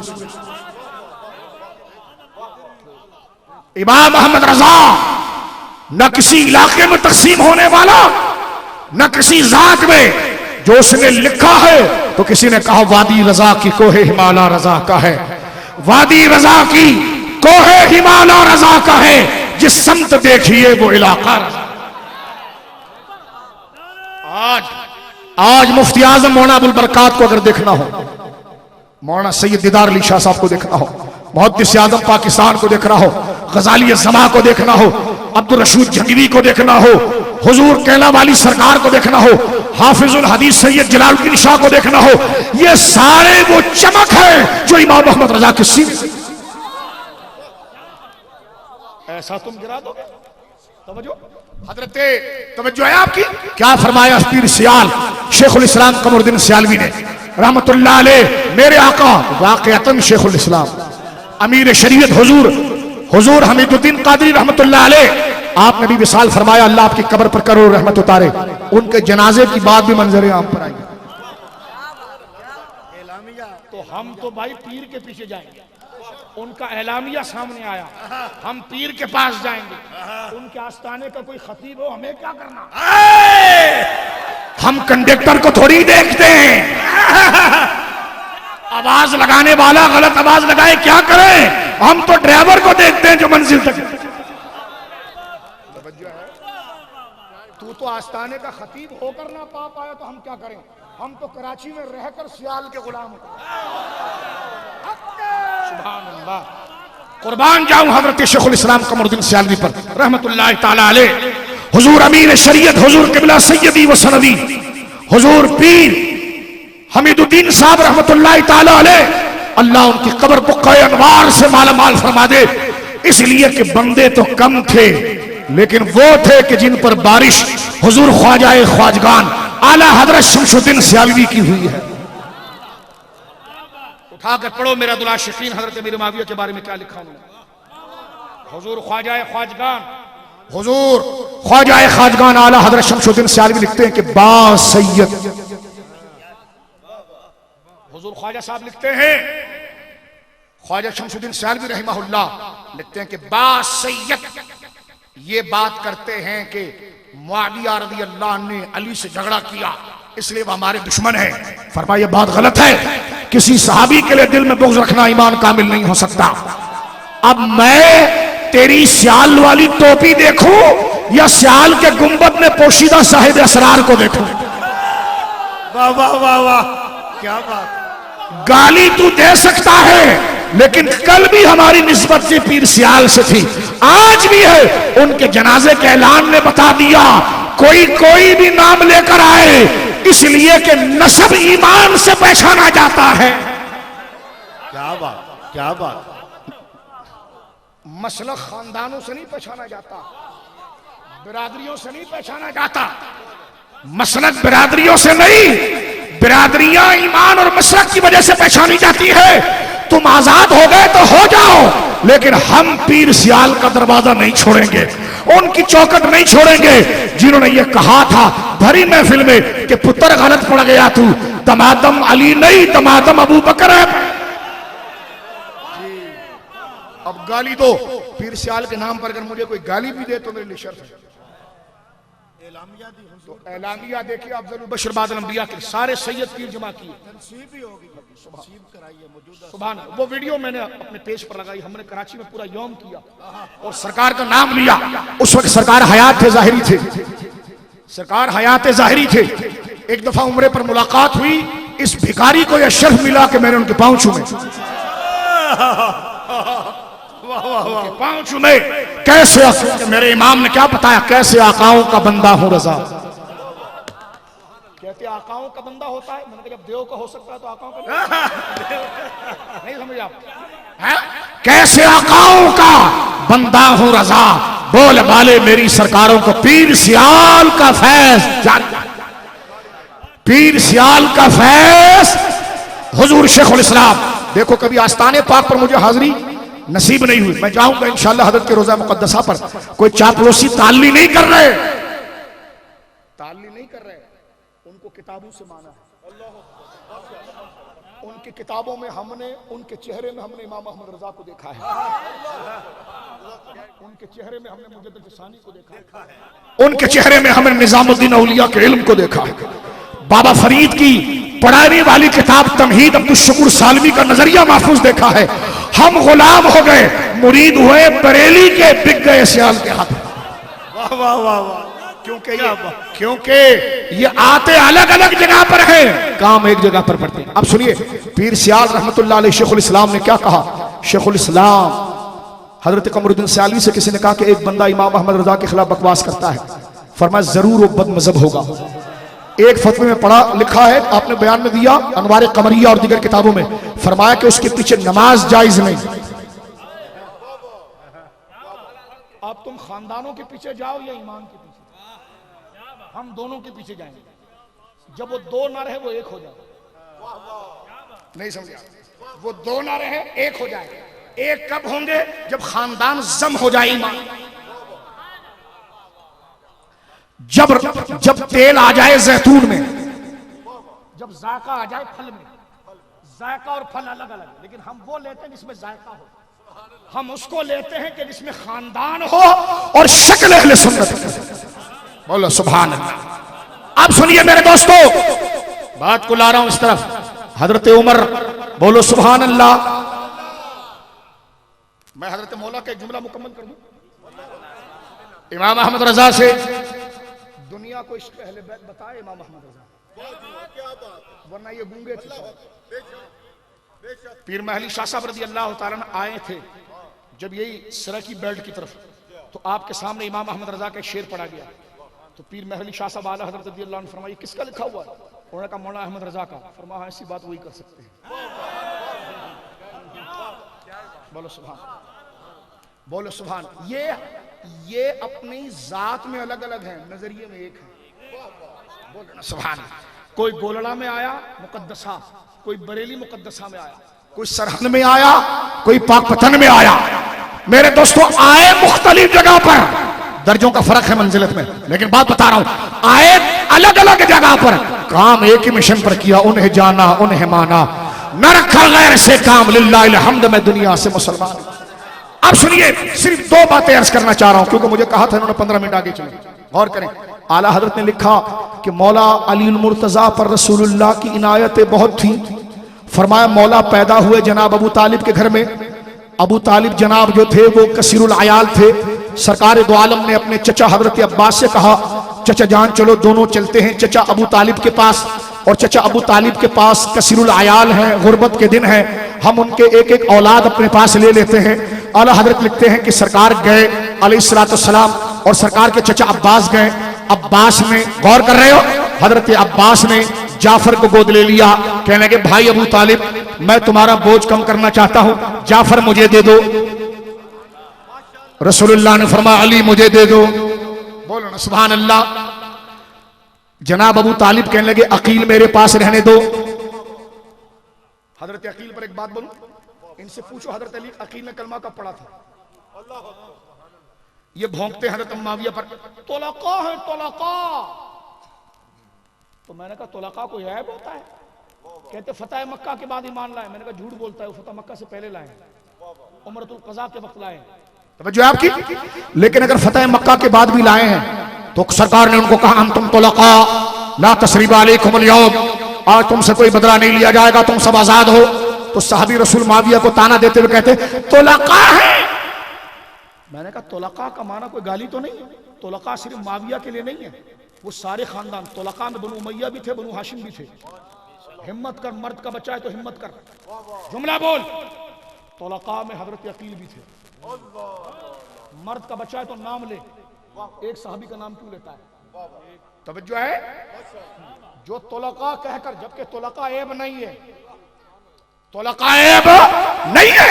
इमाम अहमद रजा न किसी इलाके में तकसीम होने वाला, न किसी जात में। जो उसने लिखा है तो किसी ने कहा वादी रजा की कोहे हिमालय रजा का है, वादी रजा की कोहे हिमालय रजा का है, जिस समत देखिए वो इलाका रजा। आज मुफ्ती आजम मौलाना अबुल बरकात को अगर देखना हो, मौलाना सैयद दीदार अली शाह साहब को देखना हो, मुहद्दिस आजम पाकिस्तान को देखना हो, गजाली ज़मा को देखना हो, अब्दुल रशीद जंगवी को देखना हो, हुजूर कैला वाली सरकार को देखना हो, हाफिजुल हदीस सैयद जलालुद्दीन शाह को देखना हो, ये सारे वो चमक है जो इमाम अहमद रजा के सीने से। ऐसा तुम गिरा दोगे? तवज्जो हजरते, तवज्जो है आपकी? क्या फरमाया पीर सियाल शेखुल इस्लाम कमरुद्दीन सियालवी ने रहमतुल्लाह अलैह, मेरे आका वाक़अतन शेखुल इस्लाम अमीर शरीयत हुजूर हमीदुद्दीन कादरी रहमतुल्लाह अलैह, आपने भी विसाल फरमाया, अल्लाह आपकी कब्र पर करोड़ रहमत उतारे। उनके जनाजे की बात भी मंजरे आम पर आई। तो हम तो भाई पीर के पीछे जाएंगे, उनका एलामिया सामने आया, हम पीर के पास जाएंगे। उनके आस्थाने का कोई खतीब हो, हमें क्या करना? हम कंडक्टर को थोड़ी देखते हैं, आवाज लगाने वाला गलत आवाज लगाए क्या करें? हम तो ड्राइवर को देखते हैं जो मंजिल तक। तू तो आस्थाने का खतीब होकर ना पा पाया तो हम क्या करें? हम तो कराची में रहकर सियाल के गुलाम हैं। सुभान अल्लाह। कुर्बान जाऊं हजरत शेखुल इस्लाम कमरुद्दीन सियालवी पर रहमतुल्लाह ताला अलैह। हुजूर अमीर शरीयत, हुजूर किबला सैयदी व सनदी, हुजूर पीर हमीदुद्दीन साहब रहमतुल्लाह ताला अलैह, अल्लाह उनकी कब्र बुक़्क़ाए अनवार से मालामाल फरमा दे। इसलिए कि बंदे तो कम थे लेकिन वो थे कि जिन पर बारिश हुजूर ख्वाजाए ख्वाजगान आला हजरत शमशुद्दीन सियालवी की हुई है। उठाकर पढ़ो मेरा दुला शकीन हजरत मीर माविया के बारे में क्या लिखा उन्होंने। हुजूर ख्वाजाए ख्वाजगान, हुजूर ख्वाजाए ख्वाजगान आला हजरत शमशुद्दीन सियालवी लिखते हैं कि बा सैयद, हुजूर ख्वाजा साहब लिखते हैं, ख्वाजा शमशुद्दीन सियालवी रहमहुल्लाह लिखते हैं कि बा सैयद, ये बात करते हैं कि मुआविया रज़ी अल्लाह ने अली से झगड़ा किया इसलिए वो हमारे दुश्मन है। फरमाया बात गलत है, किसी सहाबी के लिए दिल में बुग़्ज़ रखना ईमान कामिल नहीं हो सकता। अब मैं तेरी सियाल वाली टोपी देखूं या सियाल के गुंबद में पोशीदा साहिब असरार को देखूं? वाह वाह वाह वाह, क्या बात। गाली तू दे सकता है लेकिन कल भी हमारी निस्बत से पीर सियाल से थी, आज भी है। उनके जनाजे के ऐलान ने बता दिया कोई भी नाम लेकर आए, इसलिए कि नस्ब ईमान से पहचाना जाता है। क्या बात, क्या बात। मसला खानदानों से नहीं पहचाना जाता, बिरादरियों से नहीं पहचाना जाता, मसलक बिरादरियों से नहीं, बिरादरियां ईमान और मसलक की वजह से पहचानी जाती है। तुम आजाद हो गए तो हो जाओ, लेकिन हम पीर सियाल का दरवाजा नहीं छोड़ेंगे, उनकी चौखट नहीं छोड़ेंगे, जिन्होंने ये कहा था भरी महफिल में कि पुत्र गलत पड़ गया तू, दमादम अली नहीं दमादम अबू बकर है। अब गाली दो पीर सियाल के नाम पर, अगर मुझे कोई गाली भी दे तो मेरे लिए शर्त है। तो एलामिया देखिए अफजल बशर बादल अंबिया के सारे सैयद पीर जमा किए, सुभान। वो वीडियो मैंने अपने पेज पर लगाई, हमने कराची में पूरा यौम किया और सरकार का नाम लिया। उस वक्त सरकार हयात थे, जाहिरी थे, सरकार हयात जाहिरी थे। एक दफा उम्रे पर मुलाकात हुई, इस भिखारी को यह शर्फ मिला कि मैंने उनके पांव छूमे, पांव छूमे। कैसे? मेरे इमाम ने क्या बताया, कैसे आकाओं का बंदा हूं रजा। कहते आकाओं का बंदा होता है, मैंने कहा जब देव का हो सकता है तो आकाओं का नहीं समझे आप? कैसे आकाओं का बंदा हूं रजा, बोल वाले मेरी सरकारों को पीर सियाल का फैज, पीर सियाल का फैज हुजूर शेखुल इस्लाम। देखो कभी आस्ताने पाक पर मुझे हाजिरी नसीब नहीं हुई, मैं जाऊंगा इंशाअल्लाह हजरत के रोजा मुकद्दसा पर। कोई चापलूसी ताली नहीं कर रहे, ताली नहीं कर रहे, उनको किताबों से माना है। उनकी किताबों में हमने, उनके चेहरे में हमने इमाम अहमद रजा को देखा है, उनके चेहरे में हमने मुजद्दिद सानी को देखा है, उनके चेहरे में हमने निजामुद्दीन औलिया के इल्म को देखा है। बाबा फरीद की पढ़ाने वाली किताब तमहीद अब्दुल शुकुर सालवी का नजरिया महफूज देखा है। हम गुलाम हो गए, मुरीद हुए बरेली के, बिक गए सियाल के हाथ। वाह वाह वाह वाह। क्योंकि ये आते अलग अलग जगह पर हैं, काम एक जगह पर पड़ते हैं। अब सुनिए पीर सियाल रहमतुल्लाह अलैह शेखुल इस्लाम ने क्या कहा। शेखुल इस्लाम हजरत कमरुद्दीन सियालवी से किसी ने कहा कि एक बंदा इमाम अहमद रजा के खिलाफ बकवास करता है, फरमाया जरूर वो बदमजहब होगा। एक फतवे में पढ़ा लिखा है, आपने बयान में दिया अनवार कमरिया और दीगर किताबों में, फरमाया कि उसके पीछे नमाज जायज नहीं। अब तुम खानदानों के पीछे जाओ या ईमान के पीछे, हम दोनों के पीछे जाएंगे। जब वो दो ना रहे वो एक हो जाए, नहीं समझा? वो दो ना रहे एक हो जाए। एक कब होंगे? जब खानदान जम हो जाए ईमान, जब तेल आ जाए जैतून में, जब जायका आ जाए फल में। जायका और फल अलग अलग, लेकिन हम वो लेते हैं जिसमें जायका हो, हम उसको लेते हैं कि जिसमें खानदान हो और शक्ल अहले सुन्नत। बोलो सुभान अल्लाह। अब सुनिए मेरे दोस्तों, बात को ला रहा हूं इस तरफ। हजरत उमर, बोलो सुभान अल्लाह। मैं हजरत मौला का एक जुमला मुकम्मल कर दूं। इमाम अहमद रजा से दुनिया को इश्क अहले बैत बताए इमाम अहमद रजा, वरना ये गूंगे थे। पीर महली शाह साहब रज़ी अल्लाह तआला अन्हु आए थे जब यही सराकी बेल्ट की तरफ, तो आपके सामने इमाम अहमद रजा का एक शेर पढ़ा गया। तो पीर महली शाह साहब आला हज़रत रज़ी अल्लाह अन्हु फरमाया किसका लिखा हुआ है? उन्होंने कहा मौलाना अहमद रजा का। फरमाया ऐसी बात वही कर सकते हैं। बोलो सुभान, बोलो सुभान। ये अपनी जात में अलग अलग हैं, नजरिए में एक है। बोलो ना सुभान। कोई गोलड़ा में आया मुकद्दसा, कोई बरेली मुकद्दसा में आया, कोई सरहद में आया, कोई पाकपतन में आया। मेरे दोस्तों आए मुख्तलिफ जगह पर, दर्जों का फर्क है मंजिलत में, लेकिन बात बता रहा हूं आए अलग अलग जगह पर, काम एक ही मिशन पर किया, उन्हें जाना उन्हें माना, न रखा गैर से काम। लिल्लाहिल हम्द, मैं दुनिया से मुसलमान। अब सुनिए सिर्फ दो बातें अर्ज करना चाह रहा हूं, क्योंकि मुझे कहा था इन्होंने 15 मिनट आगे चले। गौर करें, आला हजरत ने लिखा कि मौला अली मुर्तजा पर रसूलुल्लाह की इनायतें बहुत थी। फरमाया मौला पैदा हुए जनाब अबू तालिब के घर में। अबू तालिब जनाब जो थे वो कसीरुल अयाल थे। सरकार दो आलम ने अपने चचा हजरत अब्बास से कहा चचा जान चलो दोनों चलते हैं चचा अबू तालिब के पास। और चचा अबू तालिब के पास कसीरुल अयाल है, गुर्बत के दिन है, हम उनके एक एक औलाद अपने पास ले लेते हैं। आला हजरत लिखते हैं कि सरकार गए अलैहिस्सलाम और सरकार के चचा अब्बास गए। अब्बास ने, गौर कर रहे हो, हजरत अब्बास ने जाफर को गोद ले लिया। कहने लगे भाई अबू तालिब मैं तुम्हारा बोझ कम करना चाहता हूं, जाफर मुझे दे दो। रसूलुल्लाह ने फरमाया अली मुझे दे दो। बोलो ना सुभान अल्लाह। जनाब अबू तालिब कहने लगे अकील मेरे पास रहने दो। हजरत अकील पर एक बात बोलूं, इनसे पूछो हजरत अली अकील ने कलमा कब पढ़ा था? ये भौंकते हजरत मुआविया पर तोलका है तोलका। तो मैंने कहा तोलका कोई ऐब होता है? कहते फतेह मक्का के बाद ईमान लाए। मैंने कहा झूठ बोलता है, वो फतेह मक्का से पहले लाए, उमरतुल क़ज़ा के वक्त लाए। तवज्जो है आपकी? लेकिन अगर फतेह मक्का के बाद भी लाए हैं तो सरकार ने उनको कहा हम तुम तोलका ला तसरीबा अलैकुमुल यौम, आज तुमसे कोई बदला नहीं लिया जाएगा, तुम सब आजाद हो। तो साहबी रसूल मुआविया को ताना देते हुए कहते तोलका है। मैंने कहा तोलका का माना कोई गाली तो नहीं है, तोलका सिर्फ मुआविया के लिए नहीं है, वो सारे खानदान। तोलका में बनु उमैया भी थे, बनु हाशिम भी थे। हिम्मत कर, मर्द का बच्चा है तो हिम्मत कर, जुमला बोल। तोलका में हजरत अकील भी थे। मर्द का बच्चा है तो नाम ले। एक साहबी का नाम क्यों लेता है? तवज्जो है? जो तोलका कहकर, जबकि तोलका ऐब नहीं है, तोलका ऐब नहीं है।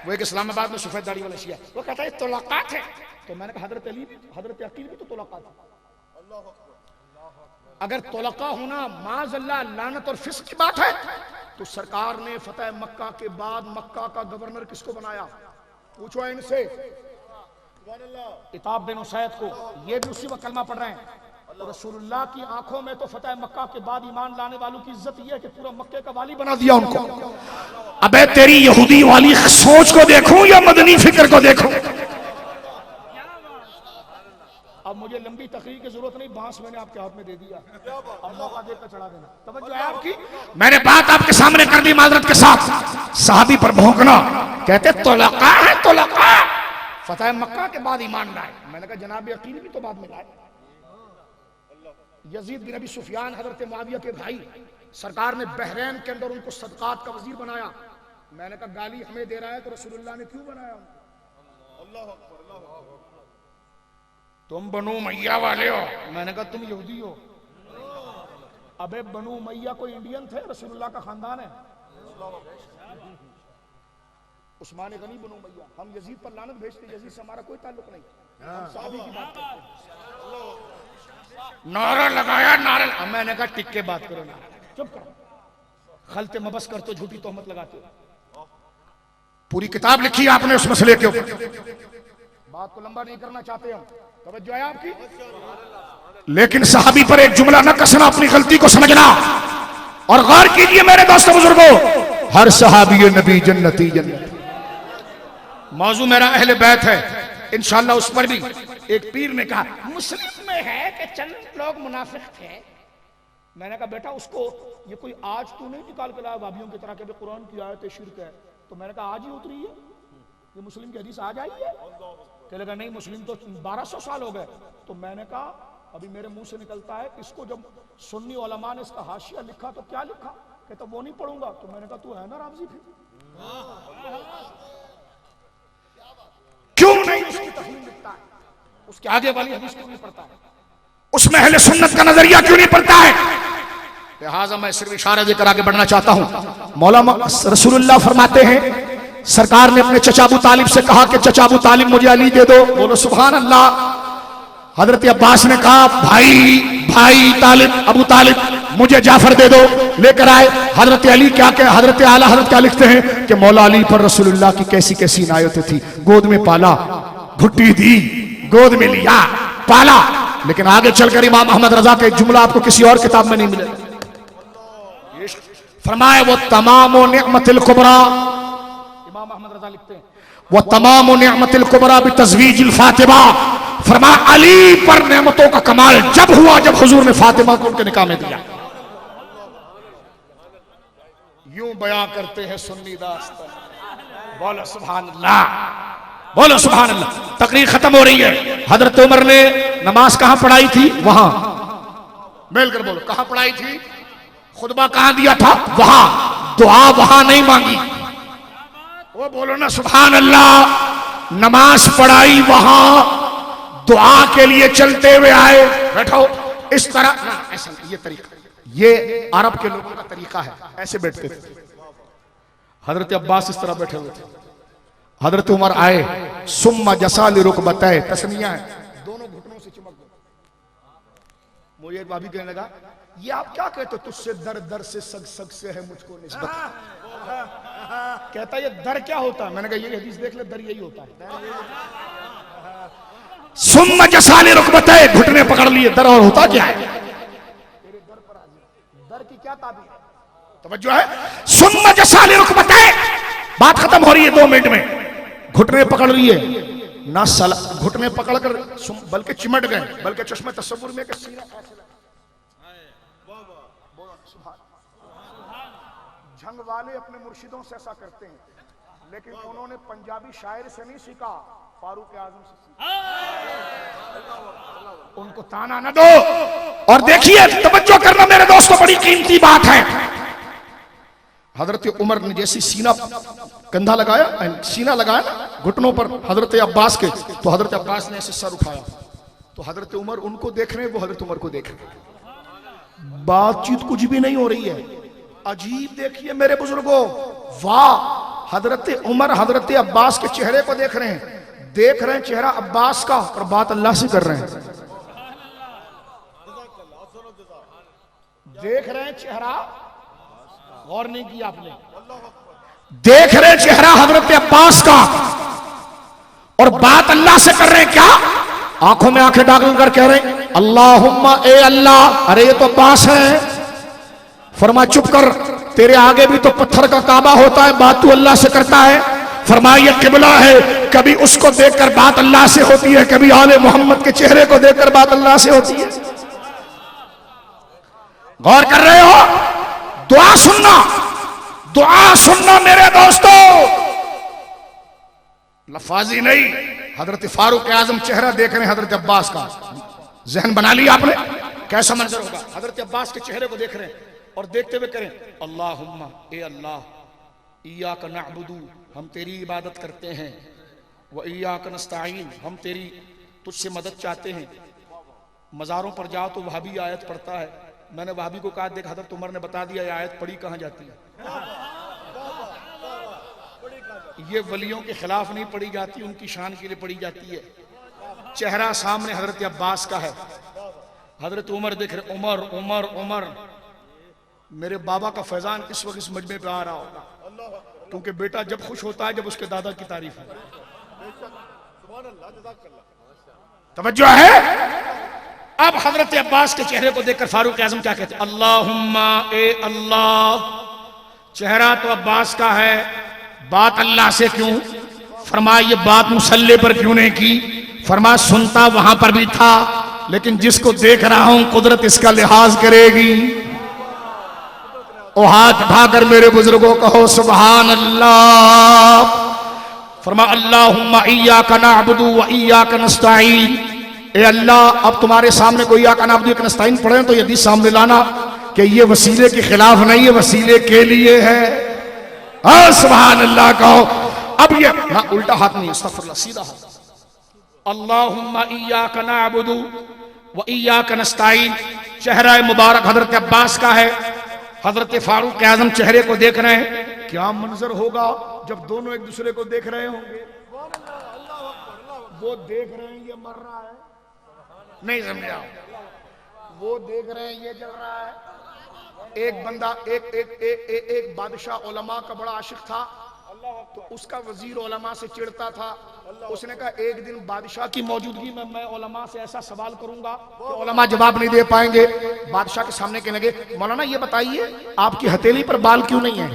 वो एक इस्लामाबाद में सफेद दाढ़ी वाला शिया, वो कहता है तोलका थे। तो मैंने कहा हजरत अली भी, हजरत अकील भी तो तोलका थे। अगर तोलका होना माज़अल्लाह लानत और फिस्क की बात है तो सरकार ने फतेह मक्का के बाद मक्का का गवर्नर किसको बनाया? पूछो इनसे। इताब बिन उसैद को, ये भी उसी वक्त कलमा पढ़ रहे हैं। तो रसूलुल्लाह की आंखों में तो फतेह मक्का के बाद ईमान लाने वालों की इज्जत यह है कि पूरा मक्के का वाली बना दिया उनको। अबे तेरी यहूदी वाली सोच को देखूं या मदनी फिक्र को देखूं? अब मुझे लंबी तकरीर की जरूरत नहीं, बांस मैंने आपके हाथ में दे दिया, अब मौका देकर चढ़ा देना। तवज्जो है आपकी? मैंने बात आपके सामने कर दी माजरत के साथ। साहबी पर भौंकना, कहते तोलका है तोलका, फतेह मक्का के बाद ईमान लाए। मैंने कहा जनाब अकील भी तो बाद में लाए। यजीद बिन अबी सुफियान हजरत मुआविया के भाई, सरकार ने बहरैन के अंदर उनको सदकात का वजीर बनाया। मैंने कहा गाली हमें दे रहा है तो रसूलुल्लाह ने क्यों बनाया? तुम बनु मैया वाले हो। मैंने कहा तुम यहूदी हो। अबे बनु मैया कोई इंडियन थे? रसूलुल्लाह का खानदान है। उस्मान गनी बनु मैया। हम यजीद पर लानत भेजते, यजीद से हमारा कोई ताल्लुक नहीं। हम साहबी की बात करते हैं। नारा लगाया नारा। मैंने कहा टिक के बात करो ना, चुप करो, खलते मबस कर तो झूठी तोहमत लगाते हो। पूरी किताब लिखी आपने उस मसले के ऊपर। बात को लंबा नहीं करना चाहते हम, तवज्जो है आपकी? लेकिन सहाबी पर एक जुमला न कसना, अपनी गलती को समझना। और गौर कीजिए मेरे दोस्तों बुजुर्गों, हर सहाबी नबी जन्नती जन्नती। मौजू मेरा अहले बैत है, इंशाअल्लाह उस पर भी। एक पीर ने कहा मुस्लिम में है कि चंद लोग मुनाफिक थे। मैंने कहा बेटा उसको ये कोई आज तू नहीं निकाल के लाया वाबियों की तरह के कुरान की आयत है शिर्क है। तो मैंने कहा आज ही उतरी है ये मुस्लिम की हदीस आज आई है? कह लगा नहीं मुस्लिम तो 1200 साल हो गए। तो मैंने कहा अभी मेरे मुंह से निकलता है, इसको जब सुन्नी उलमा ने इसका हाशिया लिखा तो क्या लिखा? कहता वो नहीं पढ़ूंगा। तो मैंने कहा तू है ना रामजी फिर क्यों नहीं उसकी तफसीर लिखता है? उसके आगे वाली हदीस क्यों नहीं पढ़ता है? उसमें अहले सुन्नत का नजरिया क्यों नहीं पढ़ता है? लिहाजा मैं सिर्फ इशारा देकर आगे बढ़ना चाहता हूं। मौलाना रसूलुल्लाह फरमाते हैं सरकार ने अपने चचा अबू तालिब से कहा कि चचा अबू तालिब मुझे अली दे दो। बोलो सुभान अल्लाह। हजरत अब्बास ने कहा भाई तालिब अबू तालिब मुझे जाफर दे दो। लेकर आए हजरत अली। क्या हजरत आला हजरत क्या लिखते हैं कि मौला अली पर रसूलुल्लाह की कैसी कैसी इनायतें थी। गोद में पाला, घुट्टी दी, गोद में लिया, पाला। लेकिन आगे चलकर इमाम अहमद रजा का एक जुमला आपको किसी और किताब में नहीं मिलेगा। फरमाए वो तमाम निअमतिल कुबरा, इमाम अहमद रजा लिखते हैं वो तमाम निअमतिल कुबरा भी तज़वीजिल फातिमा। फरमाया अली पर नेमतों का कमाल जब हुआ जब हुजूर ने फातिमा को उनके निकाह में दिया। यूं बयां करते हैं सुन्नी दास्तान। बोलो सुभान अल्लाह, बोलो सुभान अल्लाह। तकरीर खत्म हो रही है। हजरत उमर ने नमाज कहां पढ़ाई थी? वहां मिलकर बोलो कहां पढ़ाई थी? खुतबा कहां दिया था? वहां। दुआ वहां नहीं मांगी। वो बोलो ना सुभान अल्लाह। नमाज पढ़ाई वहां, दुआ के लिए चलते हुए आए। बैठो इस तरह ना, ऐसा ये तरीका, ये अरब के लोगों का तरीका है, ऐसे बैठते थे। हजरत अब्बास इस तरह बैठे हुए थे, हजरत उमर आए, सुम्मा जसाल रुकबतै, तस्निया है, दोनों घुटनों से चिपक गए। मुझे एक भाभी कहने लगा, ये आप क्या कहते हो, तुझसे दर दर से सग सग से है मुझको निस्बत। कहता ये दर क्या होता है? मैंने कहा ये हदीस देख ले, दर यही होता है। सुम्मा जसाल रुकबतै, घुटने पकड़ लिए, दर और होता क्या है? दर की क्या ताबीर है? तवज्जो है। सुम्मा जसाल रुकबतै, बात खत्म हो रही है 2 मिनट में, घुटने पकड़ लिए ना, घुटने पकड़कर बल्कि चिमट गए, बल्कि चश्मे तस्वुर में के सीना ऐसे लगा। झंग वाले अपने मुर्शिदों से ऐसा करते हैं, लेकिन उन्होंने पंजाबी शायर से नहीं सीखा, फारूक आजम से सीखा। उनको ताना न दो। और देखिए, तवज्जो करना मेरे दोस्तों, बड़ी कीमती बात है। हजरत उमर ने जैसी सीना कंधा लगाया, सीना लगाया ना घुटनों पर हजरत अब्बास के, तो हजरत अब्बास ने ऐसे सर उठाया, तो हजरत उमर उनको देख रहे हैं, वो हजरत उमर को देख रहे हैं। बातचीत कुछ भी नहीं हो रही है। अजीब देखिए मेरे बुजुर्गों, वाह, हजरत उमर हजरत अब्बास के चेहरे को देख रहे हैं, देख रहे हैं चेहरा अब्बास का, और बात अल्लाह से कर रहे हैं। देख रहे हैं चेहरा, गौर नहीं किया आपने, देख रहे चेहरा हजरत अब्बास का, और बात अल्लाह से कर रहे हैं। क्या? आंखों में आंखें डाल कर कह रहे हैं, अल्लाहुम्मा, ए अल्लाह। अरे ये तो अब्बास है। फरमा चुप कर, तेरे आगे भी तो पत्थर का काबा होता है, बात तू अल्लाह से करता है। फरमाया ये किबला है, कभी उसको देखकर बात अल्लाह से होती है, कभी आले मोहम्मद के चेहरे को देखकर बात अल्लाह से होती है। गौर कर रहे हो? दुआ सुनना, दुआ सुनना मेरे दोस्तों, लफाजी नहीं। हजरत फारूक आजम चेहरा देख रहे हैं हजरत अब्बास का, जहन बना लिया आपने, कैसा मंजर होगा। हजरत अब्बास के चेहरे को देख रहे हैं और देखते हुए करें, अल्लाहुम्मा, ए अल्लाह, इय्याका नअबुदु, हम तेरी इबादत करते हैं, व इय्याका नस्तईन, हम तेरी तुझसे मदद चाहते हैं। मज़ारों पर जाओ तो वहां भी आयत पढ़ता है। मैंने वहाबी को कहा, देख हजरत उमर ने बता दिया, ये आयत पढ़ी कहां जाती है। ये वलियों के खिलाफ नहीं पढ़ी जाती, उनकी शान के लिए पढ़ी जाती है। चेहरा सामने हजरत अब्बास का है, हजरत उमर देख रहे, उमर उमर उमर। मेरे बाबा का फैजान इस वक्त इस मजमे पे आ रहा होगा, क्योंकि बेटा जब खुश होता है जब उसके दादा की तारीफ है। तवज्जो है। अब हजरत अब्बास के चेहरे को देखकर फारूक आजम क्या कहते हैं, अल्लाहुम्मा, ए अल्लाह। चेहरा तो अब्बास का है, बात अल्लाह से क्यों? फरमाया ये बात मुसल्ले पर क्यों नहीं की? फरमाया सुनता वहां पर भी था, लेकिन जिसको देख रहा हूं कुदरत इसका लिहाज करेगी। ओ हाथ उठाकर मेरे बुजुर्गों कहो सुभान अल्लाह। फरमा अल्लाहुम्मा इय्याका नअबुदु व इय्याका नस्तईन। ए अल्लाह, अब तुम्हारे सामने कोई इय्याका नअबुदु व इय्याका नस्तईन पढ़े तो यदि सामने लाना कि ये वसीले के खिलाफ नहीं है, वसीले के लिए है। हाँ सुभान अल्लाह कहो। अब ये ना उल्टा हाथ नहीं, अस्तगफिरुल्लाह, सीधा हाथ। अल्लाहुम्मा इय्याका नअबुदु व इय्याका नस्तईन। चेहरा मुबारक हजरत अब्बास का है, हजरत फारूक आजम चेहरे को देख रहे हैं। क्या मंजर होगा जब दोनों एक दूसरे को देख रहे होंगे। वो देख रहे हैं ये मर रहा है, नहीं समझा, वो देख रहे हैं ये जल रहा है। एक बंदा एक बादशाह उलमा का बड़ा आशिक था, तो उसका वजीर उलमा से चिढ़ता था। उसने कहा एक दिन बादशाह की मौजूदगी में मैं उलमा से ऐसा सवाल करूंगा कि उलमा जवाब नहीं दे पाएंगे। बादशाह के सामने कहने लगे, मौलाना ये बताइए आपकी हथेली पर बाल क्यों नहीं है?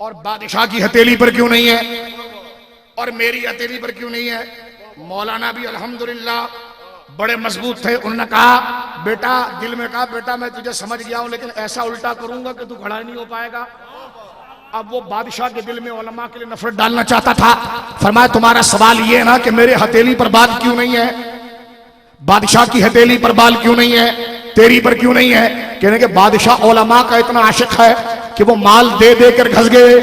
और बादशाह की हथेली पर क्यों नहीं है? और मेरी हथेली पर क्यों नहीं है? मौलाना भी अल्हम्दुलिल्लाह बड़े मजबूत थे। उन्होंने कहा बेटा, दिल में कहा बेटा मैं तुझे समझ गया हूं, लेकिन ऐसा उल्टा करूंगा कि तू खड़ा नहीं हो पाएगा। अब वो बादशाह के दिल में उलमा के लिए नफरत डालना चाहता था। फरमाया तुम्हारा सवाल ये है ना कि मेरे हथेली पर बाल क्यों नहीं है, बादशाह की हथेली पर बाल क्यों नहीं है, तेरी पर क्यों नहीं है? कहने के बादशाह उलमा का इतना आशिक है कि वो माल दे दे कर घस गए,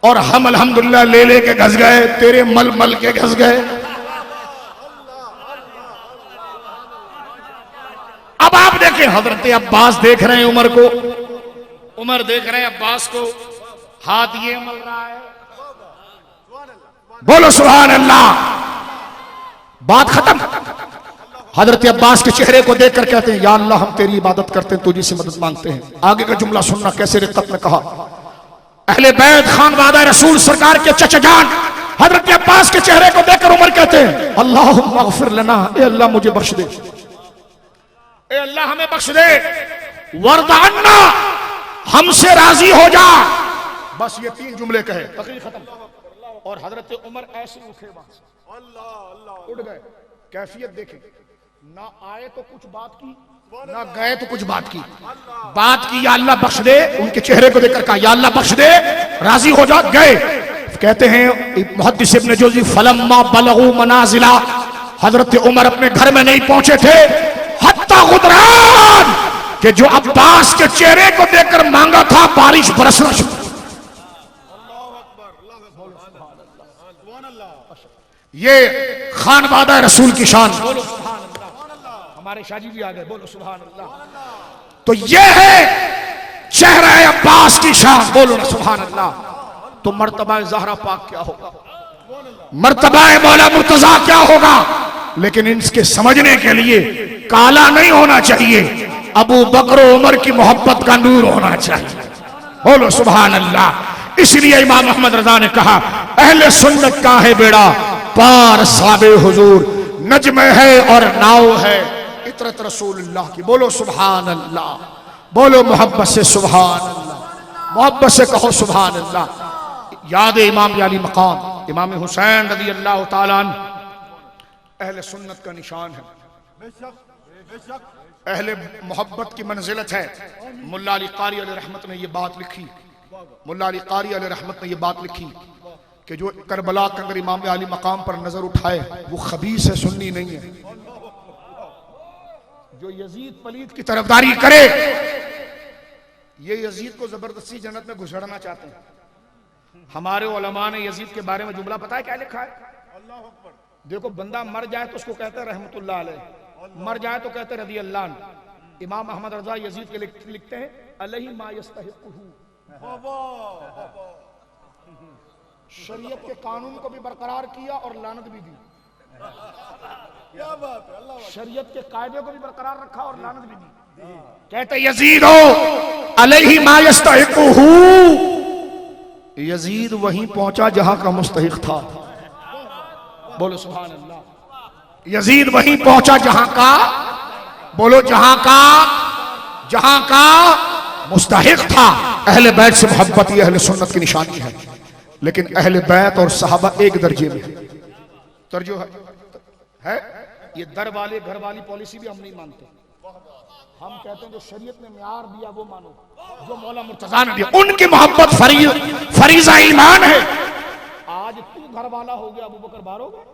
और हम अल्हम्दुलिल्लाह ले ले के घस गए, तेरे मल मल के घस गए। अब आप देखें, हजरत अब्बास देख रहे हैं उमर को, उमर देख रहे हैं अब्बास को। हाथ ये मल रहा है। बोलो सुभान अल्लाह। बात खत्म। हजरत अब्बास के चेहरे को देखकर कहते हैं, या अल्लाह हम तेरी इबादत करते हैं, तुझी से मदद मांगते हैं। आगे का जुमला सुनना कैसे रिक्कत में कहा। अहले बैत खानवादा रसूल सरकार के चचा जान हजरत अब्बास के चेहरे को देखकर उमर कहते हैं, अल्लाहुम्मा अग़फिर लना, ए अल्लाह मुझे बख्श दे, ए अल्लाह हमें बख्श दे, वरदान्ना, हमसे राजी हो जा। बस ये 3 जुमले कहे, तकरीर खत्म। और हजरत उमर ऐसे उठे वहां से, उठ गए। कैफियत देखें, ना आए तो कुछ बात की, ना गए तो कुछ बात की। बात की या अल्लाह बख्श दे, उनके चेहरे को देखकर कहा या अल्लाह बख्श दे, राजी हो जा। गए। कहते हैं मुहद्दिस इब्न जोज़ी, फलम्मा बलगू मनाजिला, हजरत उमर अपने घर में नहीं पहुंचे थे, हत्ता गुदरान, कि जो अब्बास के चेहरे को देखकर मांगा था बारिश बरसना शुरू। ये खानवादा रसूल की शान। बोलो सुभान अल्लाह। हमारे शाजी भी आ गए, बोलो सुभान अल्लाह। तो ये है चेहरा अब्बास की शान। बोलो ना सुभान अल्लाह। तो मर्तबा ज़हरा पाक क्या होगा, मर्तबा मौला मुर्तजा क्या होगा। लेकिन इसके समझने के लिए काला नहीं होना चाहिए, अबू बकर उमर की मोहब्बत का नूर होना चाहिए। बोलो सुभान अल्लाह। इसलिए इमाम अहमद रजा ने कहा, अहले सुन्नत का है बेड़ा पार साबे हुजूर, नजम है और नाव है इतरत रसूलुल्लाह की। बोलो सुभान अल्लाह। बोलो मोहब्बत से सुभान अल्लाह, मोहब्बत से कहो सुभान अल्लाह। याद इमाम अली मकाम इमाम हुसैन रज़ी अल्लाह ताला अन्हु अहले सुन्नत का निशान है, अहले मोहब्बत की मंजिलत है। मुल्ला अली कारी अलैहि रहमत ने यह बात लिखी, मुल्ला अली कारी अलैहि रहमत ने यह बात लिखी कि जो करबला के अंदर इमाम अली मकाम पर नजर उठाए वो खबीस है, सुन्नी नहीं है। जो यजीद पलीद की तरफदारी करे, ये यजीद को जबरदस्ती जन्नत में घुसड़ना चाहते हैं। हमारे उलमा ने यजीद के बारे में जुमला पता है क्या लिखा है? देखो, बंदा मर जाए तो उसको कहते हैं रहमतुल्लाह अलैह, मर जाए तो कहते हैं रज़ी अल्लाह अन्हु। इमाम अहमद रजा यजीद के लिखते हैं, अलैहि मा यस्तहिक़ुहु, शरीयत के कानून को भी बरकरार किया और लानत भी दी। क्या बात है, अल्लाह। शरीयत के कायदे को भी बरकरार रखा और लानत भी दी। कहते यजीद हो अलैहि मा यस्तहिक़ुहु, यजीद वहीं पहुंचा जहां का मुस्तहिक था। बोलो सुभान अल्लाह। यजीद वहीं पहुंचा जहां का, बोलो जहां का मुस्तहिक था। अहले बैत से मोहब्बत ये अहले सुन्नत की निशानी है। लेकिन अहले बैत और सहाबा एक दर्जे में तर्जो है। ये दर वाले घर वाली पॉलिसी भी हम नहीं मानते। हम कहते हैं जो शरीयत ने म्यार दिया वो मानो, जो मौला मुर्तज़ा ने दिया उनकी मोहब्बत फरीज़ा ईमान है। आज तू घर वाला हो गया, अबू बकर बार हो गए।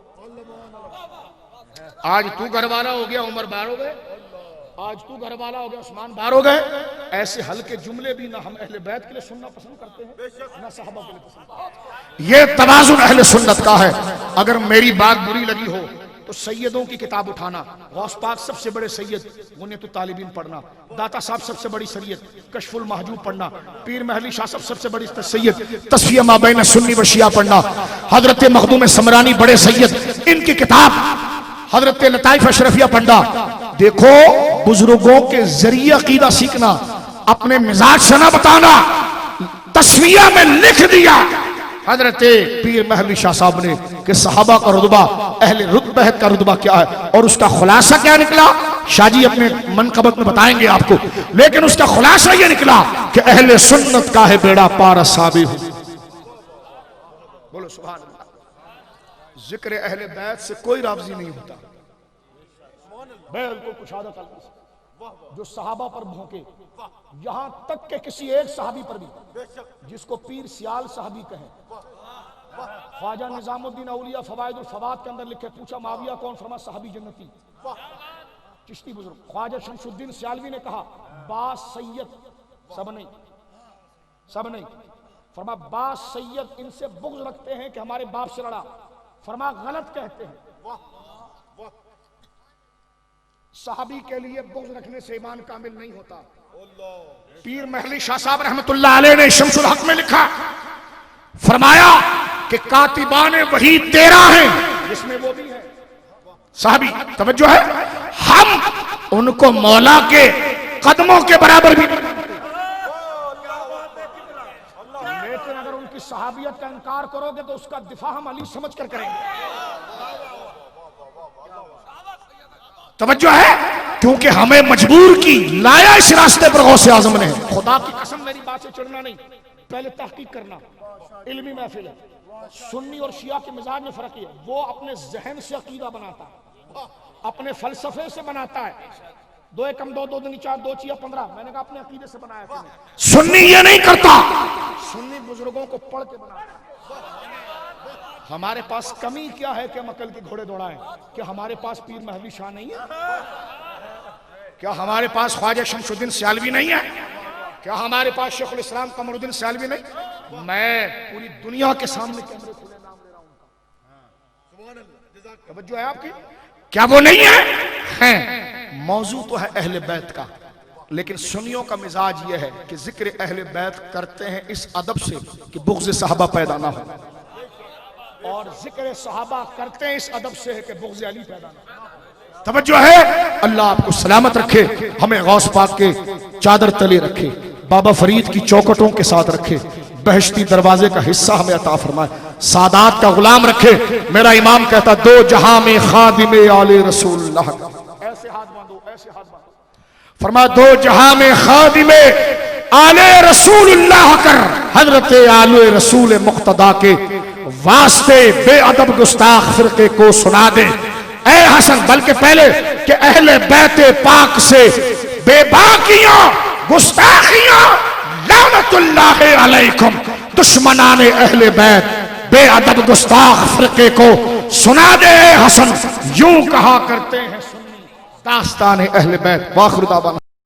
आज तू घर वाला हो गया, उमर बार हो गए। आज तू घर वाला हो गया, उस्मान बार हो गए। ऐसे हल्के जुमले भी ना हम अहले बैत के लिए सुनना पसंद करते हैं, ना सहाबा के लिए पसंद करते हैं। ये तवाज़ुन अहले सुन्नत का है। अगर मेरी बात बुरी लगी हो तो सैयदों की किताब उठाना, गौस पाक सबसे बड़े सैयद मुनीतु तालिबीन पढ़ना, दाता साहब सबसे बड़ी सैयद कशफुल महजूब पढ़ना, पीर महली शाह सबसे बड़ी सैयद तस्फिया मा बैन सुन्नी व शिया पढ़ना, हजरत मखदूम समरानी बड़े सैयद इनकी किताब हजरत लताइफ अशरफिया पढ़ना। देखो, बुजुर्गों के जरिए अकीदा सीखना, अपने मिजाज से ना बताना। तस्फिया में लिख दिया हजरत पीर महली शाह साहब ने कि सहाबा का रुतबा, अहले रुतबा का रुतबा क्या है और उसका खुलासा क्या निकला। शाहजी अपने मनकबत में बताएंगे आपको, लेकिन उसका खुलासा यह निकला कि अहले सुन्नत का है बेड़ा पार साबी हो। बोलो सुभान अल्लाह। जिक्र अहले बैत से कोई रावजी नहीं होता, बिल्कुल कुशादा कल्ब से, जो सहाबा पर भौंके, यहां तक के किसी एक सहाबी पर भी, जिसको पीर सियाल साहबी कहे। ख्वाजा निजामुद्दीन औलिया फवाइदुल फवाद के अंदर लिखे, पूछा माविया कौन, फरमा साहबी जन्नती। चिश्ती बुजुर्ग ख्वाजा शमसुद्दीन सियालवी ने कहा बास सैयद, सब नहीं, फरमा बास सैयद इनसे बुग़्ज़ रखते हैं कि हमारे बाप से लड़ा, फरमा गलत कहते हैं। साहबी के लिए बुग़्ज़ रखने से ईमान कामिल नहीं होता। पीर महली शाह साहब रहमतुल्लाह अलैह ने शम्सुल हक में लिखा, फरमाया कि कातिबाने वही 13 हैं जिसमें वो भी है साहबी। तवज्जो है, हम उनको मौला के कदमों के बराबर भी, लेकिन अगर उनकी सहाबियत का इनकार करोगे तो उसका दिफा हम अली समझ कर करेंगे। तवज्जो है, क्योंकि हमें मजबूर की लाया इस रास्ते पर गौसे आजम ने। खुदा की कसम मेरी बात से चिढ़ना नहीं, पहले तहकीक करना। इल्मी महफिल है, सुन्नी और शिया के मिजाज में फर्क है। वो अपने जहन से अकीदा बनाता है, अपने फलसफे से बनाता है। 2 एकम 2, 2 दूनी 4, 2 चिया 15। मैंने कहा अपने अकीदे से बनाया। सुन्नी ये नहीं करता, सुन्नी बुजुर्गों को पढ़ के बनाता है। हमारे पास कमी क्या है कि हम अकल के घोड़े दौड़ाएं? क्या हमारे पास पीर महली शाह नहीं है? क्या हमारे पास ख्वाजा शमसुद्दीन सियालवी नहीं है? क्या हमारे पास शेखुल इस्लाम कमरुद्दीन सियालवी नहीं? मैं पूरी दुनिया के सामने कैमरे खुले नाम ले रहा हूं। तवज्जो है आपकी? क्या वो नहीं है? हैं। मौजू तो है अहले बैत का, लेकिन सुन्नियों का मिजाज ये है कि जिक्र अहले बैत करते हैं इस अदब से कि बुग़्ज़ सहाबा पैदा ना हो, और जिक्र सहाबा करते हैं इस अदब से है कि बुग़्ज़ अली पैदा ना हो। तवज्जो है, अल्लाह आपको सलामत रखे, हमें गौस पाक के चादर तले रखे, बाबा फरीद की चौखटों के साथ रखे, बहश्ती दरवाजे का हिस्सा हमें अता फरमाए, सादात का गुलाम रखे। मेरा इमाम कहता, 2 जहां में खादिमे आले रसूलुल्लाह, ऐसे हाथ बांधो, ऐसे हाथ बांधो। फरमाया 2 जहां में खादिमे आले रसूलुल्लाह कर, हजरत आले रसूल मुक्तदा के वास्ते बेअदब गुस्ताख फिरके को सुना दे ए हसन। बल्कि पहले कि अहले बैते पाक से बेबाकियां गुस्ताखियां लानतुल्लाह अलैकुम, दुश्मनाने अहले बैत बेअदब गुस्ताख फिरके को सुना दे हसन। यूं कहा करते हैं सुन्नी दास्तान अहले बैत। वाखिर दावाना।